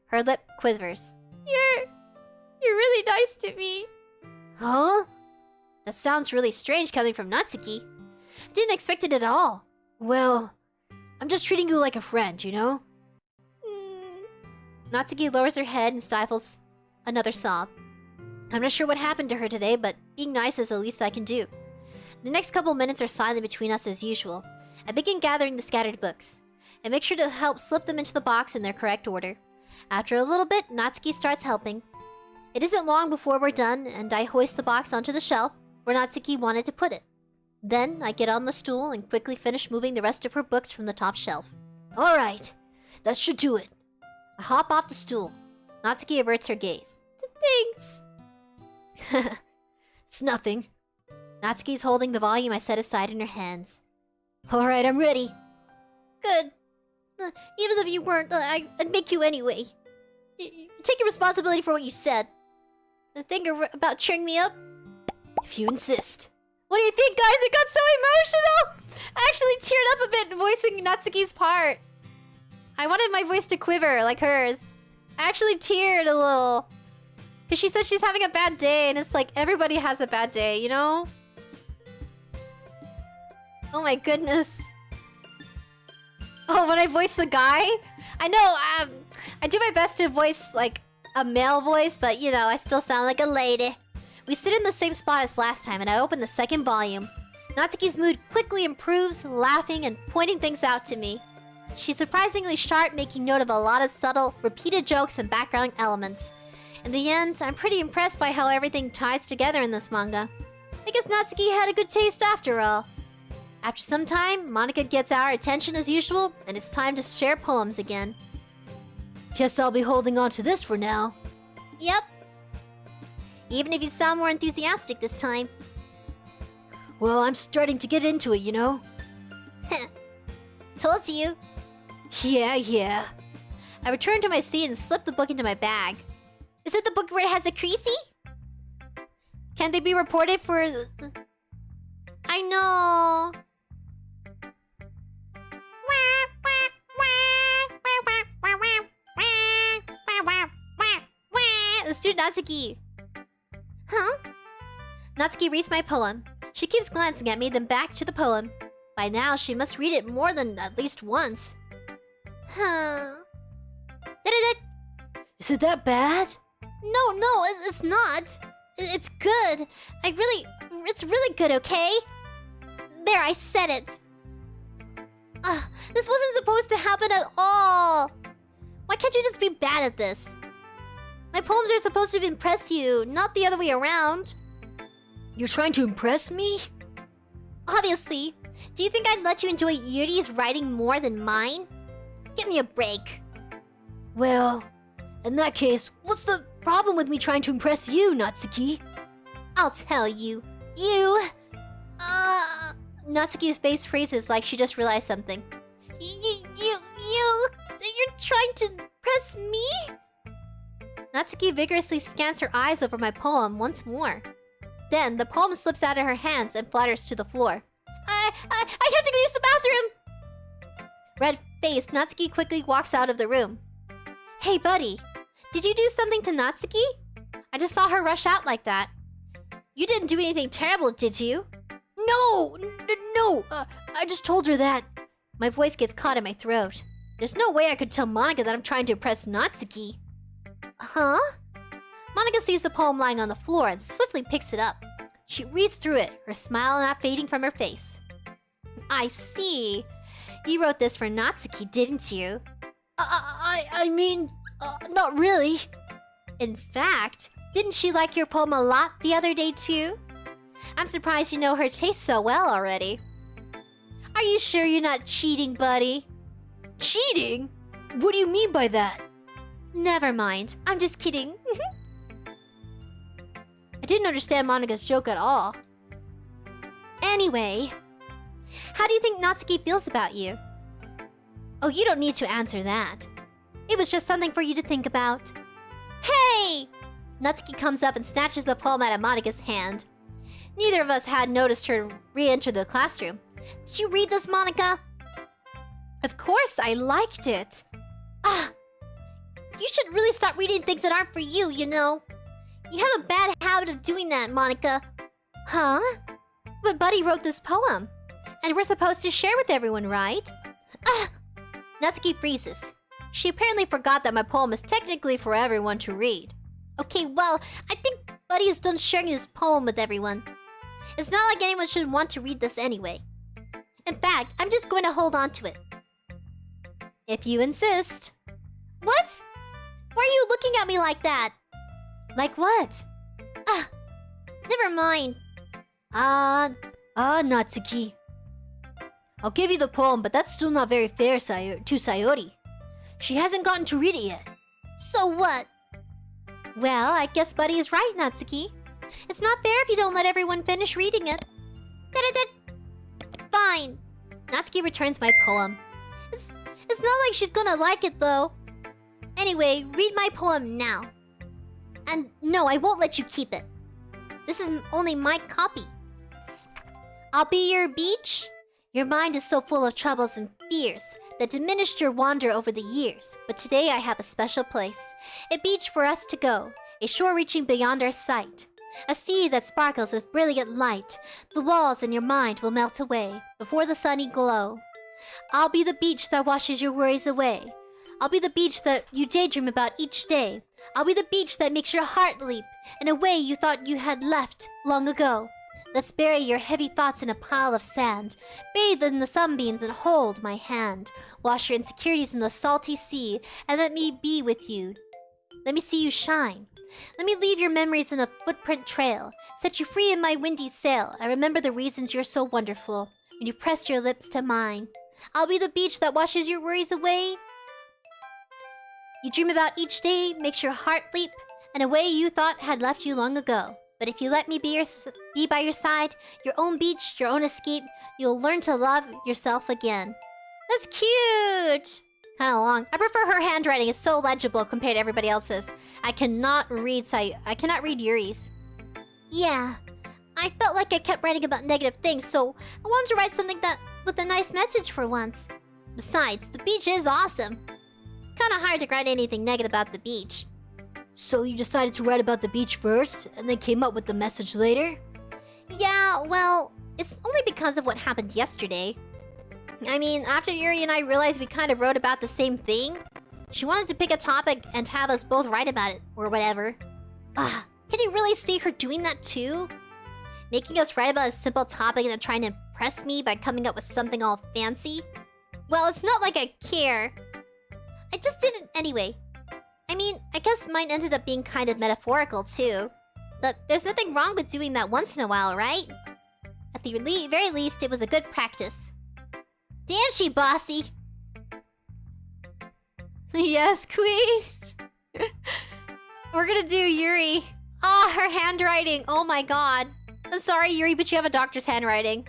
Her lip quivers. You're really nice to me. Huh? That sounds really strange coming from Natsuki. I didn't expect it at all. Well, I'm just treating you like a friend, you know? Natsuki lowers her head and stifles another sob. I'm not sure what happened to her today, but being nice is the least I can do. The next couple minutes are silent between us as usual. I begin gathering the scattered books. I make sure to help slip them into the box in their correct order. After a little bit, Natsuki starts helping. It isn't long before we're done, and I hoist the box onto the shelf where Natsuki wanted to put it. Then, I get on the stool and quickly finish moving the rest of her books from the top shelf. Alright, that should do it. I hop off the stool. Natsuki averts her gaze. Thanks. It's nothing. Natsuki's holding the volume I set aside in her hands. Alright, I'm ready. Good. Even if you weren't, I'd make you anyway. Take your responsibility for what you said. The thing about cheering me up? If you insist. What do you think, guys? It got so emotional! I actually teared up a bit voicing Natsuki's part. I wanted my voice to quiver like hers. I actually teared a little. Because she said she's having a bad day, and it's like everybody has a bad day, you know? Oh my goodness. Oh, when I voice the guy? I know, I do my best to voice, like, a male voice, but, you know, I still sound like a lady. We sit in the same spot as last time, and I open the second volume. Natsuki's mood quickly improves, laughing and pointing things out to me. She's surprisingly sharp, making note of a lot of subtle, repeated jokes and background elements. In the end, I'm pretty impressed by how everything ties together in this manga. I guess Natsuki had a good taste after all. After some time, Monica gets our attention as usual, and it's time to share poems again. Guess I'll be holding on to this for now. Yep. Even if you sound more enthusiastic this time. Well, I'm starting to get into it, you know? Told you. Yeah. I return to my seat and slip the book into my bag. Is it the book where it has a creasy? Can they be reported for... I know. Let's do Natsuki. Huh? Natsuki reads my poem. She keeps glancing at me, then back to the poem. By now, she must read it more than at least once. Huh. Is it that bad? No, it's not. It's good. It's really good, okay? There, I said it. This wasn't supposed to happen at all. Why can't you just be bad at this? My poems are supposed to impress you, not the other way around. You're trying to impress me? Obviously. Do you think I'd let you enjoy Yuri's writing more than mine? Give me a break. Well, in that case, what's the problem with me trying to impress you, Natsuki? I'll tell you. Natsuki's face freezes like she just realized something. You're trying to impress me? Natsuki vigorously scans her eyes over my poem once more. Then, the poem slips out of her hands and flutters to the floor. I have to go use the bathroom! Red-faced, Natsuki quickly walks out of the room. Hey, buddy. Did you do something to Natsuki? I just saw her rush out like that. You didn't do anything terrible, did you? No! I just told her that. My voice gets caught in my throat. There's no way I could tell Monica that I'm trying to impress Natsuki. Huh? Monica sees the poem lying on the floor and swiftly picks it up. She reads through it, her smile not fading from her face. I see. You wrote this for Natsuki, didn't you? I mean, not really. In fact, didn't she like your poem a lot the other day too? I'm surprised you know her taste so well already. Are you sure you're not cheating, buddy? Cheating? What do you mean by that? Never mind. I'm just kidding. I didn't understand Monika's joke at all. Anyway, how do you think Natsuki feels about you? Oh, you don't need to answer that. It was just something for you to think about. Hey! Natsuki comes up and snatches the poem out of Monika's hand. Neither of us had noticed her re-enter the classroom. Did you read this, Monika? Of course, I liked it. You should really stop reading things that aren't for you, you know. You have a bad habit of doing that, Monika. Huh? But Buddy wrote this poem. And we're supposed to share with everyone, right? Natsuki freezes. She apparently forgot that my poem is technically for everyone to read. Okay, well, I think Buddy is done sharing his poem with everyone. It's not like anyone should want to read this anyway. In fact, I'm just going to hold on to it. If you insist. What? Why are you looking at me like that? Like what? Never mind. Natsuki. I'll give you the poem, but that's still not very fair to Sayori. She hasn't gotten to read it yet. So what? Well, I guess Buddy is right, Natsuki. It's not fair if you don't let everyone finish reading it. Fine. Natsuki returns my poem. It's not like she's gonna like it, though. Anyway, read my poem now. And no, I won't let you keep it. This is only my copy. I'll be your beach. Your mind is so full of troubles and fears that diminished your wander over the years. But today I have a special place. A beach for us to go. A shore reaching beyond our sight. A sea that sparkles with brilliant light. The walls in your mind will melt away before the sunny glow. I'll be the beach that washes your worries away. I'll be the beach that you daydream about each day. I'll be the beach that makes your heart leap in a way you thought you had left long ago. Let's bury your heavy thoughts in a pile of sand. Bathe in the sunbeams and hold my hand. Wash your insecurities in the salty sea and let me be with you. Let me see you shine. Let me leave your memories in a footprint trail. Set you free in my windy sail. I remember the reasons you're so wonderful when you pressed your lips to mine. I'll be the beach that washes your worries away. You dream about each day, makes your heart leap in a way you thought had left you long ago. But if you let me be by your side, your own beach, your own escape, you'll learn to love yourself again. That's cute! Kinda long. I prefer her handwriting. It's so legible compared to everybody else's. I cannot read Yuri's. Yeah. I felt like I kept writing about negative things, so I wanted to write something with a nice message for once. Besides, the beach is awesome. Kinda hard to write anything negative about the beach. So you decided to write about the beach first, and then came up with the message later? Yeah, well, it's only because of what happened yesterday. I mean, after Yuri and I realized we kind of wrote about the same thing, she wanted to pick a topic and have us both write about it, or whatever. Can you really see her doing that too? Making us write about a simple topic and then trying to impress me by coming up with something all fancy? Well, it's not like I care. I just did it anyway. I mean, I guess mine ended up being kind of metaphorical too. But there's nothing wrong with doing that once in a while, right? At the very least, it was a good practice. Damn, she bossy! Yes, queen! We're gonna do Yuri. Oh, her handwriting! Oh my god. I'm sorry, Yuri, but you have a doctor's handwriting.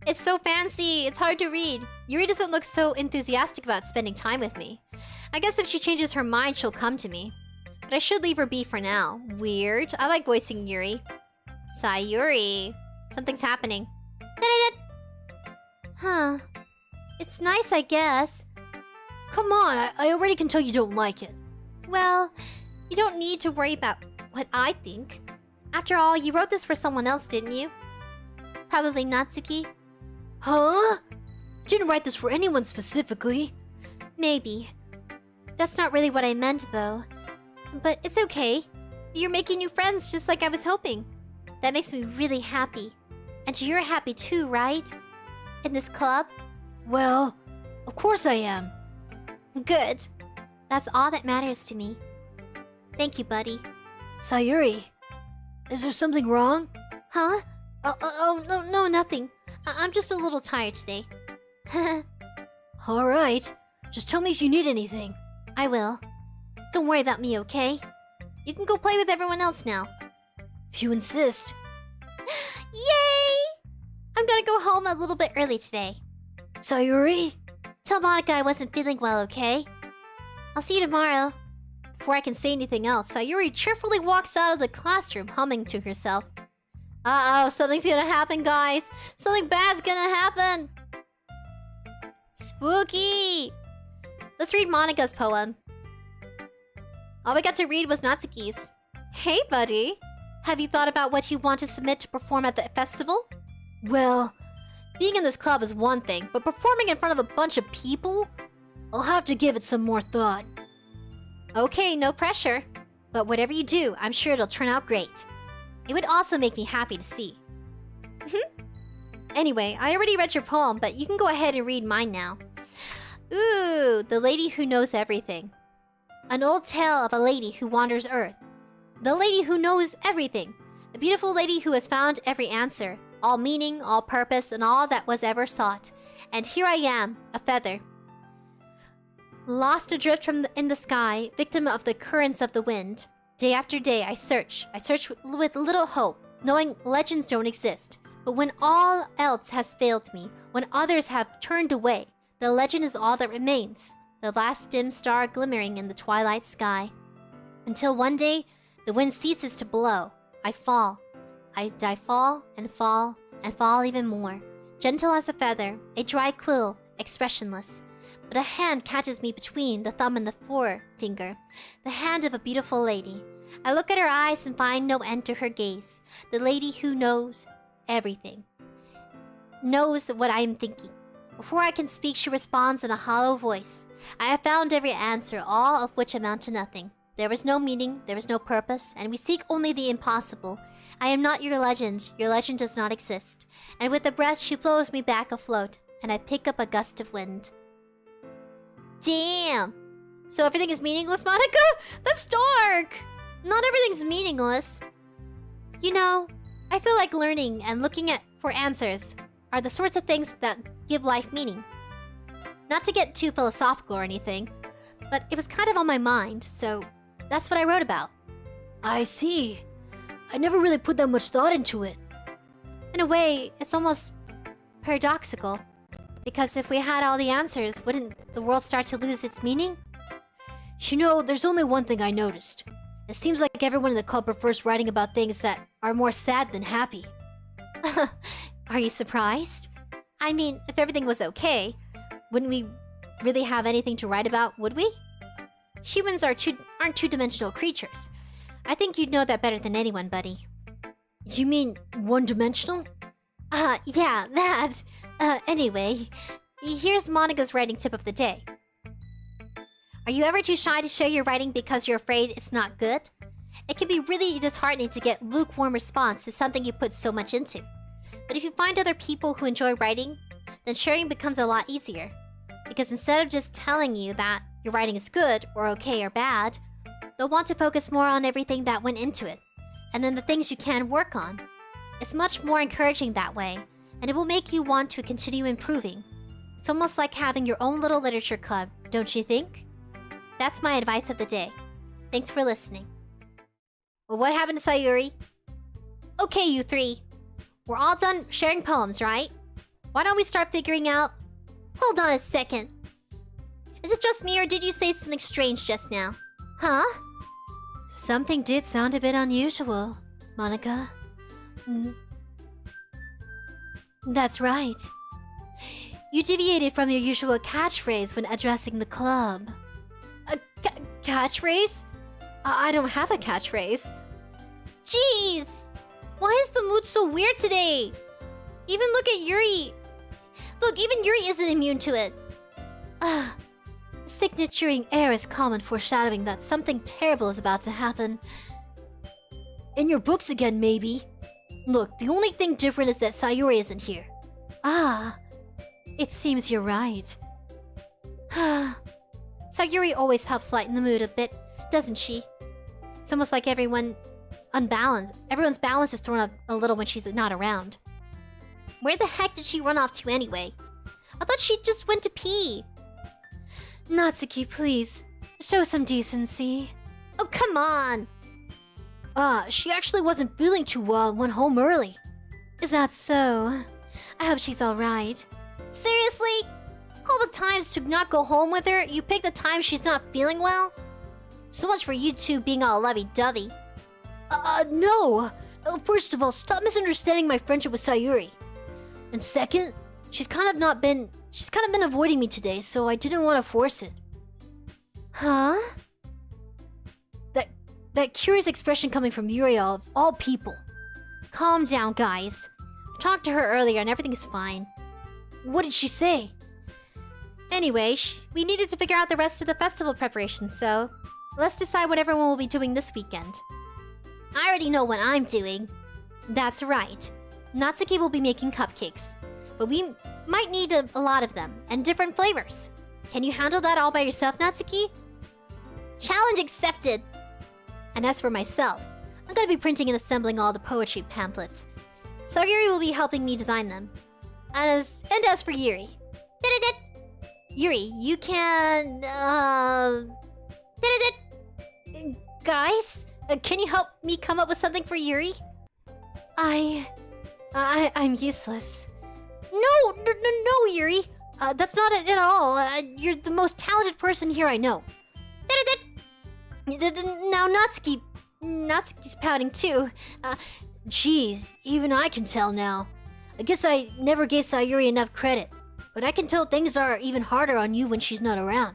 It's so fancy, it's hard to read. Yuri doesn't look so enthusiastic about spending time with me. I guess if she changes her mind, she'll come to me. But I should leave her be for now. Weird. I like voicing Yuri. Sayuri. Something's happening. Huh. It's nice, I guess. Come on, I already can tell you don't like it. Well, you don't need to worry about what I think. After all, you wrote this for someone else, didn't you? Probably Natsuki. Huh? Didn't write this for anyone specifically. Maybe. That's not really what I meant, though. But it's okay. You're making new friends just like I was hoping. That makes me really happy. And you're happy too, right? In this club? Well, of course I am. Good. That's all that matters to me. Thank you, buddy. Sayuri, is there something wrong? Huh? Oh, no, nothing. I'm just a little tired today. Alright, just tell me if you need anything. I will. Don't worry about me, okay? You can go play with everyone else now. If you insist. Yay! I'm gonna go home a little bit early today. Sayuri? Tell Monica I wasn't feeling well, okay? I'll see you tomorrow. Before I can say anything else, Sayuri cheerfully walks out of the classroom, humming to herself. Uh-oh, something's gonna happen, guys. Something bad's gonna happen. Spooky! Let's read Monica's poem. All we got to read was Natsuki's. Hey, buddy. Have you thought about what you want to submit to perform at the festival? Well, Being in this club is one thing, but performing in front of a bunch of people? I'll have to give it some more thought. Okay, no pressure. But whatever you do, I'm sure it'll turn out great. It would also make me happy to see. Anyway, I already read your poem, but you can go ahead and read mine now. Ooh, The Lady Who Knows Everything. An old tale of a lady who wanders Earth. The lady who knows everything. A beautiful lady who has found every answer. All meaning, all purpose, and all that was ever sought. And here I am, a feather. Lost adrift in the sky, victim of the currents of the wind. Day after day I search with little hope, knowing legends don't exist. But when all else has failed me, when others have turned away, the legend is all that remains. The last dim star glimmering in the twilight sky. Until one day, the wind ceases to blow. I fall. I fall and fall and fall even more. Gentle as a feather, a dry quill, expressionless. But a hand catches me between the thumb and the forefinger. The hand of a beautiful lady. I look at her eyes and find no end to her gaze. The lady who knows everything. Knows what I am thinking. Before I can speak, she responds in a hollow voice. I have found every answer, all of which amount to nothing. There is no meaning, there is no purpose, and we seek only the impossible. I am not your legend does not exist. And with a breath, she blows me back afloat, and I pick up a gust of wind. Damn! So everything is meaningless, Monica? That's dark! Not everything's meaningless. You know, I feel like learning and looking for answers are the sorts of things that give life meaning. Not to get too philosophical or anything, but it was kind of on my mind, so that's what I wrote about. I see. I never really put that much thought into it. In a way, it's almost paradoxical. Because if we had all the answers, wouldn't the world start to lose its meaning? You know, there's only one thing I noticed. It seems like everyone in the club prefers writing about things that are more sad than happy. Are you surprised? I mean, if everything was okay, wouldn't we really have anything to write about, would we? Humans aren't two-dimensional creatures. I think you'd know that better than anyone, buddy. You mean one-dimensional? Yeah, that. Anyway, here's Monica's writing tip of the day. Are you ever too shy to show your writing because you're afraid it's not good? It can be really disheartening to get lukewarm response to something you put so much into. But if you find other people who enjoy writing, then sharing becomes a lot easier. Because instead of just telling you that your writing is good, or okay, or bad, they'll want to focus more on everything that went into it, and then the things you can work on. It's much more encouraging that way, and it will make you want to continue improving. It's almost like having your own little literature club, don't you think? That's my advice of the day. Thanks for listening. Well, what happened to Sayuri? Okay, you three. We're all done sharing poems, right? Why don't we start figuring out... Hold on a second. Is it just me or did you say something strange just now? Huh? Something did sound a bit unusual, Monica. That's right. You deviated from your usual catchphrase when addressing the club. A catchphrase? I don't have a catchphrase. Jeez! Why is the mood so weird today? Even look at Yuri. Look, even Yuri isn't immune to it. signaturing air is common foreshadowing that something terrible is about to happen. In your books again, maybe. Look, the only thing different is that Sayuri isn't here. Ah, it seems you're right. Sayuri always helps lighten the mood a bit, doesn't she? It's almost like everyone's unbalanced. Everyone's balance is thrown up a little when she's not around. Where the heck did she run off to anyway? I thought she just went to pee. Natsuki, please. Show some decency. Oh, come on! She actually wasn't feeling too well and went home early. Is that so? I hope she's alright. Seriously? All the times to not go home with her, you pick the time she's not feeling well? So much for you two being all lovey-dovey. No! First of all, stop misunderstanding my friendship with Sayuri. And second, she's kind of been avoiding me today, so I didn't want to force it. Huh? That curious expression coming from Yuri of all people. Calm down, guys. I talked to her earlier and everything's fine. What did she say? Anyway, we needed to figure out the rest of the festival preparations, so let's decide what everyone will be doing this weekend. I already know what I'm doing. That's right. Natsuki will be making cupcakes, but we might need a lot of them, and different flavors. Can you handle that all by yourself, Natsuki? Challenge accepted! And as for myself, I'm gonna be printing and assembling all the poetry pamphlets. Sayuri will be helping me design them. As for Yuri... Yuri, you can... Guys, can you help me come up with something for Yuri? I'm useless. No, Yuri. That's not it at all. You're the most talented person here I know. Now Natsuki's pouting too. Geez, even I can tell now. I guess I never gave Sayuri enough credit. But I can tell things are even harder on you when she's not around.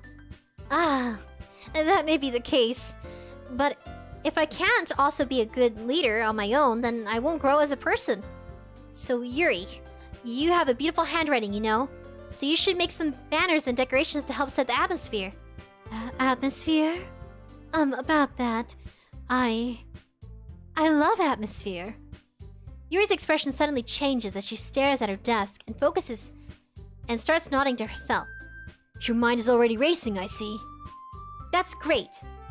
That may be the case. But if I can't also be a good leader on my own, then I won't grow as a person. So Yuri, you have a beautiful handwriting, you know? So you should make some banners and decorations to help set the atmosphere. Atmosphere? About that, I love atmosphere. Yuri's expression suddenly changes as she stares at her desk and focuses and starts nodding to herself. Your mind is already racing, I see. That's great.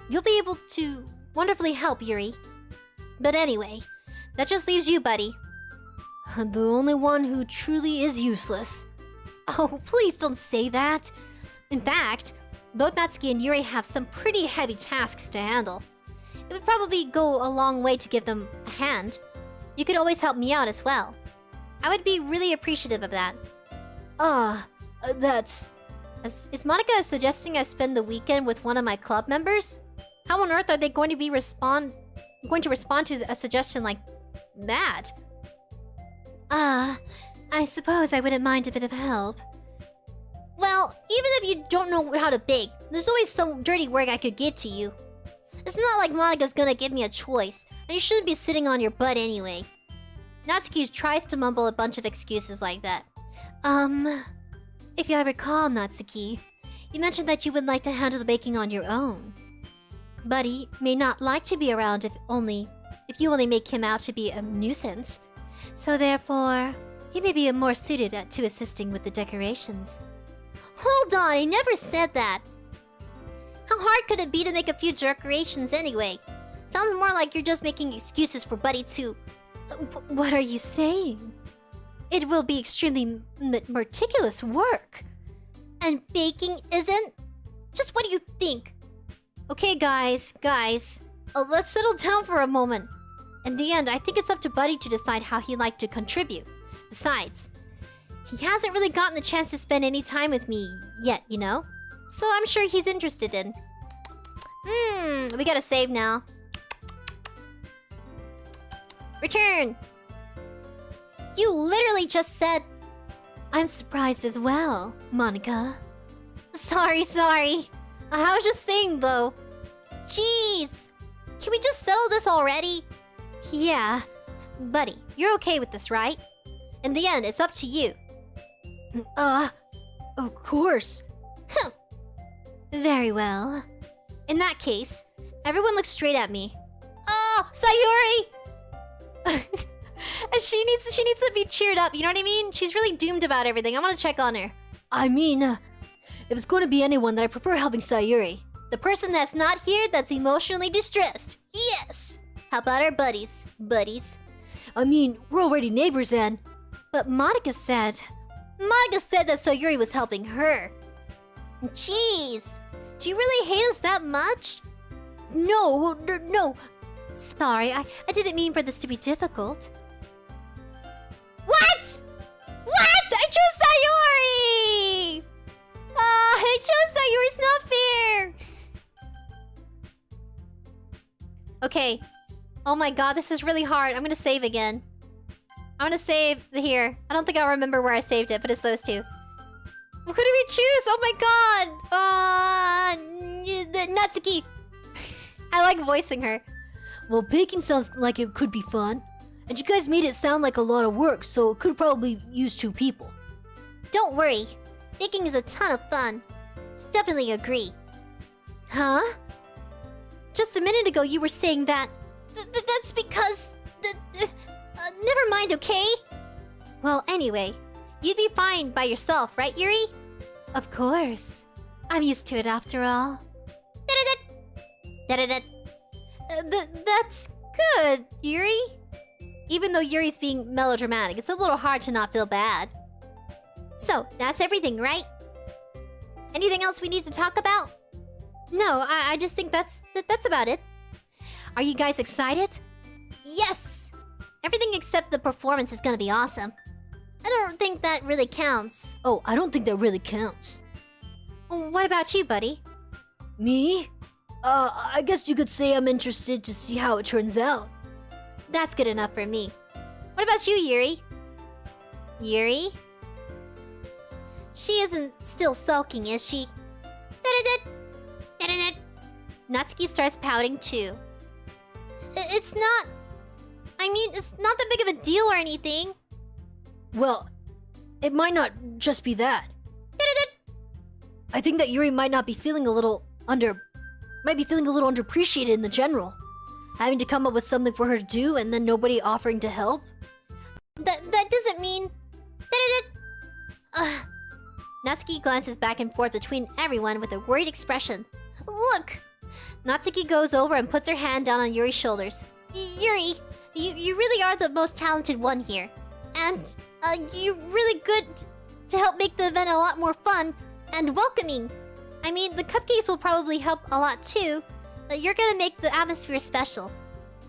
You'll be able to wonderfully help, Yuri. But anyway, that just leaves you, buddy. The only one who truly is useless. Oh, please don't say that. In fact, both Natsuki and Yuri have some pretty heavy tasks to handle. It would probably go a long way to give them a hand. You could always help me out as well. I would be really appreciative of that. That's... Is Monica suggesting I spend the weekend with one of my club members? How on earth are they going to respond to a suggestion like that? I suppose I wouldn't mind a bit of help. Well, even if you don't know how to bake, there's always some dirty work I could give to you. It's not like Monica's gonna give me a choice, and you shouldn't be sitting on your butt anyway. Natsuki tries to mumble a bunch of excuses like that. If I recall, Natsuki, you mentioned that you would like to handle the baking on your own. Buddy may not like to be around if you only make him out to be a nuisance. So therefore, he may be more suited to assisting with the decorations. Hold on, I never said that. How hard could it be to make a few decorations anyway? Sounds more like you're just making excuses for Buddy to... What are you saying? It will be extremely meticulous work. And baking isn't? Just what do you think? Okay, guys, let's settle down for a moment. In the end, I think it's up to Buddy to decide how he'd like to contribute. Besides, he hasn't really gotten the chance to spend any time with me yet, you know? So I'm sure he's interested in... we gotta save now. Return! You literally just said... I'm surprised as well, Monica. Sorry. I was just saying, though. Jeez! Can we just settle this already? Yeah. Buddy, you're okay with this, right? In the end, it's up to you. Of course. Very well. In that case, everyone look straight at me. Oh, Sayuri! she needs to be cheered up, you know what I mean? She's really doomed about everything. I want to check on her. I mean, if it's going to be anyone, then I prefer helping Sayuri. The person that's not here that's emotionally distressed. Yes! How about our buddies? I mean, we're already neighbors then. But Monica said that Sayuri was helping her. Jeez, do you really hate us that much? No. Sorry, I didn't mean for this to be difficult. What? I chose Sayuri! I chose Sayuri, it's not fair! Okay. Oh my god, this is really hard. I'm gonna save again. I'm gonna save here. I don't think I'll remember where I saved it, but it's those two. Who do we choose? Oh my god! Natsuki! I like voicing her. Well, baking sounds like it could be fun. And you guys made it sound like a lot of work, so it could probably use 2 people. Don't worry. Baking is a ton of fun. Definitely agree. Huh? Just a minute ago you were saying that... that's because... never mind, okay? Well, anyway, you'd be fine by yourself, right, Yuri? Of course. I'm used to it after all. That's good, Yuri. Even though Yuri's being melodramatic, it's a little hard to not feel bad. So, that's everything, right? Anything else we need to talk about? No, I just think that's about it. Are you guys excited? Yes! Everything except the performance is gonna be awesome. I don't think that really counts. Oh, I don't think that really counts. What about you, buddy? Me? I guess you could say I'm interested to see how it turns out. That's good enough for me. What about you, Yuri? Yuri? She isn't still sulking, is she? Natsuki starts pouting too. It's not... I mean, it's not that big of a deal or anything. Well, it might not just be that. I think that Yuri might be feeling a little underappreciated in the general. Having to come up with something for her to do and then nobody offering to help. That doesn't mean... Natsuki glances back and forth between everyone with a worried expression. Look! Natsuki goes over and puts her hand down on Yuri's shoulders. Yuri, you really are the most talented one here. And you're really good to help make the event a lot more fun and welcoming. I mean, the cupcakes will probably help a lot too, but you're gonna make the atmosphere special.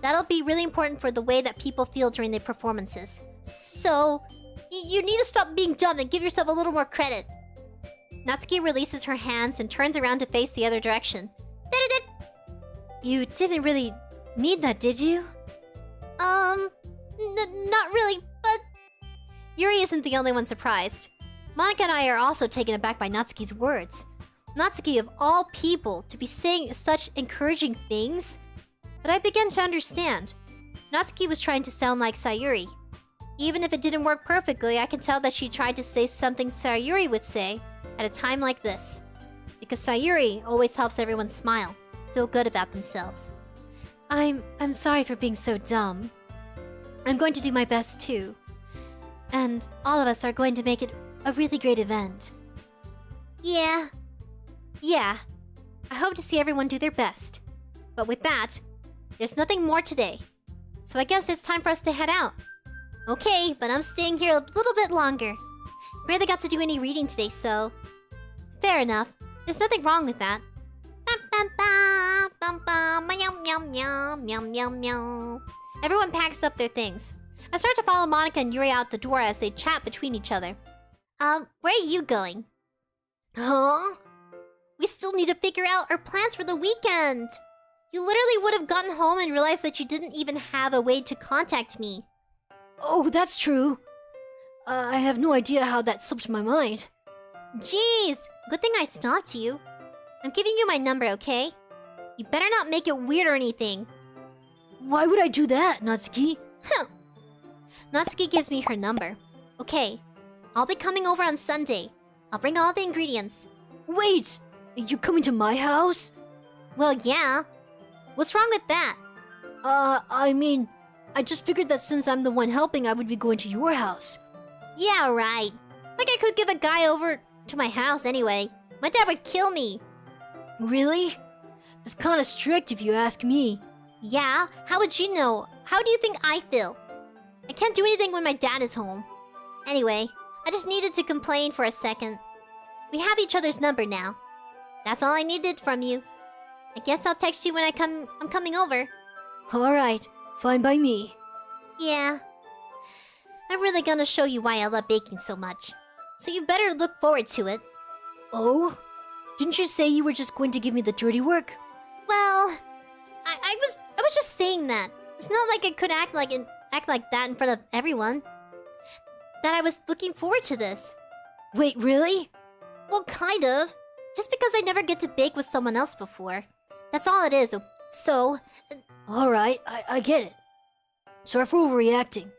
That'll be really important for the way that people feel during their performances. So, you need to stop being dumb and give yourself a little more credit. Natsuki releases her hands and turns around to face the other direction. You didn't really mean that, did you? Not really, but... Yuri isn't the only one surprised. Monica and I are also taken aback by Natsuki's words. Natsuki, of all people, to be saying such encouraging things? But I began to understand. Natsuki was trying to sound like Sayuri. Even if it didn't work perfectly, I can tell that she tried to say something Sayuri would say at a time like this. Because Sayuri always helps everyone smile, feel good about themselves. I'm sorry for being so dumb. I'm going to do my best too. And all of us are going to make it a really great event. Yeah. I hope to see everyone do their best. But with that, there's nothing more today. So I guess it's time for us to head out. Okay, but I'm staying here a little bit longer. Barely got to do any reading today, so... Fair enough. There's nothing wrong with that. Everyone packs up their things. I start to follow Monica and Yuri out the door as they chat between each other. Where are you going? Huh? We still need to figure out our plans for the weekend. You literally would have gotten home and realized that you didn't even have a way to contact me. Oh, that's true. I have no idea how that slipped my mind. Jeez, good thing I stopped you. I'm giving you my number, okay? You better not make it weird or anything. Why would I do that, Natsuki? Natsuki gives me her number. Okay, I'll be coming over on Sunday. I'll bring all the ingredients. Wait! You coming to my house? Well, yeah. What's wrong with that? I mean, I just figured that since I'm the one helping, I would be going to your house. Yeah, right. Like I could give a guy over to my house anyway. My dad would kill me. Really? That's kind of strict if you ask me. Yeah? How would you know? How do you think I feel? I can't do anything when my dad is home. Anyway, I just needed to complain for a second. We have each other's number now. That's all I needed from you. I guess I'll text you when I'm coming over. Alright, fine by me. Yeah. I'm really gonna show you why I love baking so much. So you better look forward to it. Oh? Didn't you say you were just going to give me the dirty work? Well, I was just saying that. It's not like I could act like that in front of everyone. That I was looking forward to this. Wait, really? Well, kind of. Just because I never get to bake with someone else before. That's all it is. So... Alright, I get it. Sorry for overreacting.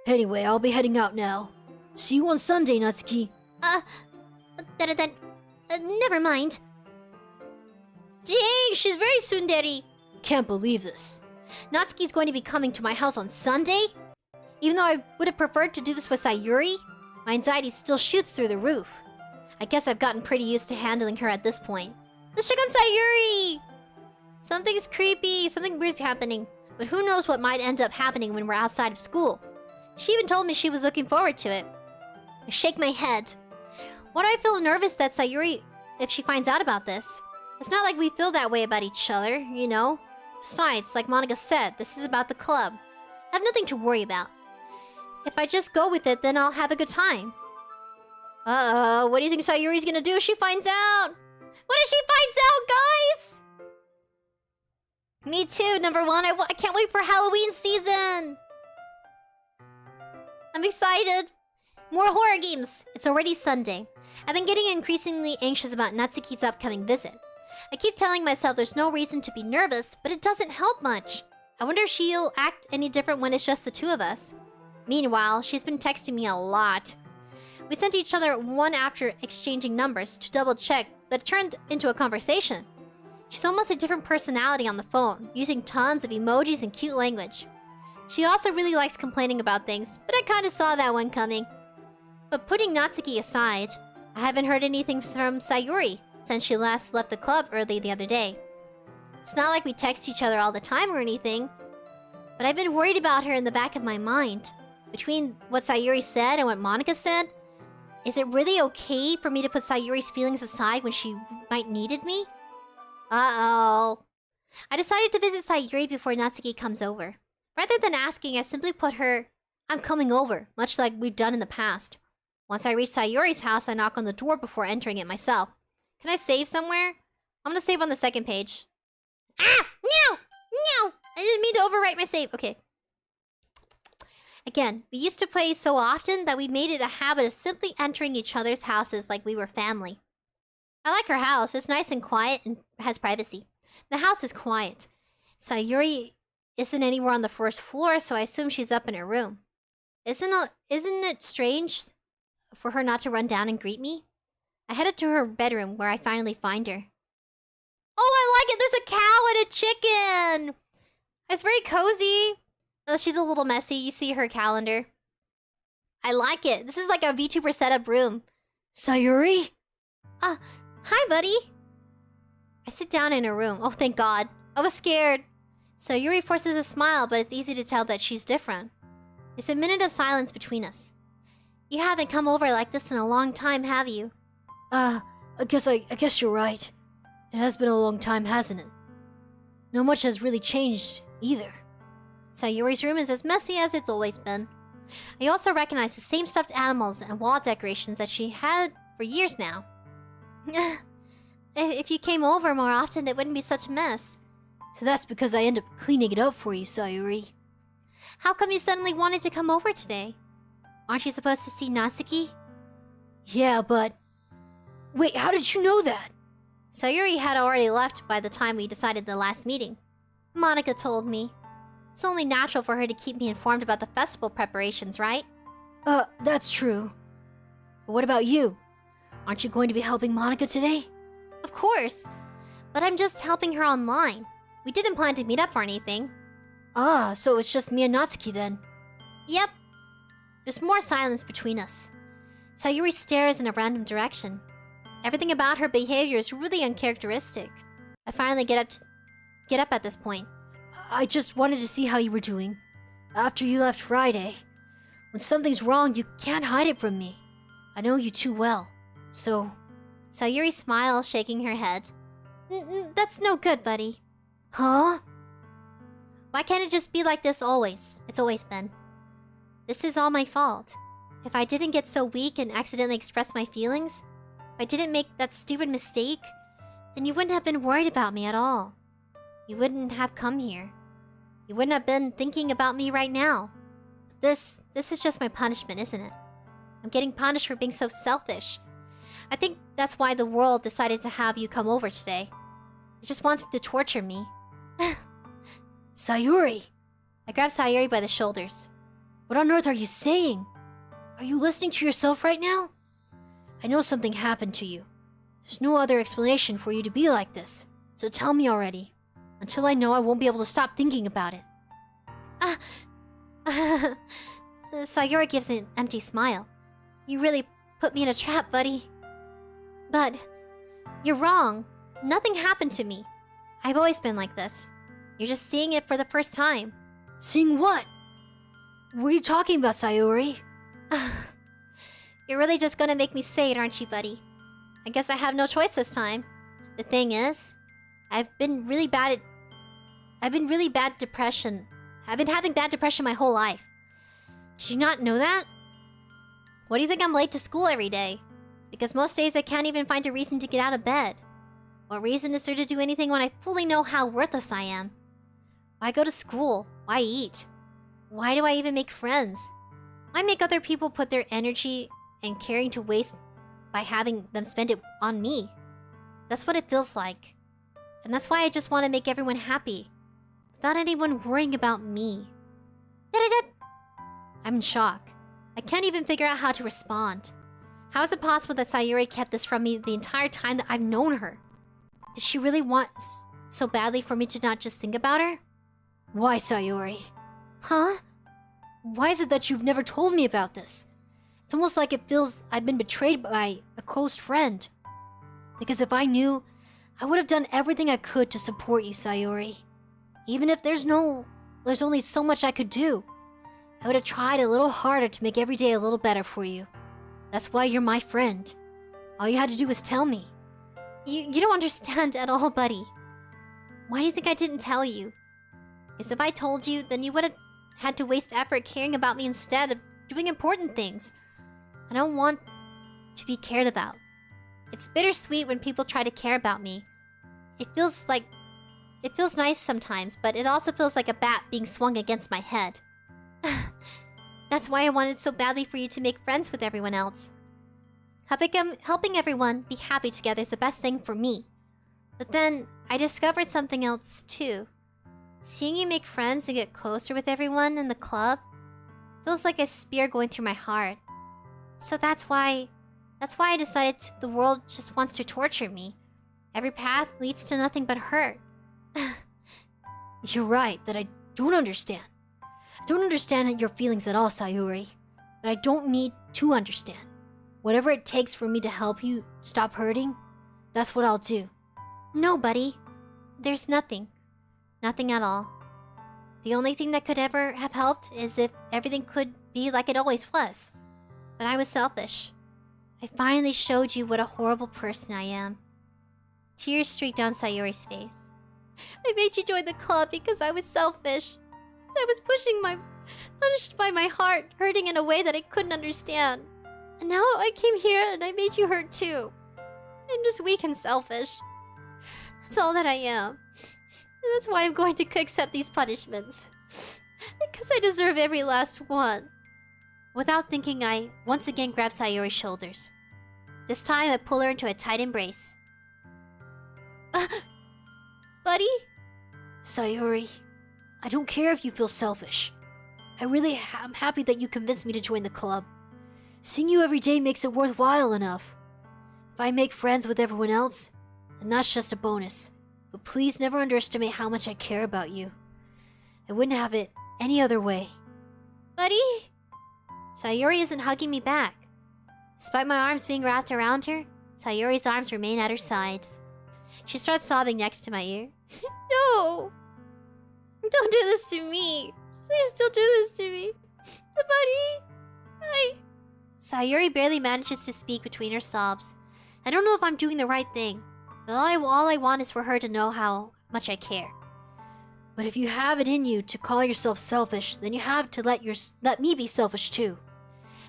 Anyway, I'll be heading out now. See you on Sunday, Natsuki. Never mind. Dang, she's very tsundere. Can't believe this. Natsuki's going to be coming to my house on Sunday? Even though I would have preferred to do this with Sayuri, my anxiety still shoots through the roof. I guess I've gotten pretty used to handling her at this point. Let's check on Sayuri! Something's creepy, something weird's happening. But who knows what might end up happening when we're outside of school. She even told me she was looking forward to it. I shake my head. Why do I feel nervous that Sayuri, if she finds out about this? It's not like we feel that way about each other, you know? Besides, like Monica said, this is about the club. I have nothing to worry about. If I just go with it, then I'll have a good time. What do you think Sayuri's gonna do if she finds out? What if she finds out, guys? Me too, number one. I can't wait for Halloween season. I'm excited. More horror games. It's already Sunday. I've been getting increasingly anxious about Natsuki's upcoming visit. I keep telling myself there's no reason to be nervous, but it doesn't help much. I wonder if she'll act any different when it's just the two of us. Meanwhile, she's been texting me a lot. We sent each other one after exchanging numbers to double check, but it turned into a conversation. She's almost a different personality on the phone, using tons of emojis and cute language. She also really likes complaining about things, but I kinda saw that one coming. But putting Natsuki aside, I haven't heard anything from Sayuri since she last left the club early the other day. It's not like we text each other all the time or anything, but I've been worried about her in the back of my mind. Between what Sayuri said and what Monica said, is it really okay for me to put Sayuri's feelings aside when she might needed me? Uh-oh. I decided to visit Sayuri before Natsuki comes over. Rather than asking, I simply put her, "I'm coming over," much like we've done in the past. Once I reach Sayuri's house, I knock on the door before entering it myself. Can I save somewhere? I'm gonna save on the second page. Ah! No! No! I didn't mean to overwrite my save. Okay. Again, we used to play so often that we made it a habit of simply entering each other's houses like we were family. I like her house. It's nice and quiet and has privacy. The house is quiet. Sayuri isn't anywhere on the first floor, so I assume she's up in her room. Isn't it strange for her not to run down and greet me? I headed to her bedroom where I finally find her. Oh, I like it! There's a cow and a chicken! It's very cozy. She's a little messy. You see her calendar. I like it. This is like a VTuber setup room. Sayuri? Hi, buddy. I sit down in her room. Oh, thank God. I was scared. Sayuri forces a smile, but it's easy to tell that she's different. There's a minute of silence between us. You haven't come over like this in a long time, have you? I guess you're right. It has been a long time, hasn't it? Not much has really changed, either. Sayuri's room is as messy as it's always been. I also recognize the same stuffed animals and wall decorations that she had for years now. If you came over more often, it wouldn't be such a mess. That's because I end up cleaning it up for you, Sayuri. How come you suddenly wanted to come over today? Aren't you supposed to see Natsuki? Yeah, but... Wait, how did you know that? Sayuri had already left by the time we decided the last meeting. Monica told me. It's only natural for her to keep me informed about the festival preparations, right? That's true. But what about you? Aren't you going to be helping Monica today? Of course. But I'm just helping her online. We didn't plan to meet up or anything. Ah, so it's just me and Natsuki then. Yep. There's more silence between us. Sayuri stares in a random direction. Everything about her behavior is really uncharacteristic. I finally get up at this point. I just wanted to see how you were doing. After you left Friday. When something's wrong, you can't hide it from me. I know you too well. So... Sayuri smiles, shaking her head. That's no good, buddy. Huh? Why can't it just be like this always? It's always been. This is all my fault. If I didn't get so weak and accidentally express my feelings, if I didn't make that stupid mistake, then you wouldn't have been worried about me at all. You wouldn't have come here. You wouldn't have been thinking about me right now. This is just my punishment, isn't it? I'm getting punished for being so selfish. I think that's why the world decided to have you come over today. It just wants to torture me. Sayuri! I grab Sayuri by the shoulders. What on earth are you saying? Are you listening to yourself right now? I know something happened to you. There's no other explanation for you to be like this. So tell me already. Until I know, I won't be able to stop thinking about it. Sayuri gives an empty smile. You really put me in a trap, buddy. But you're wrong. Nothing happened to me. I've always been like this. You're just seeing it for the first time. Seeing what? What are you talking about, Sayuri? You're really just gonna make me say it, aren't you, buddy? I guess I have no choice this time. The thing is, I've been having bad depression my whole life. Did you not know that? Why do you think I'm late to school every day? Because most days I can't even find a reason to get out of bed. What reason is there to do anything when I fully know how worthless I am? Why go to school? Why eat? Why do I even make friends? Why make other people put their energy and caring to waste by having them spend it on me? That's what it feels like. And that's why I just want to make everyone happy, without anyone worrying about me. I'm in shock. I can't even figure out how to respond. How is it possible that Sayuri kept this from me the entire time that I've known her? Did she really want so badly for me to not just think about her? Why, Sayuri? Huh? Why is it that you've never told me about this? It's almost like it feels I've been betrayed by a close friend. Because if I knew, I would have done everything I could to support you, Sayuri. Even if there's only so much I could do. I would have tried a little harder to make every day a little better for you. That's why you're my friend. All you had to do was tell me. You don't understand at all, buddy. Why do you think I didn't tell you? Because if I told you, then you would have had to waste effort caring about me instead of doing important things. I don't want to be cared about. It's bittersweet when people try to care about me. It feels nice sometimes, but it also feels like a bat being swung against my head. That's why I wanted so badly for you to make friends with everyone else. Helping everyone be happy together is the best thing for me. But then, I discovered something else too. Seeing you make friends and get closer with everyone in the club feels like a spear going through my heart. So that's why I decided the world just wants to torture me. Every path leads to nothing but hurt. You're right that I don't understand. I don't understand your feelings at all, Sayuri. But I don't need to understand. Whatever it takes for me to help you stop hurting, that's what I'll do. No, buddy. There's nothing. Nothing at all. The only thing that could ever have helped is if everything could be like it always was. But I was selfish. I finally showed you what a horrible person I am. Tears streaked down Sayuri's face. I made you join the club because I was selfish. I was punished by my heart, hurting in a way that I couldn't understand. And now I came here and I made you hurt too. I'm just weak and selfish. That's all that I am. And that's why I'm going to accept these punishments. Because I deserve every last one. Without thinking, I once again grab Sayuri's shoulders. This time, I pull her into a tight embrace. Buddy? Sayuri, I don't care if you feel selfish. I really am happy that you convinced me to join the club. Seeing you every day makes it worthwhile enough. If I make friends with everyone else, and that's just a bonus. But please never underestimate how much I care about you. I wouldn't have it any other way. Buddy? Sayuri isn't hugging me back. Despite my arms being wrapped around her, Sayuri's arms remain at her sides. She starts sobbing next to my ear. No! Don't do this to me! Please don't do this to me! Buddy! Sayuri barely manages to speak between her sobs. I don't know if I'm doing the right thing, but all I want is for her to know how much I care. But if you have it in you to call yourself selfish, then you have to let me be selfish too.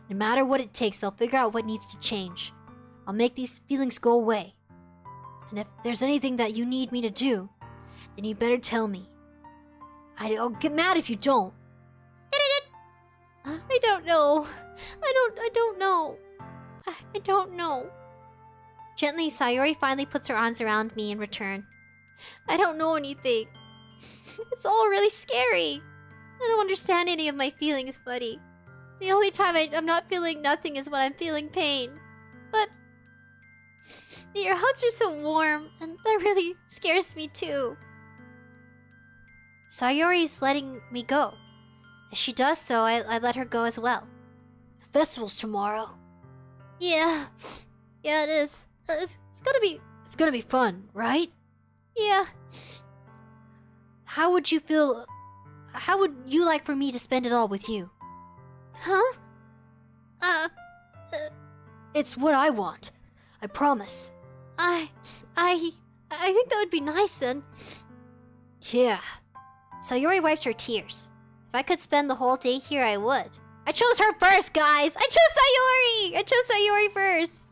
No matter what it takes, I'll figure out what needs to change. I'll make these feelings go away. And if there's anything that you need me to do, then you better tell me. I'll get mad if you don't. I don't know. I don't know. I don't know. Gently, Sayuri finally puts her arms around me in return. I don't know anything. It's all really scary. I don't understand any of my feelings, buddy. The only time I'm not feeling nothing is when I'm feeling pain. But your hugs are so warm, and that really scares me too. Sayuri's letting me go. As she does so, I let her go as well. The festival's tomorrow. Yeah, it is. It's gonna be fun, right? Yeah. How would you like for me to spend it all with you? Huh? It's what I want. I promise. I think that would be nice then. Yeah. Sayuri wipes her tears. If I could spend the whole day here, I would. I chose her first, guys! I chose Sayuri! I chose Sayuri first!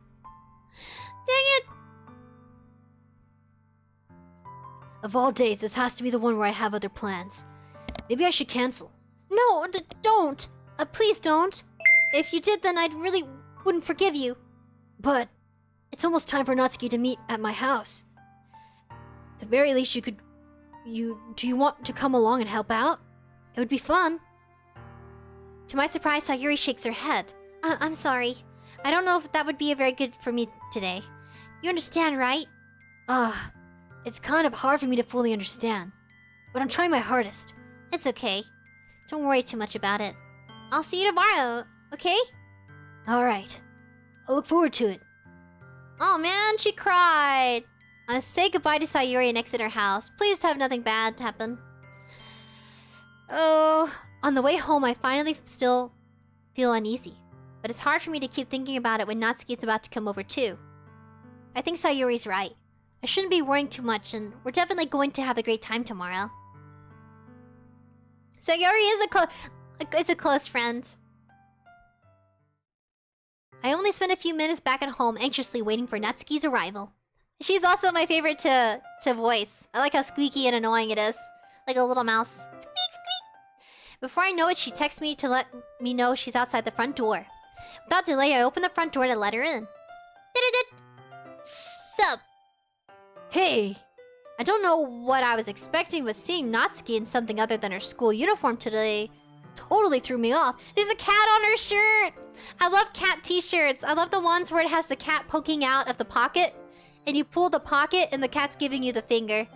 Dang it! Of all days, this has to be the one where I have other plans. Maybe I should cancel. No, don't! Please don't! If you did, then I really wouldn't forgive you. But it's almost time for Natsuki to meet at my house. At the very least, do you want to come along and help out? It would be fun. To my surprise, Sayuri shakes her head. I'm sorry. I don't know if that would be very good for me today. You understand, right? It's kind of hard for me to fully understand. But I'm trying my hardest. It's okay. Don't worry too much about it. I'll see you tomorrow, okay? Alright. I look forward to it. Oh man, she cried. I say goodbye to Sayuri and exit her house. Please have nothing bad happen. Oh, on the way home, I finally still feel uneasy. But it's hard for me to keep thinking about it when Natsuki is about to come over too. I think Sayuri's right. I shouldn't be worrying too much, and we're definitely going to have a great time tomorrow. Sayuri is a close friend. I only spent a few minutes back at home anxiously waiting for Natsuki's arrival. She's also my favorite to voice. I like how squeaky and annoying it is. Like a little mouse. Squeak, squeak! Before I know it, she texts me to let me know she's outside the front door. Without delay, I open the front door to let her in. Sup? Hey! I don't know what I was expecting, but seeing Natsuki in something other than her school uniform today totally threw me off. There's a cat on her shirt! I love cat t-shirts. I love the ones where it has the cat poking out of the pocket, and you pull the pocket and the cat's giving you the finger.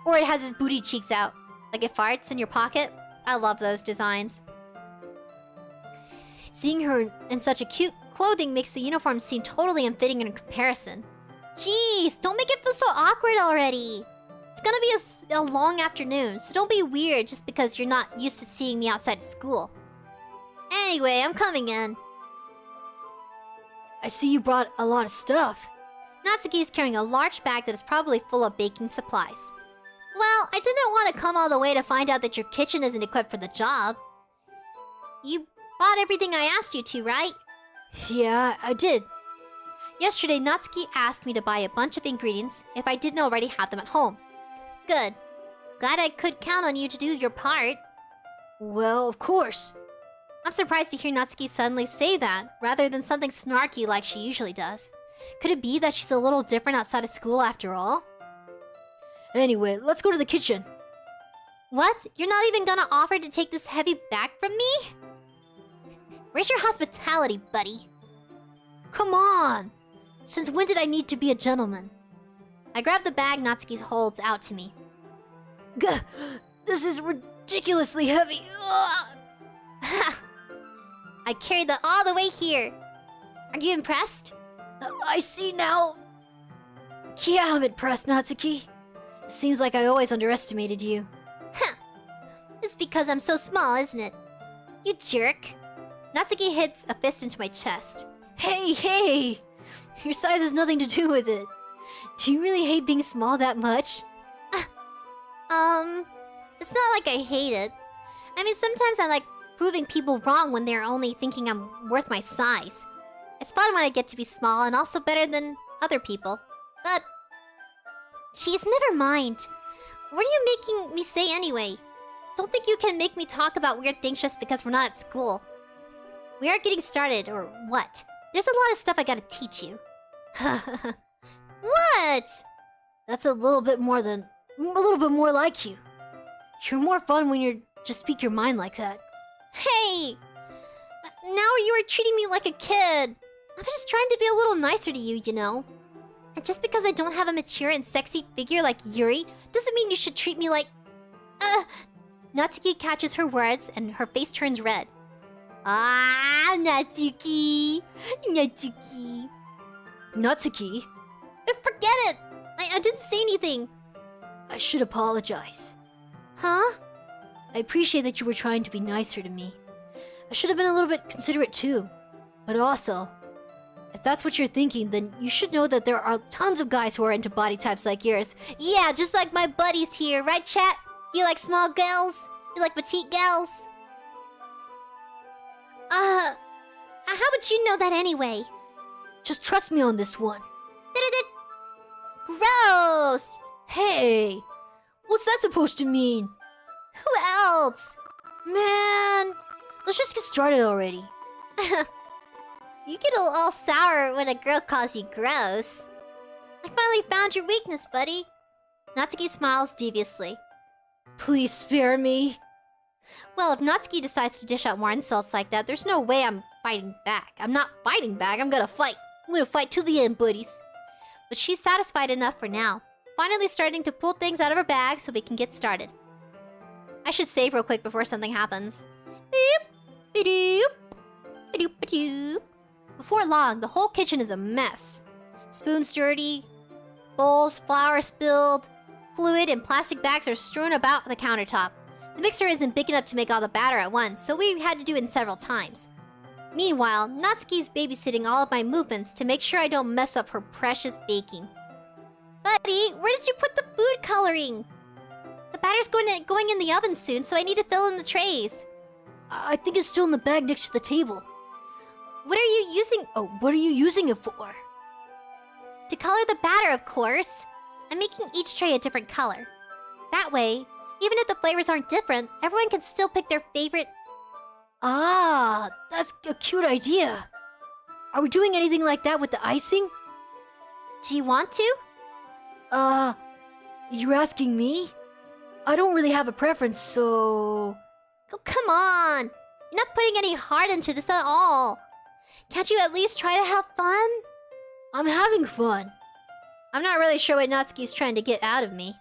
Or it has its booty cheeks out, like it farts in your pocket. I love those designs. Seeing her in such a cute clothing makes the uniform seem totally unfitting in comparison. Jeez, don't make it feel so awkward already. It's gonna be a long afternoon, so don't be weird just because you're not used to seeing me outside of school. Anyway, I'm coming in. I see you brought a lot of stuff. Natsuki is carrying a large bag that is probably full of baking supplies. Well, I didn't want to come all the way to find out that your kitchen isn't equipped for the job. You bought everything I asked you to, right? Yeah, I did. Yesterday, Natsuki asked me to buy a bunch of ingredients if I didn't already have them at home. Good. Glad I could count on you to do your part. Well, of course. I'm surprised to hear Natsuki suddenly say that, rather than something snarky like she usually does. Could it be that she's a little different outside of school after all? Anyway, let's go to the kitchen. What? You're not even gonna offer to take this heavy bag from me? Where's your hospitality, buddy? Come on! Since when did I need to be a gentleman? I grab the bag Natsuki holds out to me. Gah, this is ridiculously heavy. Ugh. I carried that all the way here. Are you impressed? I see now. Yeah, I'm impressed, Natsuki. Seems like I always underestimated you. Huh. It's because I'm so small, isn't it? You jerk. Natsuki hits a fist into my chest. Hey! Your size has nothing to do with it. Do you really hate being small that much? It's not like I hate it. I mean, sometimes I like proving people wrong when they're only thinking I'm worth my size. It's fun when I get to be small and also better than other people. But... Jeez, never mind. What are you making me say anyway? Don't think you can make me talk about weird things just because we're not at school. We are getting started, or what? There's a lot of stuff I gotta teach you. What? That's a little bit more like you. You're more fun when you just speak your mind like that. Hey! Now you are treating me like a kid. I was just trying to be a little nicer to you, you know? And just because I don't have a mature and sexy figure like Yuri, doesn't mean you should treat me like... Natsuki catches her words and her face turns red. Ah, Natsuki! Natsuki! Natsuki? Forget it! I didn't say anything. I should apologize. Huh? I appreciate that you were trying to be nicer to me. I should have been a little bit considerate too. But also, if that's what you're thinking, then you should know that there are tons of guys who are into body types like yours. Yeah, just like my buddies here, right chat? You like small girls? You like petite girls? How would you know that anyway? Just trust me on this one. Gross! Hey! What's that supposed to mean? Who else? Man! Let's just get started already. You get all sour when a girl calls you gross. I finally found your weakness, buddy. Natsuki smiles deviously. Please spare me. Well, if Natsuki decides to dish out more insults like that, there's no way I'm fighting back. I'm not fighting back, I'm gonna fight. I'm gonna fight to the end, buddies. But she's satisfied enough for now. Finally starting to pull things out of her bag so we can get started. I should save real quick before something happens. Beep, ba-doop, ba-doop, ba-doop. Before long, the whole kitchen is a mess. Spoons dirty, bowls, flour spilled, fluid and plastic bags are strewn about the countertop. The mixer isn't big enough to make all the batter at once, so we had to do it several times. Meanwhile, Natsuki's babysitting all of my movements to make sure I don't mess up her precious baking. Buddy, where did you put the food coloring? The batter's going in the oven soon, so I need to fill in the trays. I think it's still in the bag next to the table. What are you using? Oh, what are you using it for? To color the batter, of course. I'm making each tray a different color. That way, even if the flavors aren't different, everyone can still pick their favorite. Ah, that's a cute idea. Are we doing anything like that with the icing? Do you want to? You're asking me? I don't really have a preference, so... Oh, come on! You're not putting any heart into this at all. Can't you at least try to have fun? I'm having fun. I'm not really sure what Natsuki's trying to get out of me.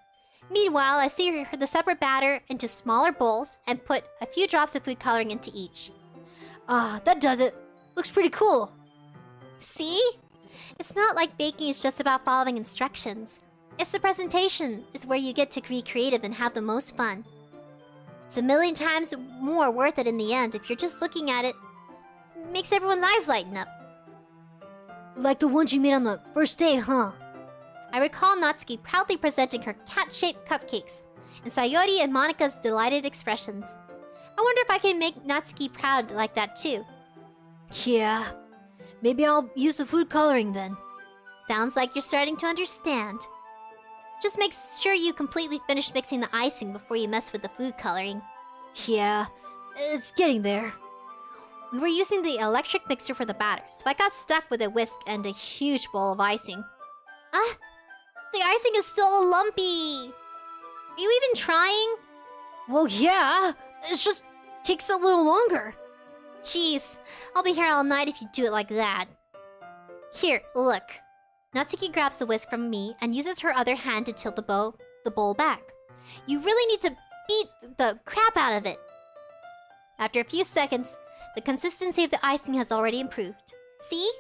Meanwhile, I see the separate batter into smaller bowls and put a few drops of food coloring into each. Ah, that does it. Looks pretty cool. See? It's not like baking is just about following instructions. It's the presentation is where you get to be creative and have the most fun. It's a million times more worth it in the end if you're just looking at it. Makes everyone's eyes lighten up. Like the ones you made on the first day, huh? I recall Natsuki proudly presenting her cat-shaped cupcakes, and Sayori and Monika's delighted expressions. I wonder if I can make Natsuki proud like that too. Yeah, maybe I'll use the food coloring then. Sounds like you're starting to understand. Just make sure you completely finish mixing the icing before you mess with the food coloring. Yeah, it's getting there. We were using the electric mixer for the batter, so I got stuck with a whisk and a huge bowl of icing. The icing is still lumpy. Are you even trying? Well, yeah. It just takes a little longer. Jeez, I'll be here all night if you do it like that. Here, look. Natsuki grabs the whisk from me and uses her other hand to tilt the bowl back. You really need to beat the crap out of it. After a few seconds, the consistency of the icing has already improved. See?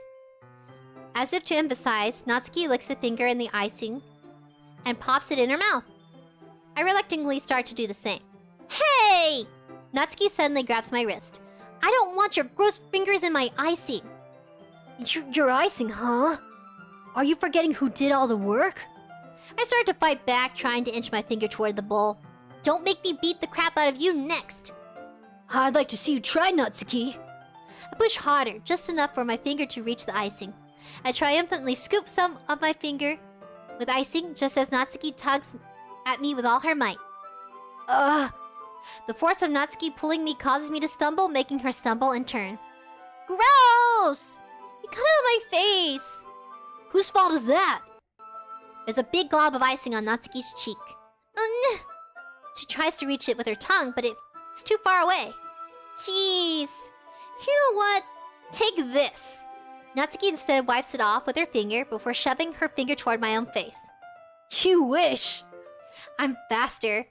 As if to emphasize, Natsuki licks a finger in the icing and pops it in her mouth. I reluctantly start to do the same. Hey! Natsuki suddenly grabs my wrist. I don't want your gross fingers in my icing. Your icing, huh? Are you forgetting who did all the work? I start to fight back, trying to inch my finger toward the bowl. Don't make me beat the crap out of you next. I'd like to see you try, Natsuki. I push harder, just enough for my finger to reach the icing. I triumphantly scoop some of my finger with icing, just as Natsuki tugs at me with all her might. The force of Natsuki pulling me causes me to stumble, making her stumble in turn. Gross! You cut out my face! Whose fault is that? There's a big glob of icing on Natsuki's cheek. She tries to reach it with her tongue, but it's too far away. Jeez. You know what? Take this. Natsuki instead wipes it off with her finger before shoving her finger toward my own face. You wish. I'm faster.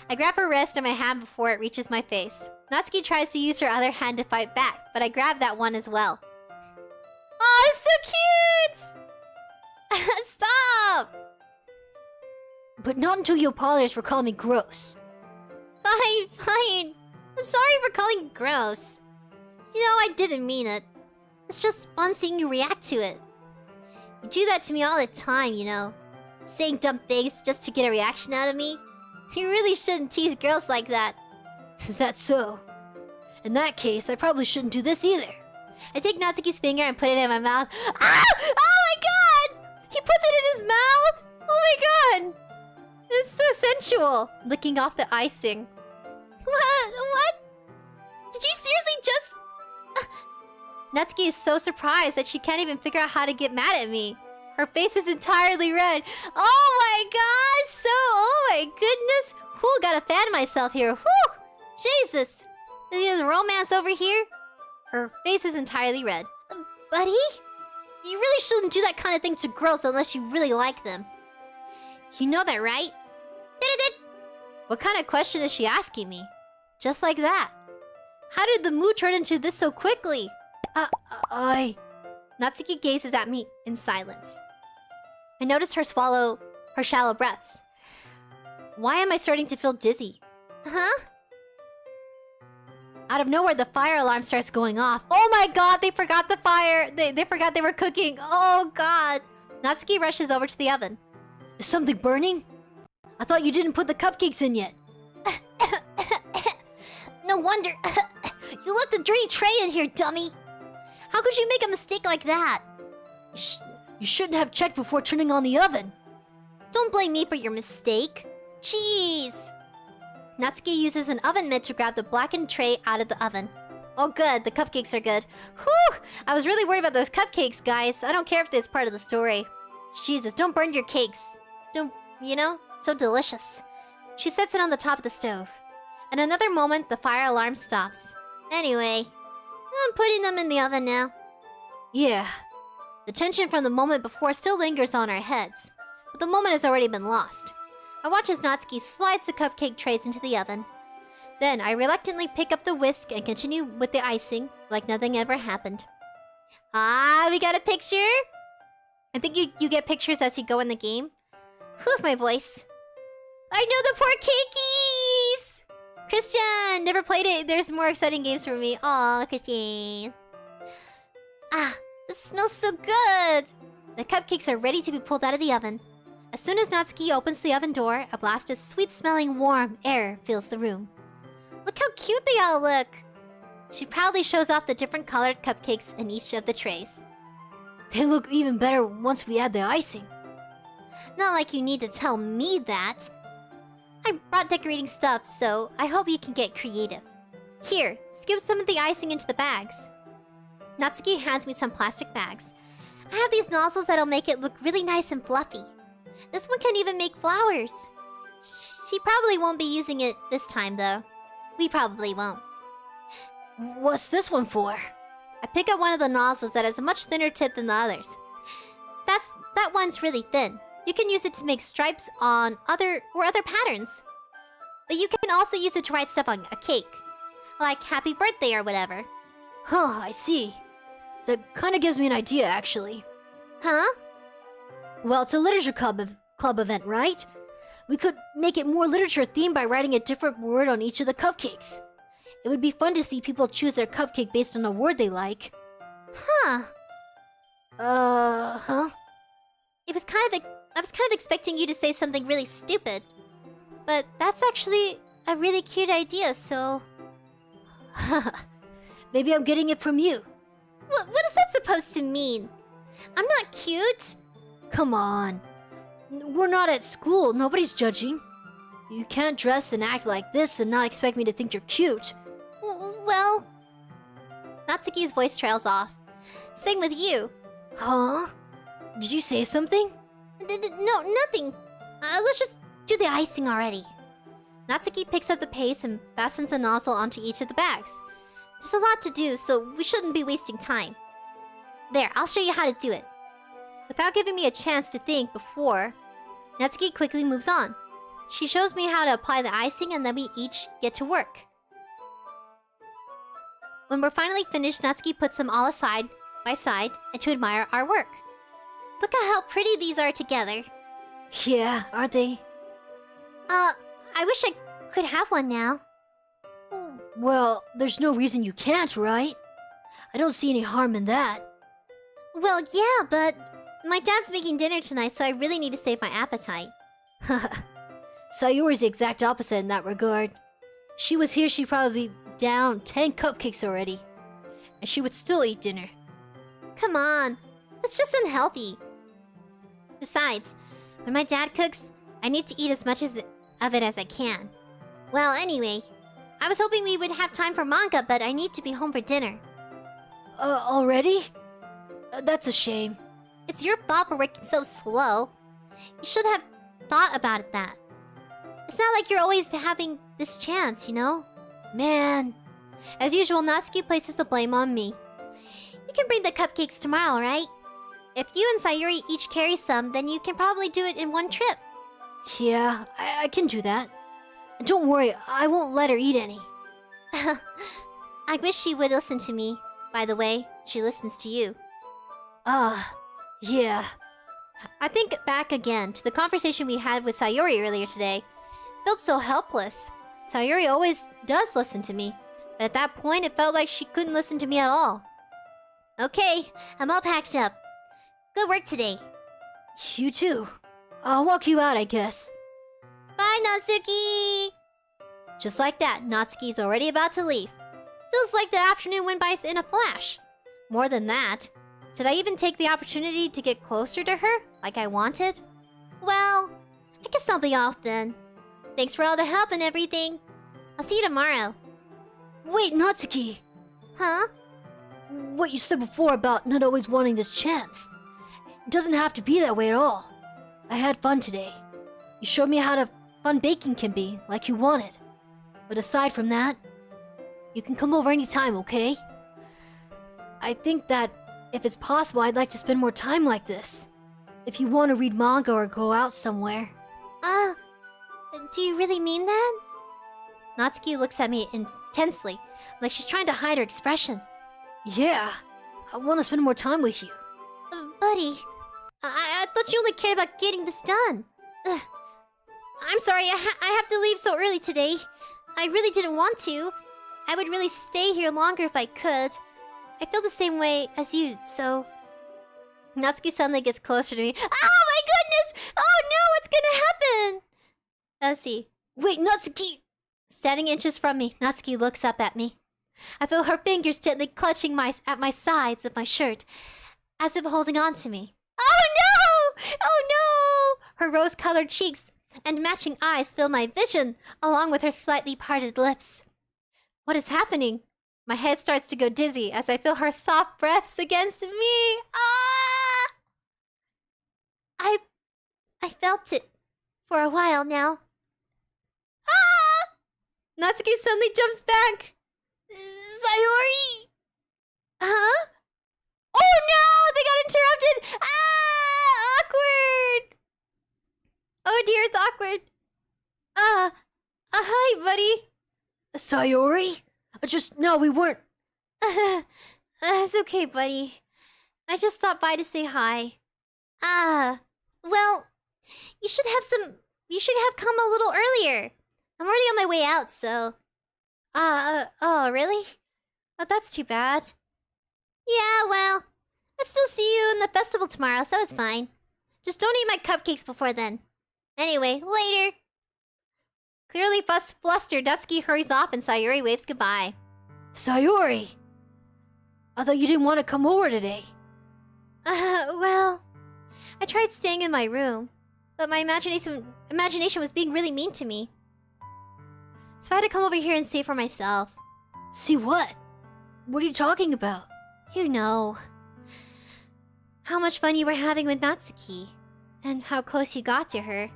I grab her wrist in my hand before it reaches my face. Natsuki tries to use her other hand to fight back, but I grab that one as well. Oh, it's so cute! Stop! But not until you apologize for calling me gross. Fine. I'm sorry for calling you gross. You know, I didn't mean it. It's just fun seeing you react to it. You do that to me all the time, you know. Saying dumb things just to get a reaction out of me. You really shouldn't tease girls like that. Is that so? In that case, I probably shouldn't do this either. I take Natsuki's finger and put it in my mouth. Ah! Oh my god! He puts it in his mouth? Oh my god! It's so sensual. Licking off the icing. What? Did you seriously just... Natsuki is so surprised that she can't even figure out how to get mad at me. Her face is entirely red. Oh my god! Oh my goodness! Whew, gotta fan myself here. Whew! Jesus! There's romance over here. Her face is entirely red. Buddy? You really shouldn't do that kind of thing to girls unless you really like them. You know that, right? What kind of question is she asking me? Just like that. How did the mood turn into this so quickly? Natsuki gazes at me in silence. I notice her shallow breaths. Why am I starting to feel dizzy? Huh? Out of nowhere, the fire alarm starts going off. Oh my god, they forgot the fire. They forgot they were cooking. Oh god. Natsuki rushes over to the oven. Is something burning? I thought you didn't put the cupcakes in yet. No wonder. You left a dirty tray in here, dummy. How could you make a mistake like that? You shouldn't have checked before turning on the oven. Don't blame me for your mistake. Jeez. Natsuki uses an oven mitt to grab the blackened tray out of the oven. Oh good, the cupcakes are good. Whew! I was really worried about those cupcakes, guys. I don't care if it's part of the story. Jesus, don't burn your cakes. Don't, you know? So delicious. She sets it on the top of the stove. In another moment, the fire alarm stops. Anyway, I'm putting them in the oven now. Yeah. The tension from the moment before still lingers on our heads, but the moment has already been lost. I watch as Natsuki slides the cupcake trays into the oven. Then I reluctantly pick up the whisk and continue with the icing like nothing ever happened. Ah, we got a picture? I think you get pictures as you go in the game. Whew, my voice. I know the poor cakeys! Christian! Never played it. There's more exciting games for me. Aw, Christian. Ah, this smells so good! The cupcakes are ready to be pulled out of the oven. As soon as Natsuki opens the oven door, a blast of sweet-smelling warm air fills the room. Look how cute they all look! She proudly shows off the different colored cupcakes in each of the trays. They look even better once we add the icing. Not like you need to tell me that. I brought decorating stuff, so I hope you can get creative. Here, scoop some of the icing into the bags. Natsuki hands me some plastic bags. I have these nozzles that'll make it look really nice and fluffy. This one can even make flowers. She probably won't be using it this time, though. We probably won't. What's this one for? I pick up one of the nozzles that has a much thinner tip than the others. That one's really thin. You can use it to make stripes on other patterns. But you can also use it to write stuff on a cake. Like happy birthday or whatever. Huh, I see. That kind of gives me an idea, actually. Huh? Well, it's a literature club event, right? We could make it more literature themed by writing a different word on each of the cupcakes. It would be fun to see people choose their cupcake based on a word they like. Huh. Huh? I was kind of expecting you to say something really stupid. But that's actually a really cute idea, so... Maybe I'm getting it from you. What is that supposed to mean? I'm not cute. Come on. We're not at school. Nobody's judging. You can't dress and act like this and not expect me to think you're cute. Well... Natsuki's voice trails off. Same with you. Huh? Did you say something? No, nothing. Let's just do the icing already. Natsuki picks up the paste and fastens a nozzle onto each of the bags. There's a lot to do, so we shouldn't be wasting time. There, I'll show you how to do it. Without giving me a chance to think before, Natsuki quickly moves on. She shows me how to apply the icing and then we each get to work. When we're finally finished, Natsuki puts them all aside by side and to admire our work. Look at how pretty these are together. Yeah, aren't they? I wish I could have one now. Well, there's no reason you can't, right? I don't see any harm in that. Well, yeah, but my dad's making dinner tonight, so I really need to save my appetite. Sayori's the exact opposite in that regard. If she was here, she'd probably be down 10 cupcakes already. And she would still eat dinner. Come on, that's just unhealthy. Besides, when my dad cooks, I need to eat as much of it as I can. Well, anyway, I was hoping we would have time for manga, but I need to be home for dinner. Already? That's a shame. It's your fault for working so slow. You should have thought about that. It's not like you're always having this chance, you know? Man. As usual, Natsuki places the blame on me. You can bring the cupcakes tomorrow, right? If you and Sayori each carry some, then you can probably do it in one trip. Yeah, I can do that. And don't worry, I won't let her eat any. I wish she would listen to me. By the way, she listens to you. Yeah. I think back again to the conversation we had with Sayori earlier today. I felt so helpless. Sayori always does listen to me, but at that point it felt like she couldn't listen to me at all. Okay, I'm all packed up. Good work today. You too. I'll walk you out, I guess. Bye, Natsuki! Just like that, Natsuki's already about to leave. Feels like the afternoon went by in a flash. More than that, did I even take the opportunity to get closer to her, like I wanted? Well, I guess I'll be off then. Thanks for all the help and everything. I'll see you tomorrow. Wait, Natsuki! Huh? What you said before about not always wanting this chance. It doesn't have to be that way at all. I had fun today. You showed me how fun baking can be, like you wanted. But aside from that, you can come over anytime, okay? I think that if it's possible, I'd like to spend more time like this. If you want to read manga or go out somewhere. Do you really mean that? Natsuki looks at me intensely, like she's trying to hide her expression. Yeah, I want to spend more time with you. Buddy, I thought you only cared about getting this done. Ugh. I'm sorry, I have to leave so early today. I really didn't want to. I would really stay here longer if I could. I feel the same way as you, so... Natsuki suddenly gets closer to me. Oh my goodness! Oh no, what's gonna happen? Let's see. Wait, Natsuki! Standing inches from me, Natsuki looks up at me. I feel her fingers gently clutching at my sides of my shirt, as if holding on to me. Oh no! Oh no! Her rose-colored cheeks and matching eyes fill my vision, along with her slightly parted lips. What is happening? My head starts to go dizzy as I feel her soft breaths against me. Ah! I felt it for a while now. Ah! Natsuki suddenly jumps back. Sayori! Huh? Oh no! They got interrupted! Ah! dear, it's awkward. Hi, buddy. Sayori? No, we weren't. It's okay, buddy. I just stopped by to say hi. Well, you should have come a little earlier. I'm already on my way out, so... Oh, really? Oh, that's too bad. Yeah, well, I'll still see you in the festival tomorrow, so it's fine. Just don't eat my cupcakes before then. Anyway, later. Clearly flustered, Natsuki hurries off and Sayori waves goodbye. Sayori! I thought you didn't want to come over today. Well... I tried staying in my room, but my imagination was being really mean to me. So I had to come over here and see for myself. See what? What are you talking about? You know. How much fun you were having with Natsuki, and how close you got to her.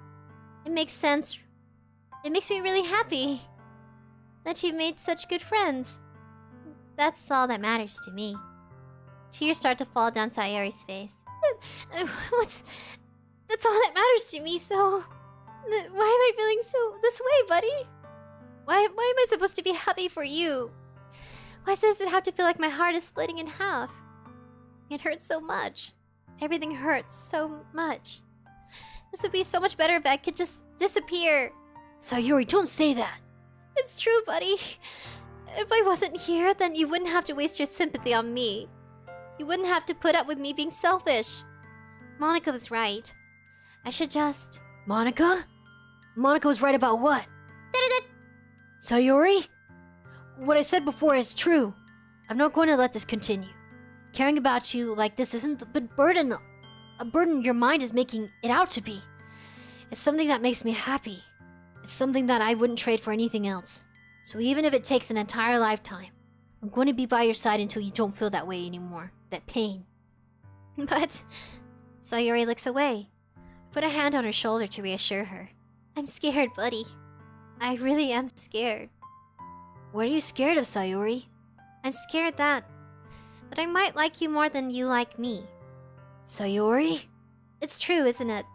It makes sense. It makes me really happy that you've made such good friends. That's all that matters to me. Tears start to fall down Sayori's face. That's all that matters to me, so... Why am I feeling this way, buddy? Why am I supposed to be happy for you? Why does it have to feel like my heart is splitting in half? It hurts so much. Everything hurts so much. This would be so much better if I could just disappear. Sayori, don't say that. It's true, buddy. If I wasn't here, then you wouldn't have to waste your sympathy on me. You wouldn't have to put up with me being selfish. Monica was right. I should just... Monica? Monica was right about what? Sayori? What I said before is true. I'm not going to let this continue. Caring about you like this isn't a burden your mind is making it out to be. It's something that makes me happy. It's something that I wouldn't trade for anything else. So even if it takes an entire lifetime, I'm going to be by your side until you don't feel that way anymore. That pain. But... Sayori looks away. Put a hand on her shoulder to reassure her. I'm scared, buddy. I really am scared. What are you scared of, Sayori? I'm scared that I might like you more than you like me. Sayori? It's true, isn't it?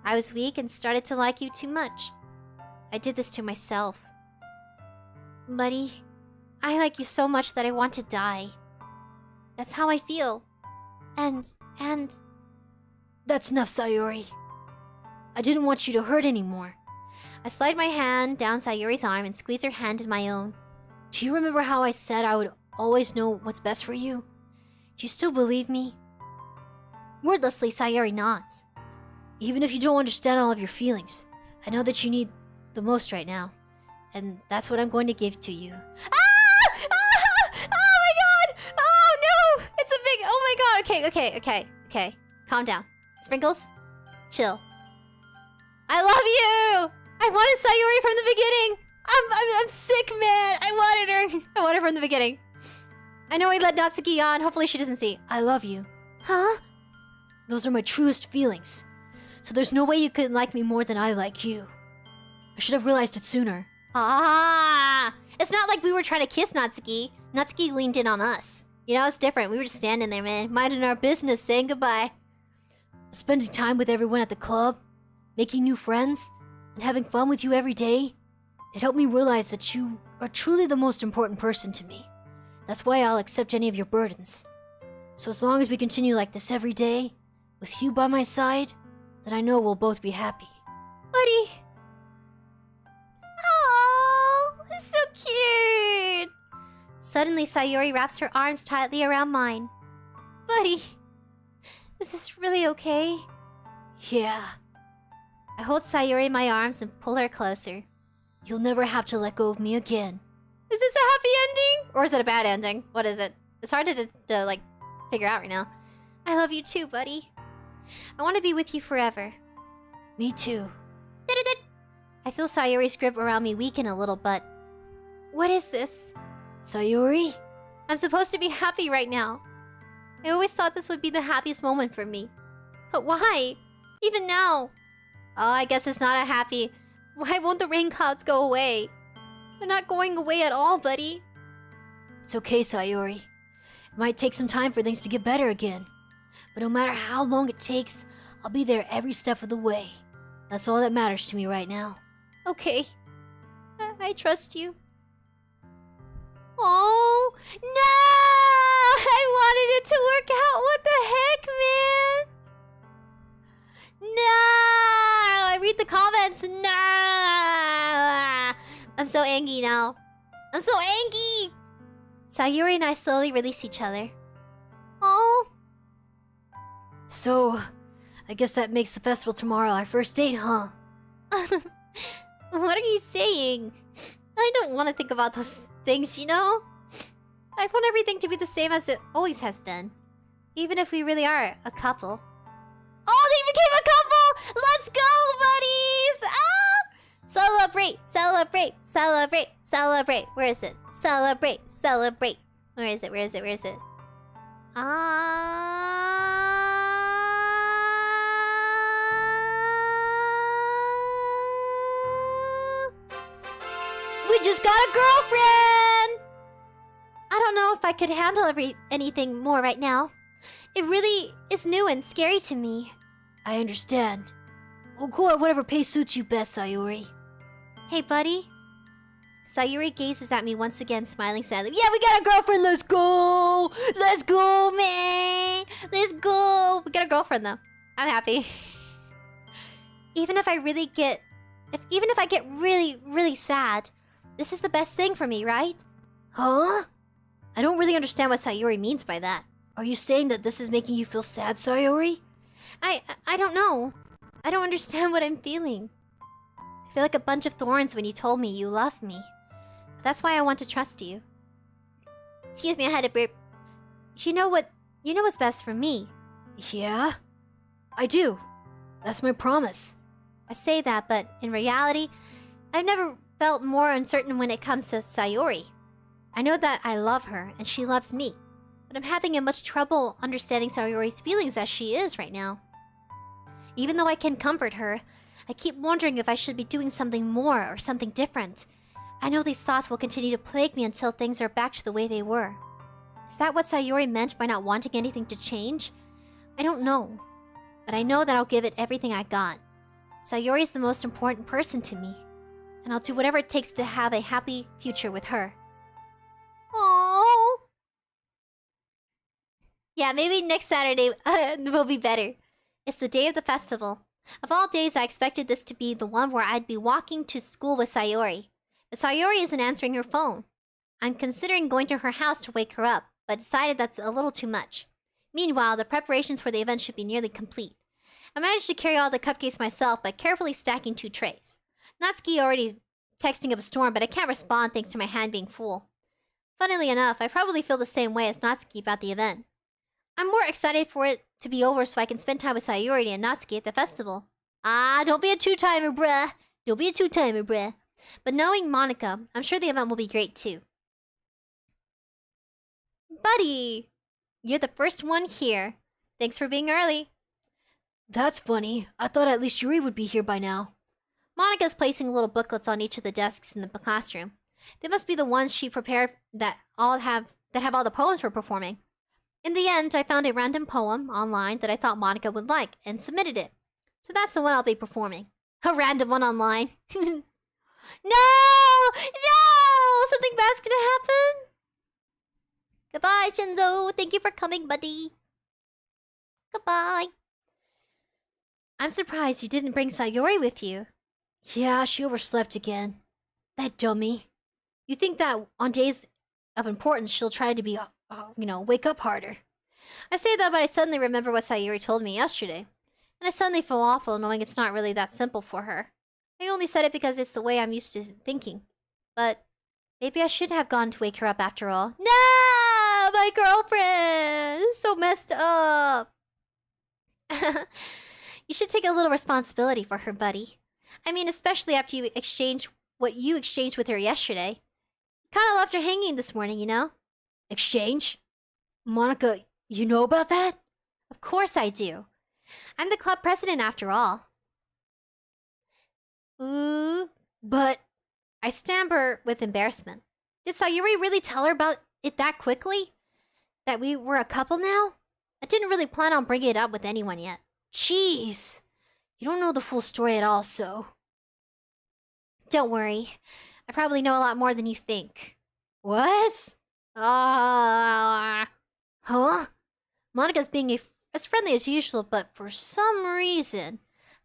I was weak and started to like you too much. I did this to myself. Buddy, I like you so much that I want to die. That's how I feel. And... That's enough, Sayori. I didn't want you to hurt anymore. I slide my hand down Sayori's arm and squeeze her hand in my own. Do you remember how I said I would always know what's best for you? Do you still believe me? Wordlessly, Sayori nods. Even if you don't understand all of your feelings, I know that you need the most right now. And that's what I'm going to give to you. Oh my god! Oh no! It's a big... Oh my god! Okay. Calm down. Sprinkles, chill. I love you! I wanted Sayori from the beginning! I'm sick, man! I wanted her! I wanted her from the beginning. I know I led Natsuki on. Hopefully she doesn't see. I love you. Huh? Those are my truest feelings. So there's no way you could like me more than I like you. I should have realized it sooner. It's not like we were trying to kiss Natsuki. Natsuki leaned in on us. You know, it's different. We were just standing there, man. Minding our business, saying goodbye. Spending time with everyone at the club, making new friends, and having fun with you every day, it helped me realize that you are truly the most important person to me. That's why I'll accept any of your burdens. So as long as we continue like this every day, with you by my side, then I know we'll both be happy. Buddy. Oh, it's so cute. Suddenly, Sayori wraps her arms tightly around mine. Buddy, is this really okay? Yeah. I hold Sayori in my arms and pull her closer. You'll never have to let go of me again. Is this a happy ending? Or is it a bad ending? What is it? It's hard to like, figure out right now. I love you too, buddy. I want to be with you forever. Me too. I feel Sayori's grip around me weaken a little, but... What is this? Sayori? I'm supposed to be happy right now. I always thought this would be the happiest moment for me. But why? Even now? Oh, I guess it's not a happy... Why won't the rain clouds go away? They're not going away at all, buddy. It's okay, Sayori. It might take some time for things to get better again. But no matter how long it takes, I'll be there every step of the way. That's all that matters to me right now. Okay. I trust you. Oh, no! I wanted it to work out. What the heck, man? No! I read the comments. No! I'm so angry now. I'm so angry! Sayuri and I slowly release each other. Oh. So, I guess that makes the festival tomorrow our first date, huh? What are you saying? I don't want to think about those things, you know? I want everything to be the same as it always has been. Even if we really are a couple. Oh, they became a couple! Let's go, buddies! Ah! Celebrate, celebrate, celebrate, celebrate. Where is it? Celebrate, celebrate. Where is it? Where is it? Where is it? We just got a girlfriend! I don't know if I could handle anything more right now. It really is new and scary to me. I understand. We'll go at whatever pace suits you best, Sayuri. Hey, buddy. Sayuri gazes at me once again, smiling sadly. Yeah, we got a girlfriend! Let's go! Let's go, man! Let's go! We got a girlfriend, though. I'm happy. Even if I get really, really sad, this is the best thing for me, right? Huh? I don't really understand what Sayuri means by that. Are you saying that this is making you feel sad, Sayuri? I don't know. I don't understand what I'm feeling. I feel like a bunch of thorns when you told me you love me. That's why I want to trust you. Excuse me, I had a burp. You know what's best for me. Yeah? I do. That's my promise. I say that, but in reality, I've never felt more uncertain when it comes to Sayuri. I know that I love her, and she loves me. But I'm having much trouble understanding Sayuri's feelings as she is right now. Even though I can comfort her, I keep wondering if I should be doing something more or something different. I know these thoughts will continue to plague me until things are back to the way they were. Is that what Sayuri meant by not wanting anything to change? I don't know. But I know that I'll give it everything I got. Sayuri is the most important person to me. And I'll do whatever it takes to have a happy future with her. Aww. Yeah, maybe next Saturday will be better. It's the day of the festival. Of all days, I expected this to be the one where I'd be walking to school with Sayuri. But Sayuri isn't answering her phone. I'm considering going to her house to wake her up, but decided that's a little too much. Meanwhile, the preparations for the event should be nearly complete. I managed to carry all the cupcakes myself by carefully stacking 2 trays. Natsuki already texting up a storm, but I can't respond thanks to my hand being full. Funnily enough, I probably feel the same way as Natsuki about the event. I'm more excited for it to be over so I can spend time with Sayuri and Natsuki at the festival. Ah, don't be a two-timer, bruh. Don't be a two-timer, bruh. But knowing Monica, I'm sure the event will be great too. Buddy! You're the first one here. Thanks for being early. That's funny. I thought at least Yuri would be here by now. Monica's placing little booklets on each of the desks in the classroom. They must be the ones she prepared that have all the poems we're performing. In the end, I found a random poem online that I thought Monica would like and submitted it. So that's the one I'll be performing. A random one online. No! No! Something bad's gonna happen? Goodbye, Shinzo. Thank you for coming, buddy. Goodbye. I'm surprised you didn't bring Sayuri with you. Yeah, she overslept again. That dummy. You think that on days of importance she'll try to be, wake up harder. I say that, but I suddenly remember what Sayuri told me yesterday. And I suddenly feel awful knowing it's not really that simple for her. I only said it because it's the way I'm used to thinking. But maybe I should have gone to wake her up after all. No! My girlfriend! So messed up! You should take a little responsibility for her, buddy. I mean, especially after you exchange what you exchanged with her yesterday. Kinda left her hanging this morning, you know? Exchange? Monica, you know about that? Of course I do. I'm the club president after all. Ooh, but I stammer with embarrassment. Did Sayuri really tell her about it that quickly? That we were a couple now? I didn't really plan on bringing it up with anyone yet. Jeez. You don't know the full story at all, so... Don't worry. I probably know a lot more than you think. What? Ah. Huh? Monika's being as friendly as usual, but for some reason,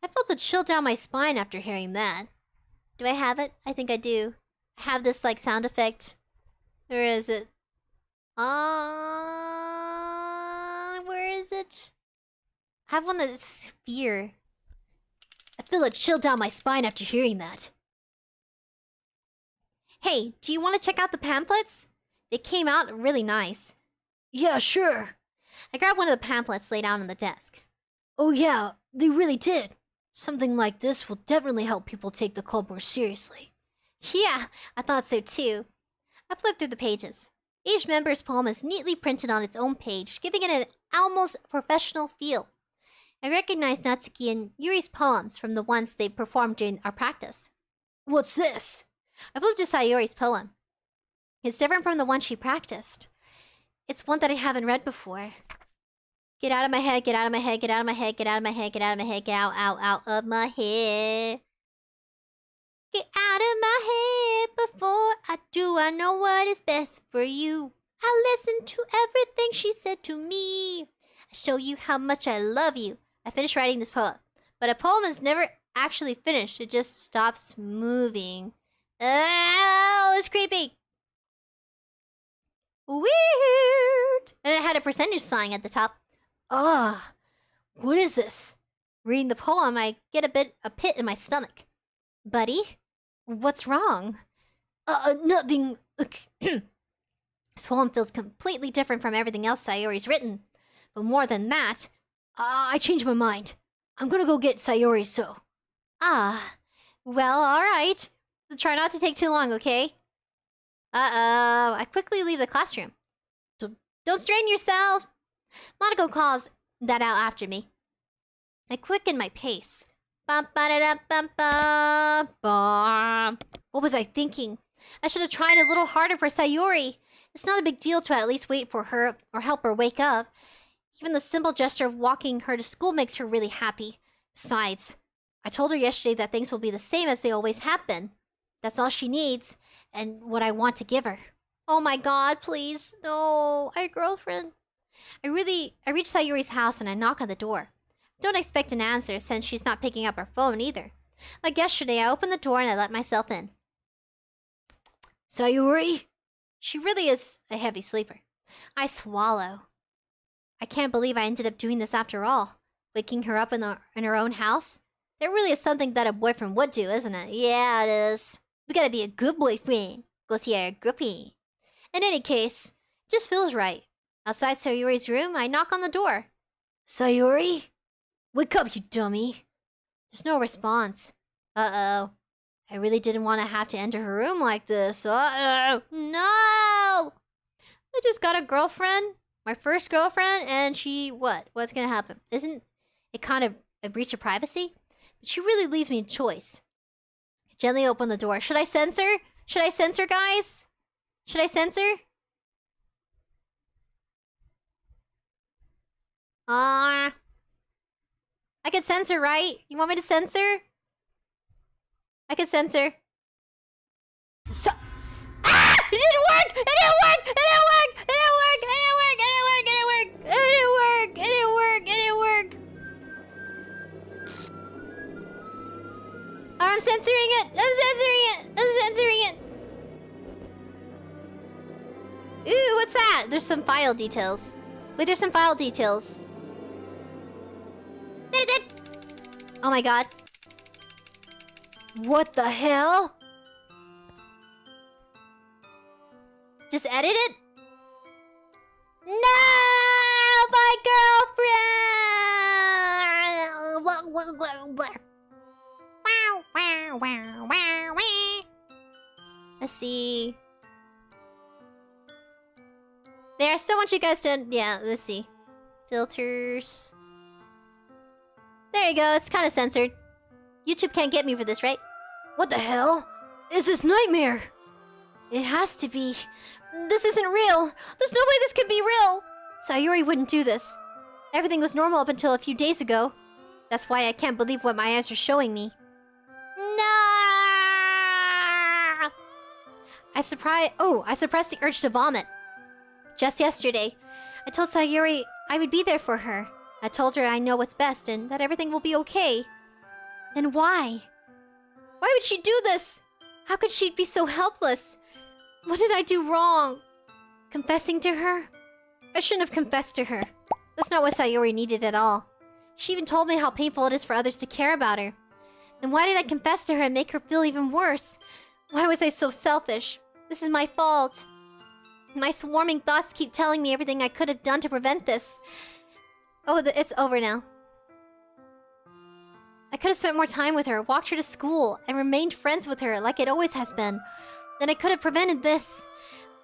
I felt a chill down my spine after hearing that. Do I have it? I think I do. I have this, like, sound effect. Where is it? Where is it? I have one that's sphere. I feel a chill down my spine after hearing that. Hey, do you want to check out the pamphlets? They came out really nice. Yeah, sure. I grabbed one of the pamphlets laid out on the desk. Oh yeah, they really did. Something like this will definitely help people take the club more seriously. Yeah, I thought so too. I flipped through the pages. Each member's poem is neatly printed on its own page, giving it an almost professional feel. I recognized Natsuki and Yuri's poems from the ones they performed during our practice. What's this? I flipped to Sayori's poem. It's different from the one she practiced. It's one that I haven't read before. Get out of my head, get out of my head, get out of my head, get out of my head, get out of my head, get out of my head. Get out of my head before I do. I know what is best for you. I listen to everything she said to me. I show you how much I love you. I finished writing this poem. But a poem is never actually finished. It just stops moving. Oh, it's creepy. Weird. And it had a percentage sign at the top. What is this? Reading the poem, I get a pit in my stomach. Buddy, what's wrong? Nothing. This poem feels completely different from everything else Sayori's written. But more than that... I changed my mind. I'm gonna go get Sayori, so... Well, alright. Try not to take too long, okay? I quickly leave the classroom. Don't strain yourself! Moniko calls that out after me. I quicken my pace. What was I thinking? I should have tried a little harder for Sayori. It's not a big deal to at least wait for her or help her wake up. Even the simple gesture of walking her to school makes her really happy. Besides, I told her yesterday that things will be the same as they always have been. That's all she needs, and what I want to give her. Oh my god, please. No, our girlfriend. I reach Sayori's house and I knock on the door. Don't expect an answer since she's not picking up her phone either. Like yesterday, I opened the door and I let myself in. Sayori? She really is a heavy sleeper. I swallow. I can't believe I ended up doing this after all. Waking her up in her own house. That really is something that a boyfriend would do, isn't it? Yeah, it is. We gotta be a good boyfriend. Go see our groupie. In any case, it just feels right. Outside Sayori's room, I knock on the door. Sayori? Wake up, you dummy. There's no response. Uh-oh. I really didn't want to have to enter her room like this. Uh-oh. No! I just got a girlfriend. My first girlfriend, and she... What? What's gonna happen? Isn't it kind of a breach of privacy? But she really leaves me a choice. I gently open the door. Should I censor? Should I censor, guys? Should I censor? I could censor, right? You want me to censor? I could censor. So... Ah! It didn't work! It didn't work! It didn't work! It didn't work! It didn't work! It didn't work! It didn't work! It didn't work! It didn't work! I'm censoring it! I'm censoring it! I'm censoring it! Ooh, what's that? There's some file details. Wait, there's some file details. Oh my god. What the hell? Just edit it? No! My girlfriend! Let's see. There, I still want you guys to... Yeah, let's see. Filters. There you go, it's kind of censored. YouTube can't get me for this, right? What the hell? Is this nightmare? It has to be. This isn't real. There's no way this can be real. Sayori wouldn't do this. Everything was normal up until a few days ago. That's why I can't believe what my eyes are showing me. No! I suppressed the urge to vomit. Just yesterday, I told Sayuri I would be there for her. I told her I know what's best and that everything will be okay. Then why? Why would she do this? How could she be so helpless? What did I do wrong? Confessing to her? I shouldn't have confessed to her. That's not what Sayuri needed at all. She even told me how painful it is for others to care about her. Then why did I confess to her and make her feel even worse? Why was I so selfish? This is my fault. My swarming thoughts keep telling me everything I could have done to prevent this. Oh, it's over now. I could have spent more time with her, walked her to school, and remained friends with her like it always has been. Then I could have prevented this.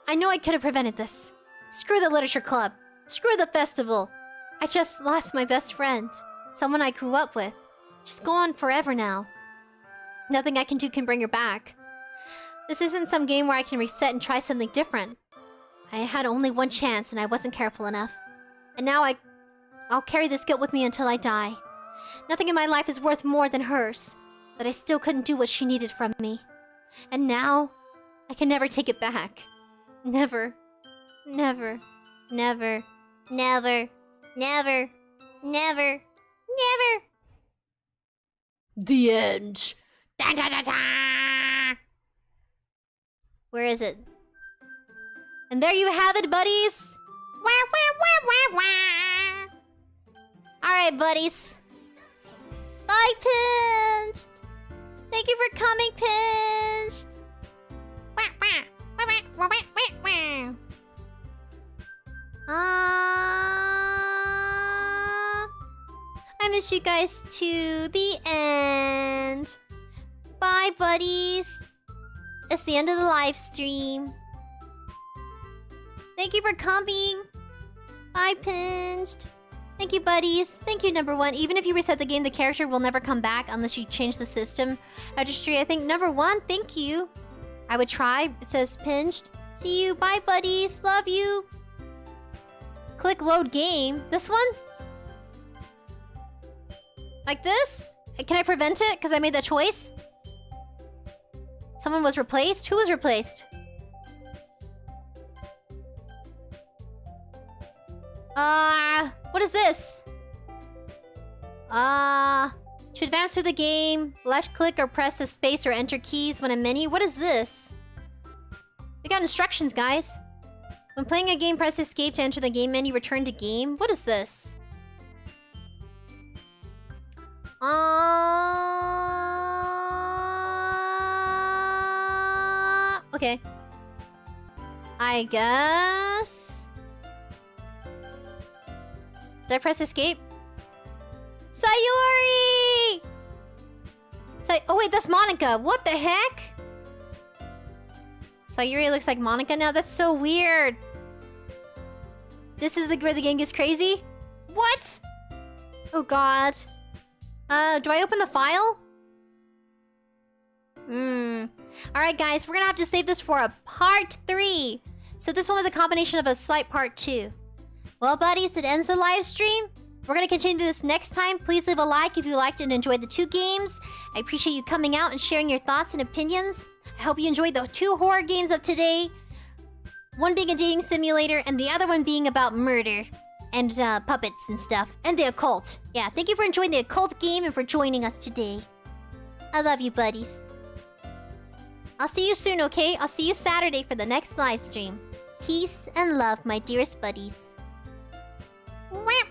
I know I could have prevented this. Screw the literature club. Screw the festival. I just lost my best friend. Someone I grew up with. She's gone forever now. Nothing I can do can bring her back. This isn't some game where I can reset and try something different. I had only one chance and I wasn't careful enough. And now I'll carry this guilt with me until I die. Nothing in my life is worth more than hers. But I still couldn't do what she needed from me. And now, I can never take it back. Never. Never. Never. Never. Never. Never. Never. The end. Da, da, da, da. Where is it? And there you have it, buddies! Wah, wah, wah, wah, wah. Alright, buddies. Bye, Pinched! Thank you for coming, Pinched! Wah, wah, wah, wah, wah, wah, wah. I miss you guys to the end. Bye, buddies. It's the end of the live stream. Thank you for coming. Bye, Pinched. Thank you, buddies. Thank you, number one. Even if you reset the game, the character will never come back unless you change the system registry. I think number one, thank you. I would try, says Pinched. See you. Bye, buddies. Love you. Click load game. This one? Like this? Can I prevent it because I made that choice? Someone was replaced? Who was replaced? What is this? To advance through the game, left click or press the space or enter keys when a menu. What is this? We got instructions, guys. When playing a game, press escape to enter the game menu, return to game. What is this? Okay. I guess... Did I press escape? Sayuri! Oh wait, that's Monica. What the heck? Sayuri looks like Monica now? That's so weird. This is where the game gets crazy? What? Oh god. Do I open the file? Alright guys, we're gonna have to save this for a part 3. So this one was a combination of a slight part 2. Well buddies, it ends the live stream. We're gonna continue this next time. Please leave a like if you liked and enjoyed the 2 games. I appreciate you coming out and sharing your thoughts and opinions. I hope you enjoyed the 2 horror games of today. One being a dating simulator and the other one being about murder. And puppets and stuff. And the occult. Yeah, thank you for enjoying the occult game and for joining us today. I love you, buddies. I'll see you soon, okay? I'll see you Saturday for the next live stream. Peace and love, my dearest buddies. Wham!